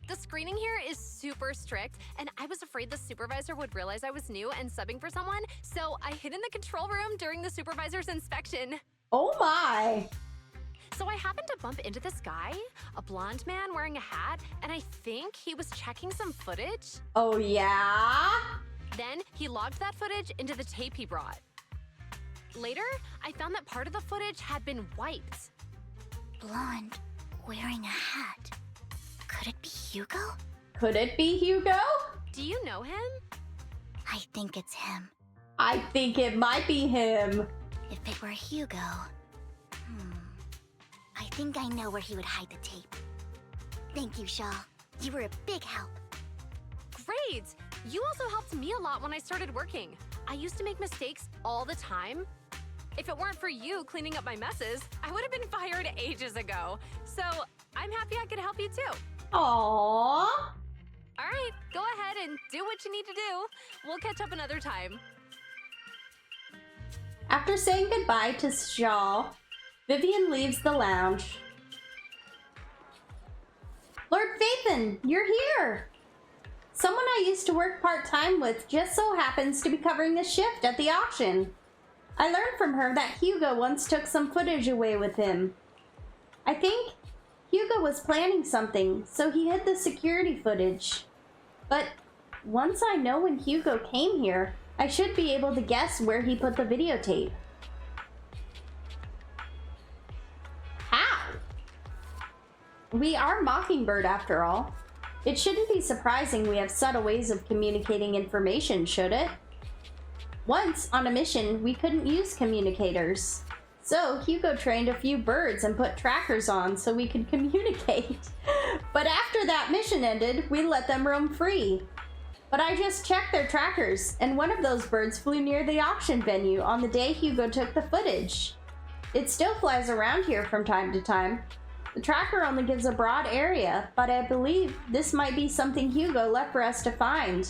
The screening here is super strict, and I was afraid the supervisor would realize I was new and subbing for someone, so I hid in the control room during the supervisor's inspection. Oh my! So I happened to bump into this guy, a blonde man wearing a hat, and I think he was checking some footage. Oh yeah? Then he logged that footage into the tape he brought. Later, I found that part of the footage had been wiped. Blonde, wearing a hat. Could it be Hugo? Could it be Hugo? Do you know him? I think it's him. I think it might be him. If it were Hugo... I think I know where he would hide the tape. Thank you, Shaw. You were a big help. Great! You also helped me a lot when I started working. I used to make mistakes all the time. If it weren't for you cleaning up my messes, I would have been fired ages ago. So I'm happy I could help you too. Aww. All right, go ahead and do what you need to do. We'll catch up another time. After saying goodbye to Shaw, Vivian leaves the lounge. Lord Phaethon, you're here! Someone I used to work part-time with just so happens to be covering the shift at the auction. I learned from her that Hugo once took some footage away with him. I think Hugo was planning something, so he hid the security footage. But once I know when Hugo came here, I should be able to guess where he put the videotape. How? We are Mockingbird after all. It shouldn't be surprising we have subtle ways of communicating information, should it? Once, on a mission, we couldn't use communicators. So, Hugo trained a few birds and put trackers on so we could communicate. But after that mission ended, we let them roam free. But I just checked their trackers, and one of those birds flew near the auction venue on the day Hugo took the footage. It still flies around here from time to time. The tracker only gives a broad area, but I believe this might be something Hugo left for us to find.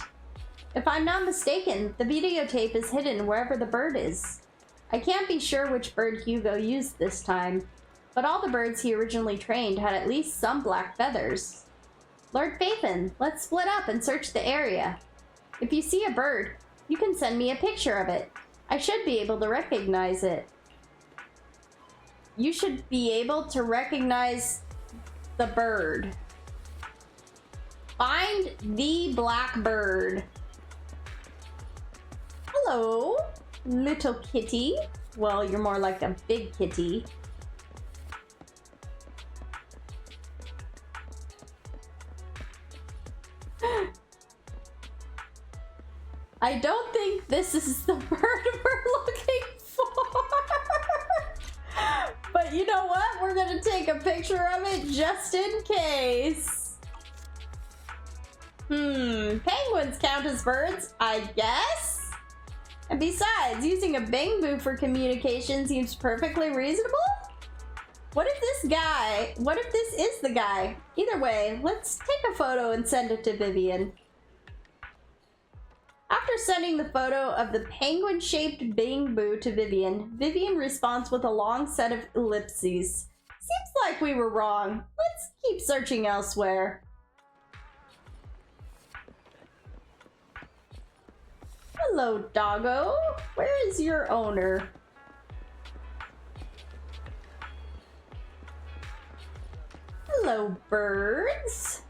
If I'm not mistaken, the videotape is hidden wherever the bird is. I can't be sure which bird Hugo used this time, but all the birds he originally trained had at least some black feathers. Lord Phaethon, let's split up and search the area. If you see a bird, you can send me a picture of it. I should be able to recognize it. You should be able to recognize the bird. Find the black bird. Hello, little kitty. Well, you're more like a big kitty. I don't think this is the bird we're looking for. But you know what? We're gonna take a picture of it just in case. Penguins count as birds, I guess? And besides, using a bamboo for communication seems perfectly reasonable? What if this is the guy? Either way, let's take a photo and send it to Vivian. After sending the photo of the penguin-shaped bamboo to Vivian, Vivian responds with a long set of ellipses. Seems like we were wrong. Let's keep searching elsewhere. Hello, doggo. Where is your owner? Hello, birds.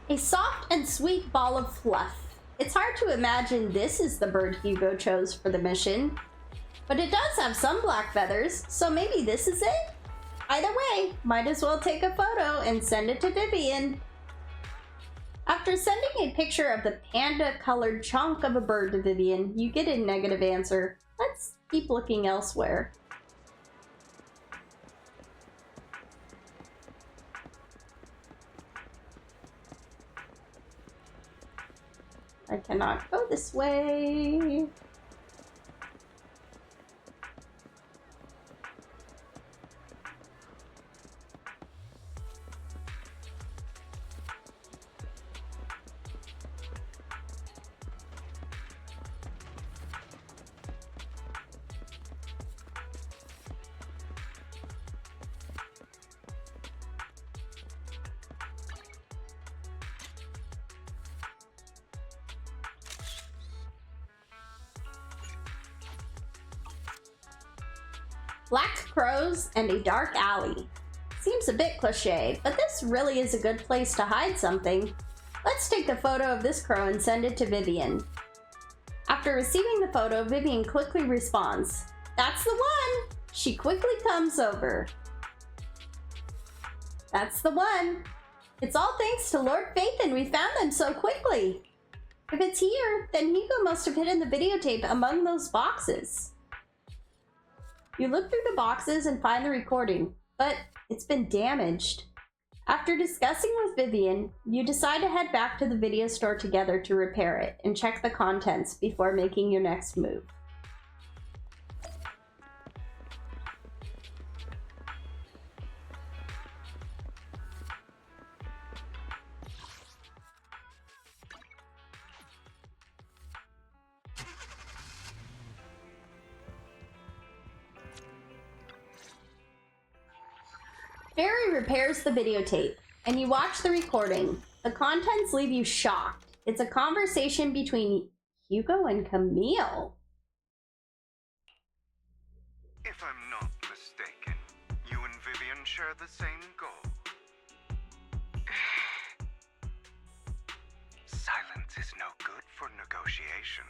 A soft and sweet ball of fluff. It's hard to imagine this is the bird Hugo chose for the mission. But it does have some black feathers, so maybe this is it? Either way, might as well take a photo and send it to Vivian. After sending a picture of the panda-colored chunk of a bird to Vivian, you get a negative answer. Let's keep looking elsewhere. I cannot go this way. Black crows and a dark alley. Seems a bit cliche, but this really is a good place to hide something. Let's take a photo of this crow and send it to Vivian. After receiving the photo, Vivian quickly responds, "That's the one!" She quickly comes over. That's the one. It's all thanks to Lord Phaethon we found them so quickly. If it's here, then Hugo must have hidden the videotape among those boxes. You look through the boxes and find the recording, but it's been damaged. After discussing with Vivian, you decide to head back to the video store together to repair it and check the contents before making your next move. Barry repairs the videotape, and you watch the recording. The contents leave you shocked. It's a conversation between Hugo and Camille. If I'm not mistaken, you and Vivian share the same goal. Silence is no good for negotiation.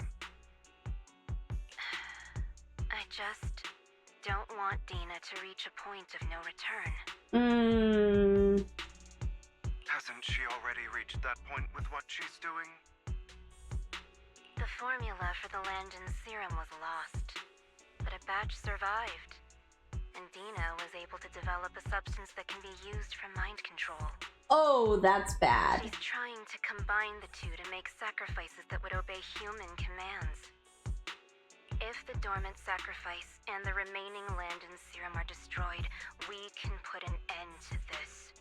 I just don't want Dina to reach a point of no return. Hasn't she already reached that point with what she's doing? The formula for the Landon serum was lost, but a batch survived, and Dina was able to develop a substance that can be used for mind control. Oh, that's bad. She's trying to combine the two to make sacrifices that would obey human commands. If the dormant sacrifice and the remaining Landon serum are destroyed, we can put an end to this.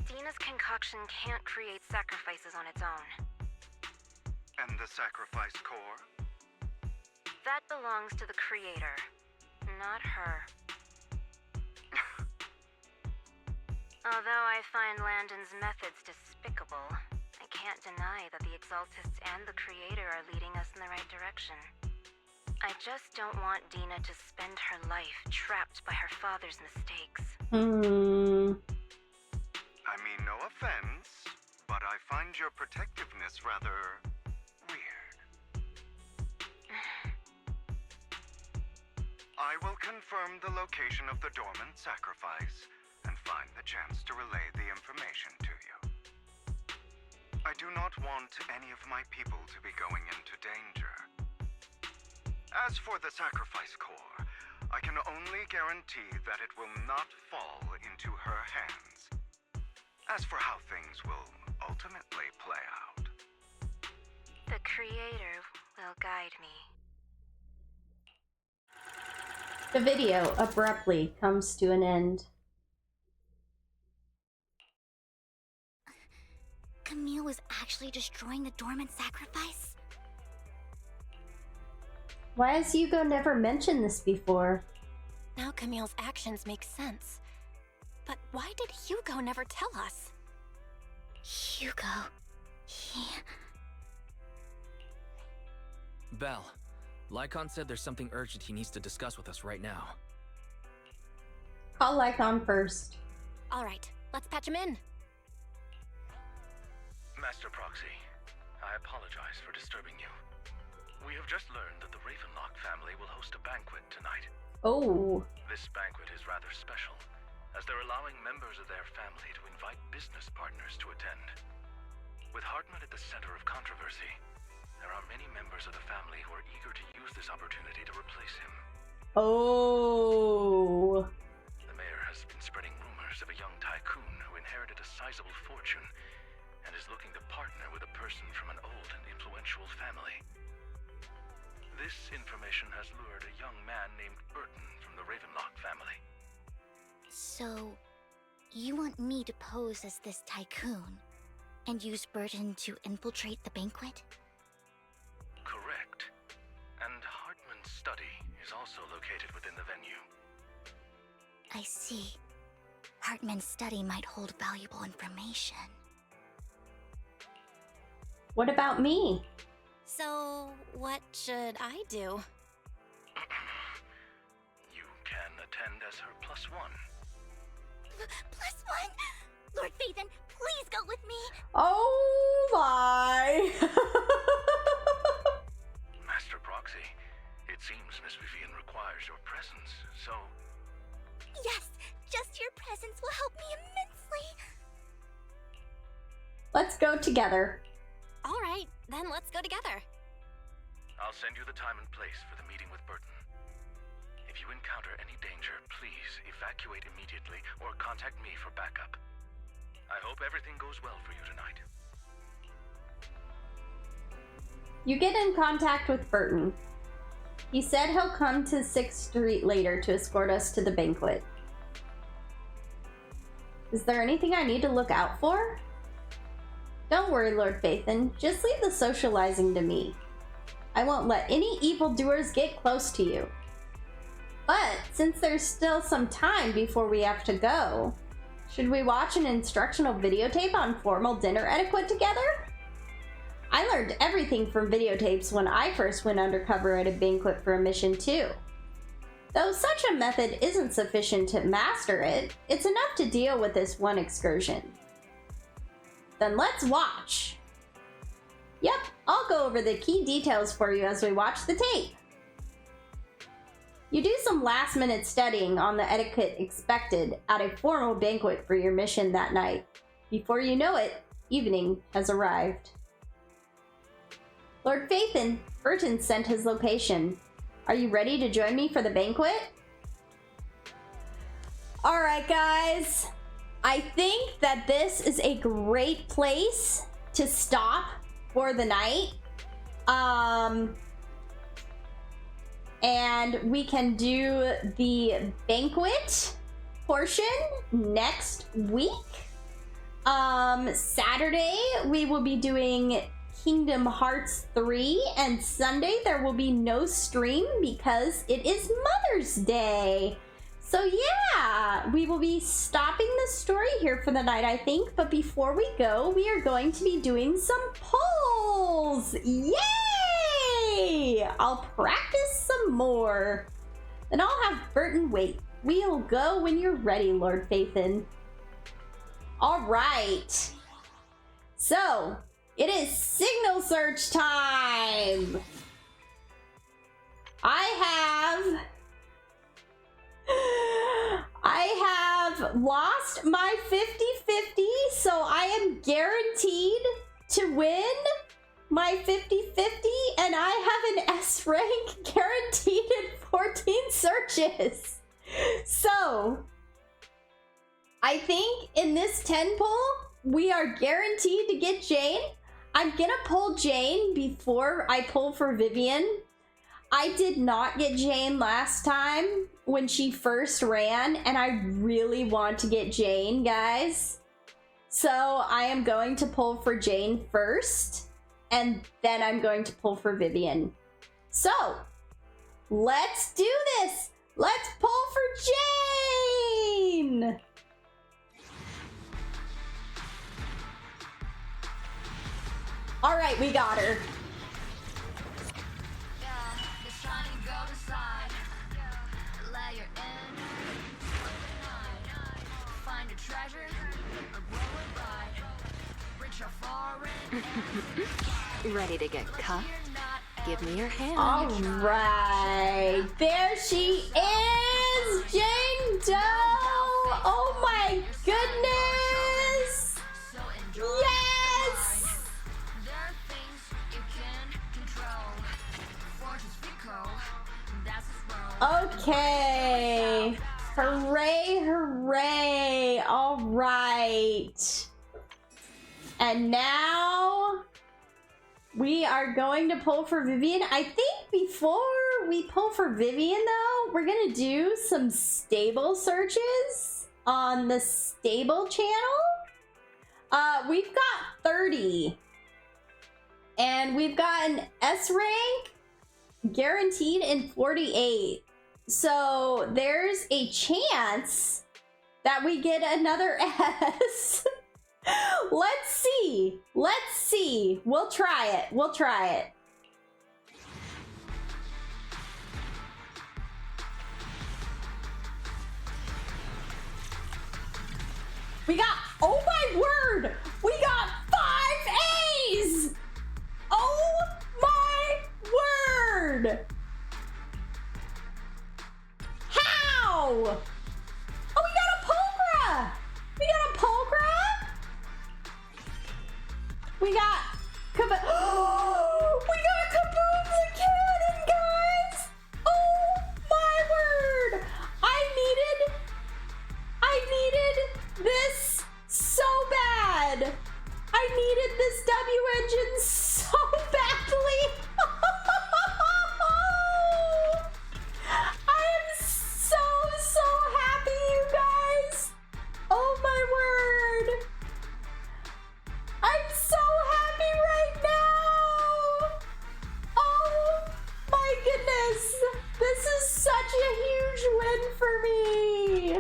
Dina's concoction can't create sacrifices on its own. And the sacrifice core? That belongs to the creator, not her. Although I find Landon's methods despicable, I can't deny that the Exaltists and the creator are leading us in the right direction. I just don't want Dina to spend her life trapped by her father's mistakes. I mean, no offense, but I find your protectiveness rather weird. I will confirm the location of the dormant sacrifice and find the chance to relay the information to you. I do not want any of my people to be going into danger. As for the sacrifice core, I can only guarantee that it will not fall into her hands. As for how things will ultimately play out, The creator will guide me. The video abruptly comes to an end. Camille was actually destroying the dormant sacrifice? Why has Hugo never mentioned this before? Now Camille's actions make sense. But why did Hugo never tell us? Hugo... Belle, Lycon said there's something urgent he needs to discuss with us right now. Call Lycon first. All right, let's patch him in. Master Proxy, I apologize for disturbing you. We have just learned that the Ravenlock family will host a banquet tonight. Oh. This banquet is rather special, as they're allowing members of their family to invite business partners to attend. With Hartman at the center of controversy, there are many members of the family who are eager to use this opportunity to replace him. Oh. The mayor has been spreading rumors of a young tycoon who inherited a sizable fortune and is looking to partner with a person from an old and influential family. This information has lured a young man named Burton from the Ravenlock family. So, you want me to pose as this tycoon and use Burton to infiltrate the banquet? Correct. And Hartman's study is also located within the venue. I see. Hartman's study might hold valuable information. What about me? So, what should I do? You can attend as her +1. +1? Lord Phaethon, please go with me! Oh my! Master Proxy, it seems Miss Vivian requires your presence, so... Yes, just your presence will help me immensely! Let's go together. All right, then let's go together. I'll send you the time and place for the meeting with Burton. If you encounter any danger, please evacuate immediately or contact me for backup. I hope everything goes well for you tonight. You get in contact with Burton. He said he'll come to 6th Street later to escort us to the banquet. Is there anything I need to look out for? Don't worry, Lord Phaethon. Just leave the socializing to me. I won't let any evildoers get close to you. But since there's still some time before we have to go, should we watch an instructional videotape on formal dinner etiquette together? I learned everything from videotapes when I first went undercover at a banquet for a mission too. Though such a method isn't sufficient to master it, it's enough to deal with this one excursion. Then let's watch. Yep, I'll go over the key details for you as we watch the tape. You do some last-minute studying on the etiquette expected at a formal banquet for your mission that night. Before you know it, evening has arrived. Lord Phaethon, Burton sent his location. Are you ready to join me for the banquet? Alright guys, I think that this is a great place to stop for the night. And we can do the banquet portion next week. Saturday, we will be doing Kingdom Hearts 3, and Sunday there will be no stream because it is Mother's Day. So yeah, we will be stopping the story here for the night, I think. But before we go, we are going to be doing some polls. Yay! I'll practice some more. Then I'll have Burton wait. We'll go when you're ready, Lord Phaethon. All right. So, it is signal search time. I have lost my 50-50, so I am guaranteed to win my 50-50, and I have an S rank guaranteed in 14 searches. So, I think in this 10 poll, we are guaranteed to get Jane. I'm gonna pull Jane before I pull for Vivian. I did not get Jane last time when she first ran, and I really want to get Jane, guys. So I am going to pull for Jane first, and then I'm going to pull for Vivian. So, let's do this! Let's pull for Jane! All right, we got her. Ready to get cuffed? Give me your hand. All right, there she is, Jane Doe. Oh my goodness! Yes! Okay. Hooray, hooray. All right. And now we are going to pull for Vivian. I think before we pull for Vivian, though, we're going to do some stable searches on the stable channel. We've got 30. And we've got an S rank guaranteed in 48. So there's a chance that we get another S. Let's see. Let's see. We'll try it. We'll try it. We got, oh my word, we got 5 A's. Oh my word. How? Oh, we got a Pulcra. We got a Pulcra. We got we got Kaboom the Cannon, guys. Oh my word. I needed this so bad. I needed this W engine so badly. I am so happy, you guys. Oh my word. I'm so happy right now. Oh my goodness. This is such a huge win for me.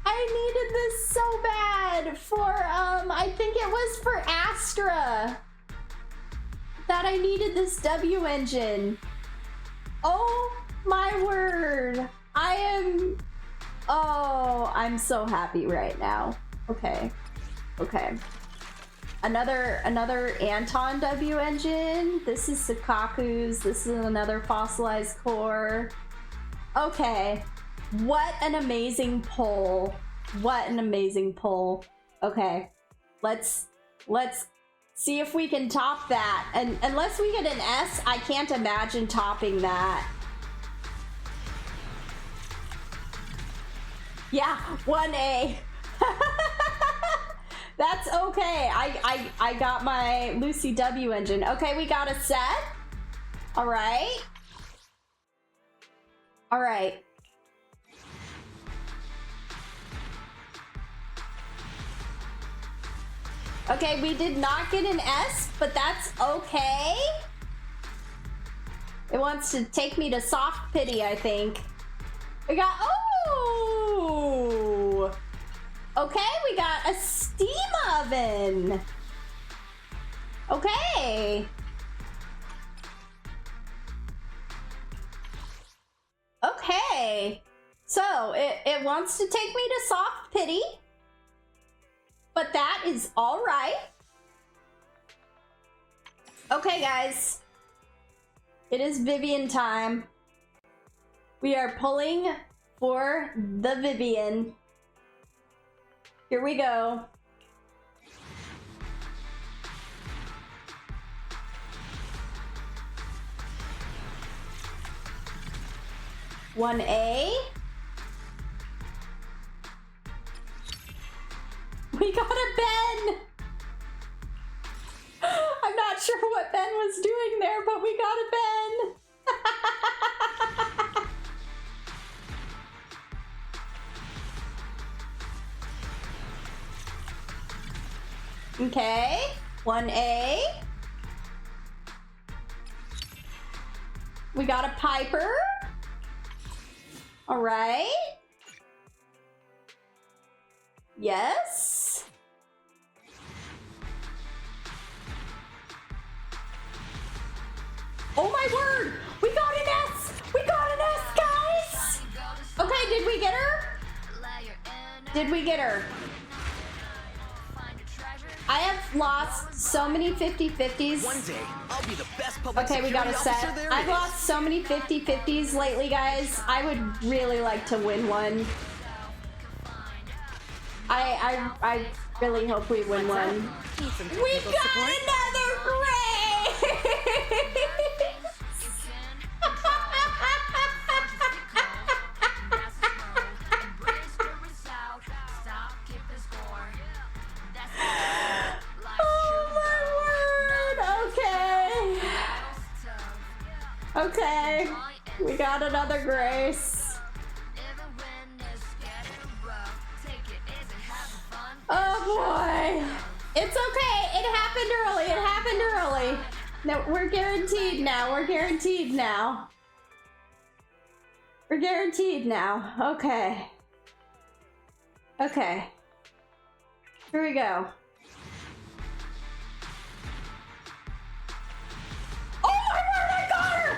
I needed this so bad for, I think it was for Astra that I needed this W engine. Oh my word. I'm so happy right now. Okay. Okay. Another Anton W engine. This is Sakaku's. This is another fossilized core. Okay. What an amazing pull. What an amazing pull. Okay. Let's see if we can top that. And unless we get an S, I can't imagine topping that. Yeah, 1A. That's okay. I got my Lucy W engine. Okay, we got a set. All right. All right. Okay, we did not get an S, but that's okay. It wants to take me to soft pity, I think. We got, oh! Okay, we got a steam oven. Okay. Okay. So, it wants to take me to soft pity. But that is all right. Okay, guys. It is Vivian time. We are pulling for the Vivian. Here we go. One A. We got a Ben! I'm not sure what Ben was doing there, but we got a Ben! Okay, 1A. We got a Piper. All right. Yes. Oh my word! We got an S! We got an S, guys! Okay, did we get her? Did we get her? I have lost so many 50-50s. One day, I'll be the best public Okay, we got a security set. officer there I've is. lost so many 50-50s lately, guys. I would really like to win one. I really hope we win one. We got another race! got another Grace. Oh boy. It's okay. It happened early. It happened early. No, we're guaranteed now. We're guaranteed now. We're guaranteed now. Okay. Okay. Here we go. Oh my word, I got her!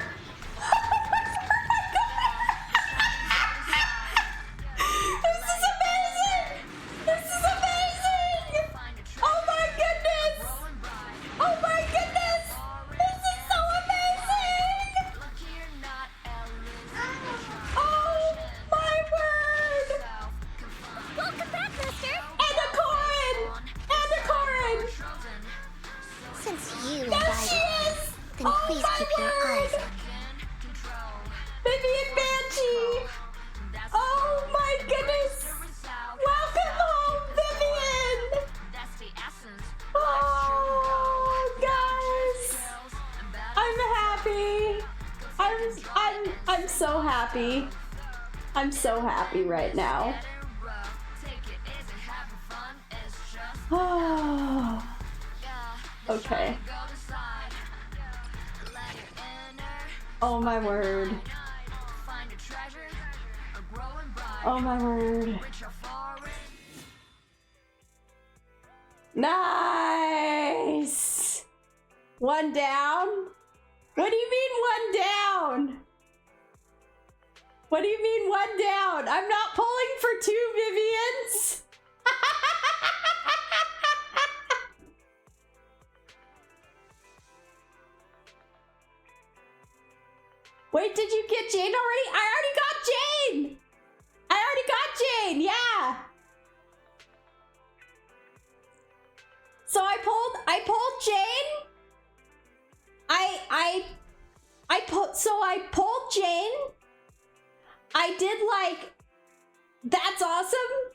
This is amazing! This is amazing! Oh my goodness! Oh my goodness! This is so amazing! Oh my word! Welcome back, mister! And a Corin! And a Corin! Since you There invited she me, is! then Oh please my keep your eyes word! on me. Vivian Banshee! Oh my goodness! Welcome home, Vivian! Oh, guys! I'm happy. I'm so happy. I'm so happy right now. Oh. Okay. Oh my word. Oh my word. Nice! One down? What do you mean one down? What do you mean one down? I'm not pulling for two Vivians. Wait, did you get Jane already? I already got Jane! I already got Jane, yeah! So I pulled Jane. I pulled Jane. I did like, that's awesome.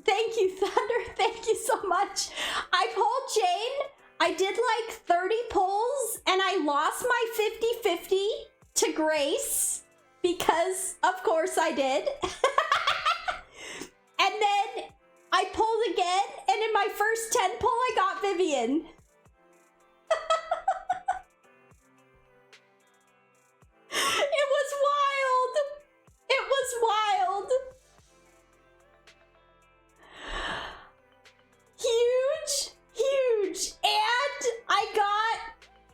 Thank you, Thunder. Thank you so much. I pulled Jane. I did like 30 pulls and I lost my 50-50 to Grace because of course I did. And then I pulled again and in my first 10 pull I got Vivian. It was wild. It was wild. Huge. And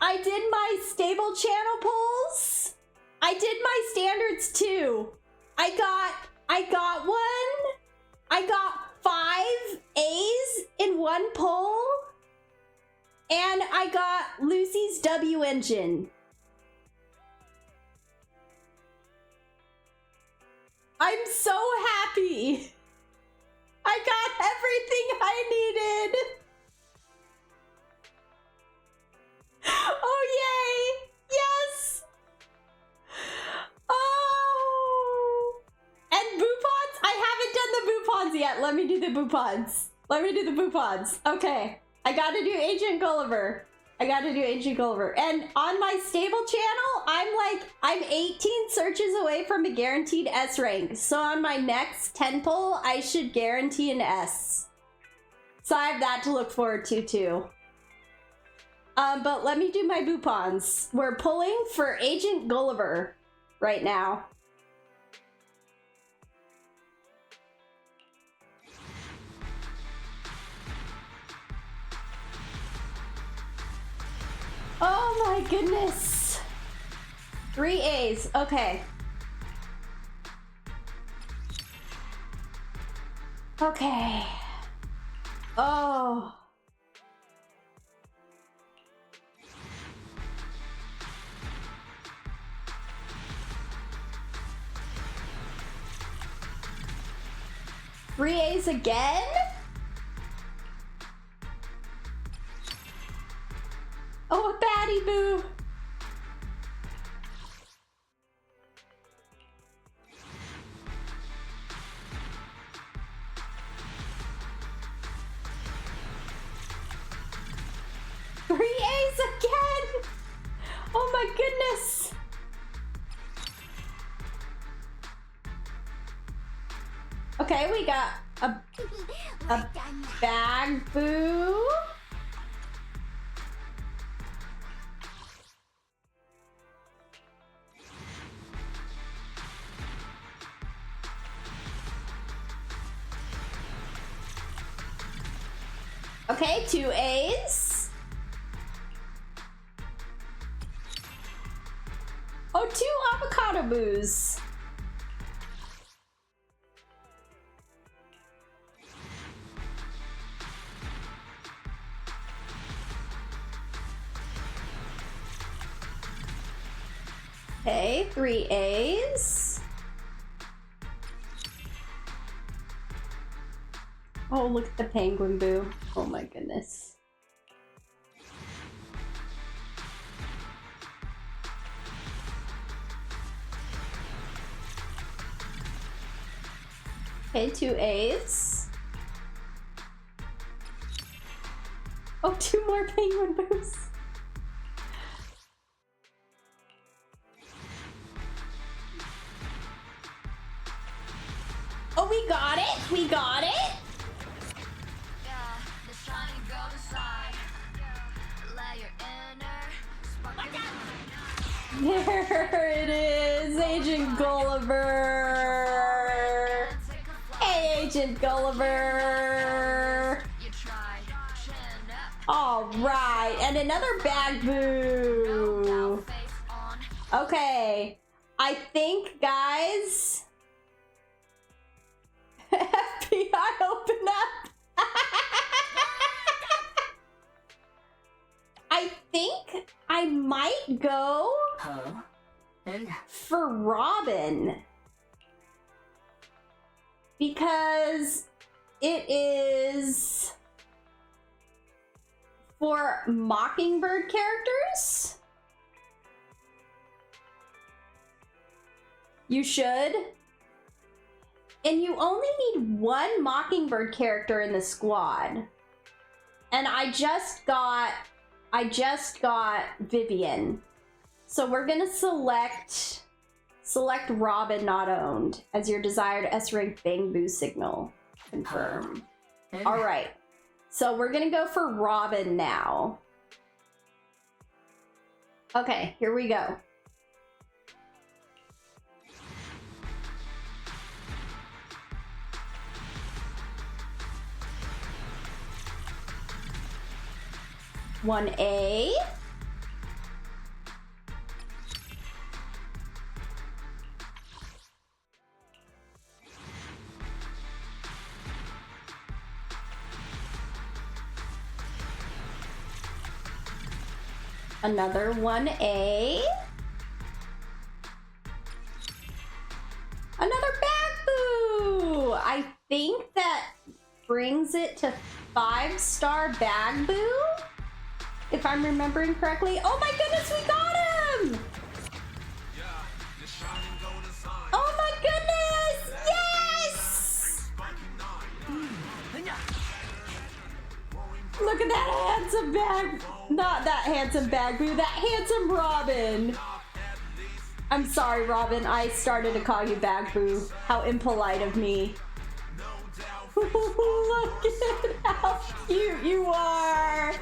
I did my stable channel pulls. I did my standards too. I got one. I got 5 A's in one pull. And I got Lucy's W engine. I'm so happy. I got everything I needed. Oh, yay. Yes. Oh. And Boopons? I haven't done the Boopons yet. Let me do the Boopons. Okay. I gotta do Agent Gulliver. And on my stable channel, I'm 18 searches away from a guaranteed S rank. So on my next 10 pull, I should guarantee an S. So I have that to look forward to too. But let me do my Boopons. We're pulling for Agent Gulliver right now. Oh my goodness. 3 A's. Okay. Okay. Oh. Three A's again? Oh, a baddie boo. Three A's again. Oh my goodness. Okay, we got a bag boo. Okay, 2 A's. Oh, 2 avocado boos. Okay, 3 A's. Oh, look at the penguin boo. Oh my goodness. Okay, 2 A's. Oh, 2 more penguin boos. Oh, we got it! We got it! There it is, Agent Gulliver! Hey, Agent Gulliver! Alright, and another bag boo! Okay, I think, guys... FBI, open up! I think I might go for Robin. Because it is for Mockingbird characters. You should. And you only need 1 Mockingbird character in the squad. And I just got Vivian. So we're gonna select Robin not owned as your desired S-rank bang boo signal. Confirm. Alright. So we're gonna go for Robin now. Okay, here we go. One A. Another 1A. Another bag boo. I think that brings it to 5-star bag boo. If I'm remembering correctly. Oh my goodness, we got him! Oh my goodness! Yes! Look at that handsome bag. Not that handsome bag boo, that handsome Robin. I'm sorry, Robin. I started to call you bag boo. How impolite of me. Look at how cute you are.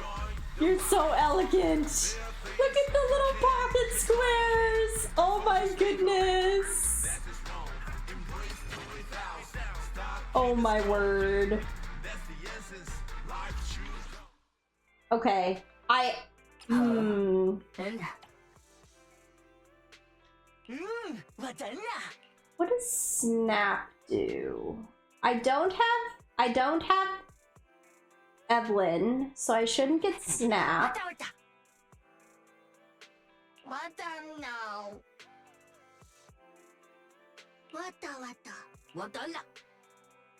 You're so elegant. Look at the little pocket squares. Oh my goodness. Oh my word. Okay. What does Snap do? I don't have Evelyn, so I shouldn't get Snap.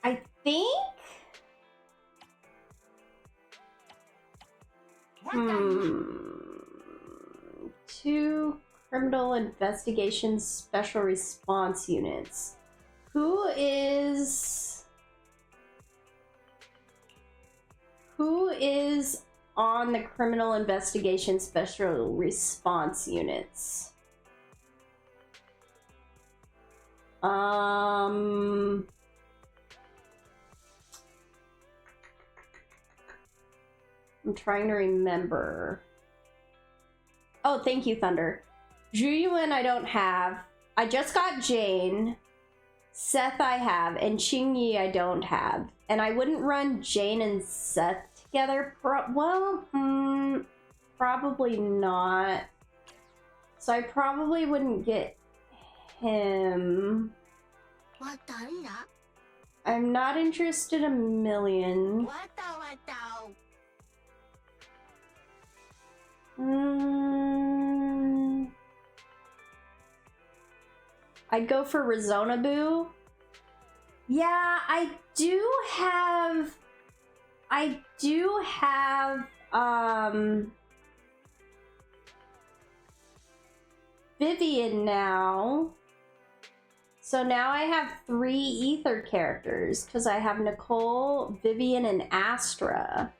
I think... 2 criminal investigation special response units. Who is on the criminal investigation special response units? I'm trying to remember. Oh, thank you, Thunder. Zhuyuan I don't have. I just got Jane. Seth I have, and Qingyi I don't have. And I wouldn't run Jane and Seth together. Probably not. So I probably wouldn't get him. I'm not interested a million. I'd go for Rizonabu. Yeah, I do have Vivian now. So now I have 3 Ether characters because I have Nicole, Vivian, and Astra.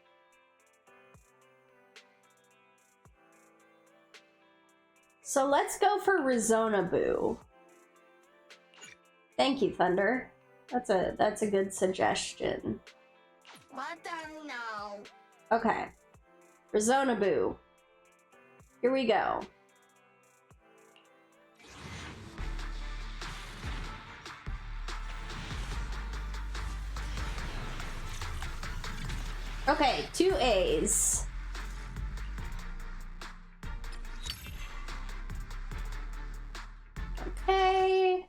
So let's go for Rizonabu. Thank you, Thunder. That's a good suggestion. Okay. Rizonabu. Here we go. Okay, 2 A's. Okay.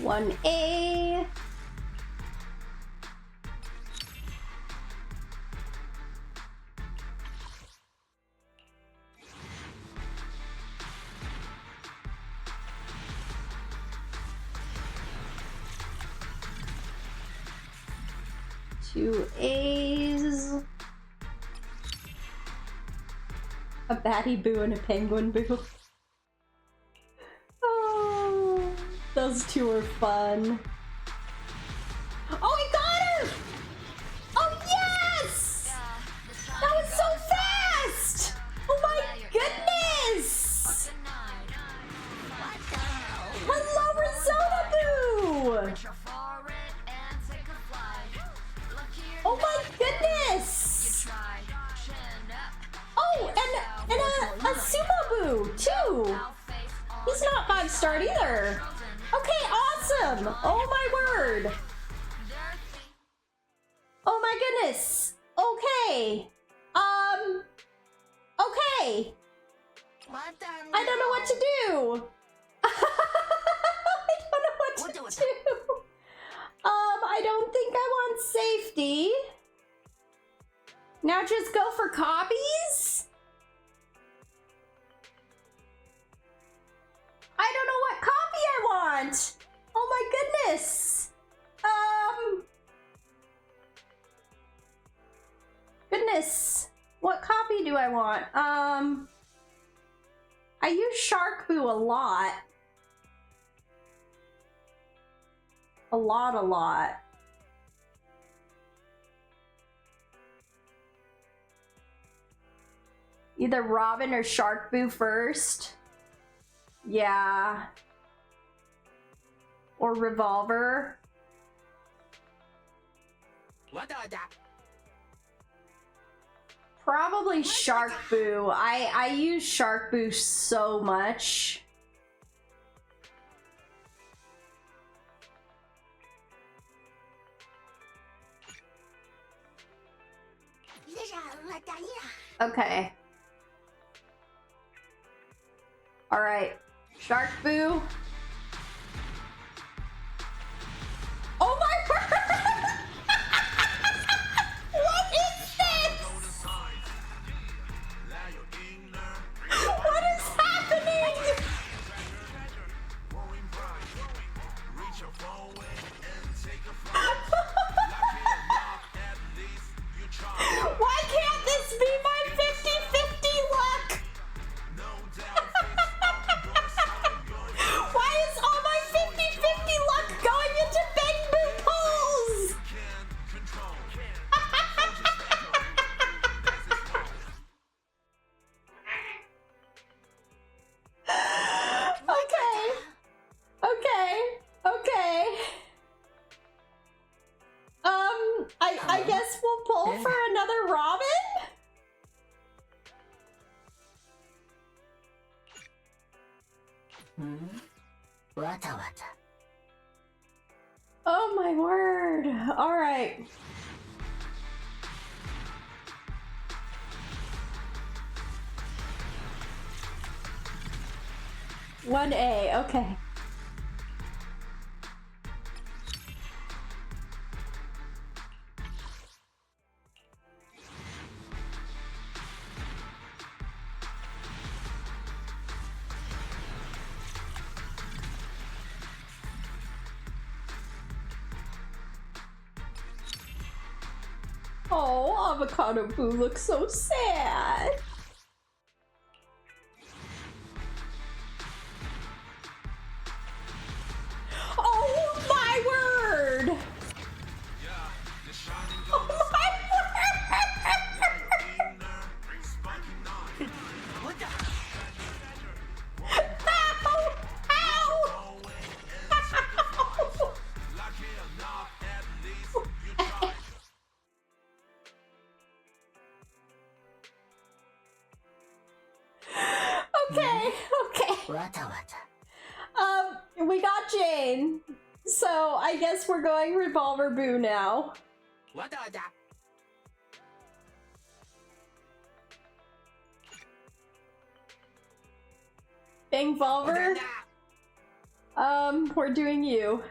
One A. Two A's. A Batty Boo and a Penguin Boo. Oh, those 2 are fun. Oh, I got her! Oh, yes! That was so fast! Oh my goodness! Hello, Rizonabu! Oh my goodness! Oh, and a Sumabu too. He's not 5-star either. Okay, awesome. Oh my word. Oh my goodness. Okay. Okay. I don't know what to do. I don't know what to do. I don't think I want safety. Now just go for copies? I don't know what copy I want. Oh my goodness. Goodness. What copy do I want? I use Sharkboo a lot. A lot. Either Robin or Sharkboo first. Yeah. Or Revolver. Probably Sharkboo. I use Sharkboo so much. Okay. All right. Sharkboo. Oh my word! What is this? What is happening? Why can't this be my 50-50 luck? Why Oh my word. All right. One A, okay. Oh, Avocado Boo looks so sad. Oh my word! Oh my word! Ow! Ow! Okay, okay. We got Jane. So I guess we're going Revolver Boo now. Bang Volver? We're doing you.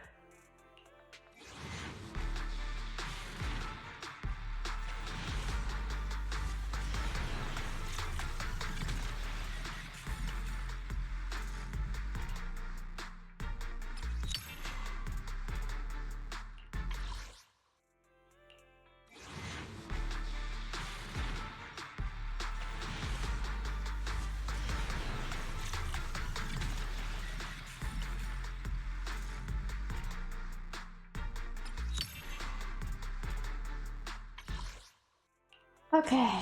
Okay.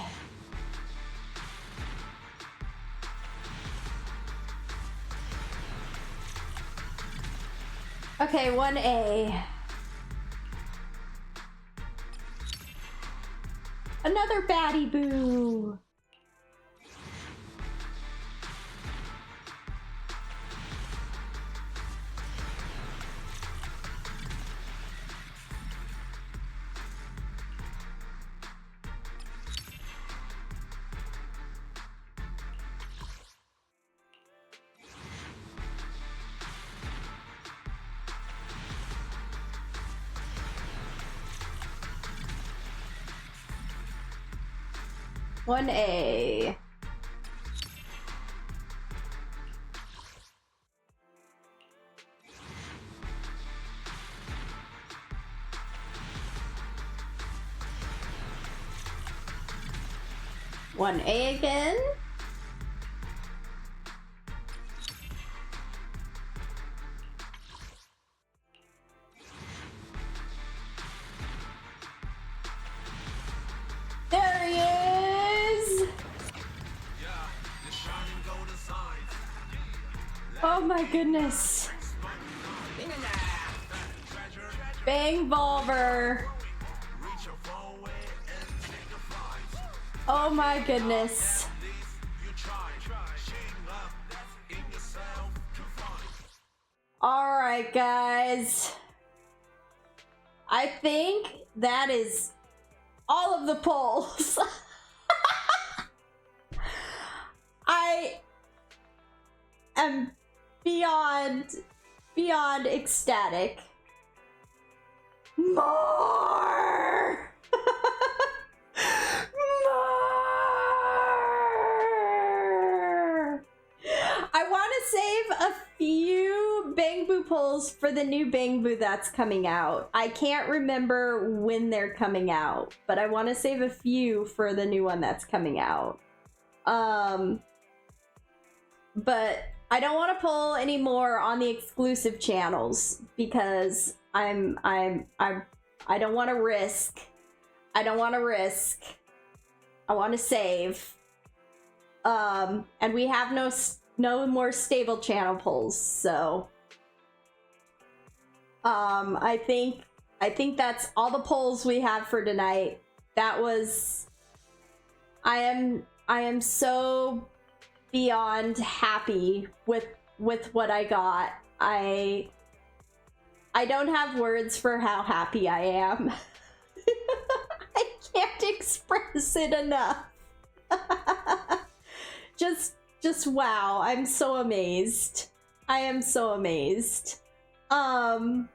Okay, 1A. Another baddie boo. One A. One A again. There he is! Oh my goodness. Bang Volver. Oh my goodness. Alright guys. I think that is all of the polls. I am beyond ecstatic. More! More! I want to save a few Bang Boo polls for the new Bang Boo that's coming out. I can't remember when they're coming out, but I want to save a few for the new one that's coming out. But I don't want to pull any more on the exclusive channels because I don't want to risk. I don't want to risk. I want to save. And we have no more stable channel polls, so I think that's all the polls we have for tonight. That was I am so beyond happy with with what I got. I don't have words for how happy I am. I can't express it enough. Just wow, I'm so amazed. I am so amazed. I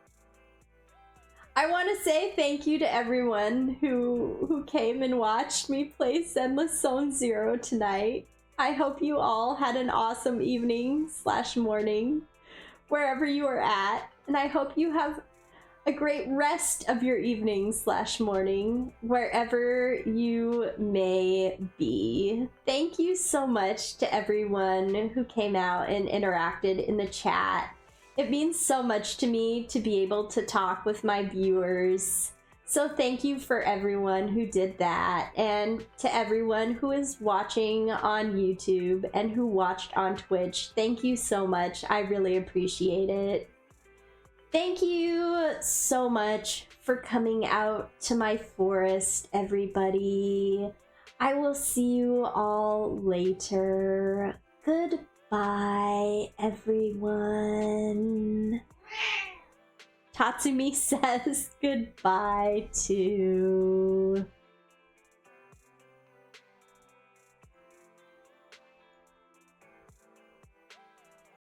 want to say thank you to everyone who came and watched me play Endless Zone Zero tonight. I hope you all had an awesome evening / morning wherever you are at, and I hope you have a great rest of your evening / morning wherever you may be. Thank you so much to everyone who came out and interacted in the chat. It means so much to me to be able to talk with my viewers. So thank you for everyone who did that, and to everyone who is watching on YouTube and who watched on Twitch. Thank you so much. I really appreciate it. Thank you so much for coming out to my forest, everybody. I will see you all later. Goodbye, everyone. Tatsumi says goodbye too.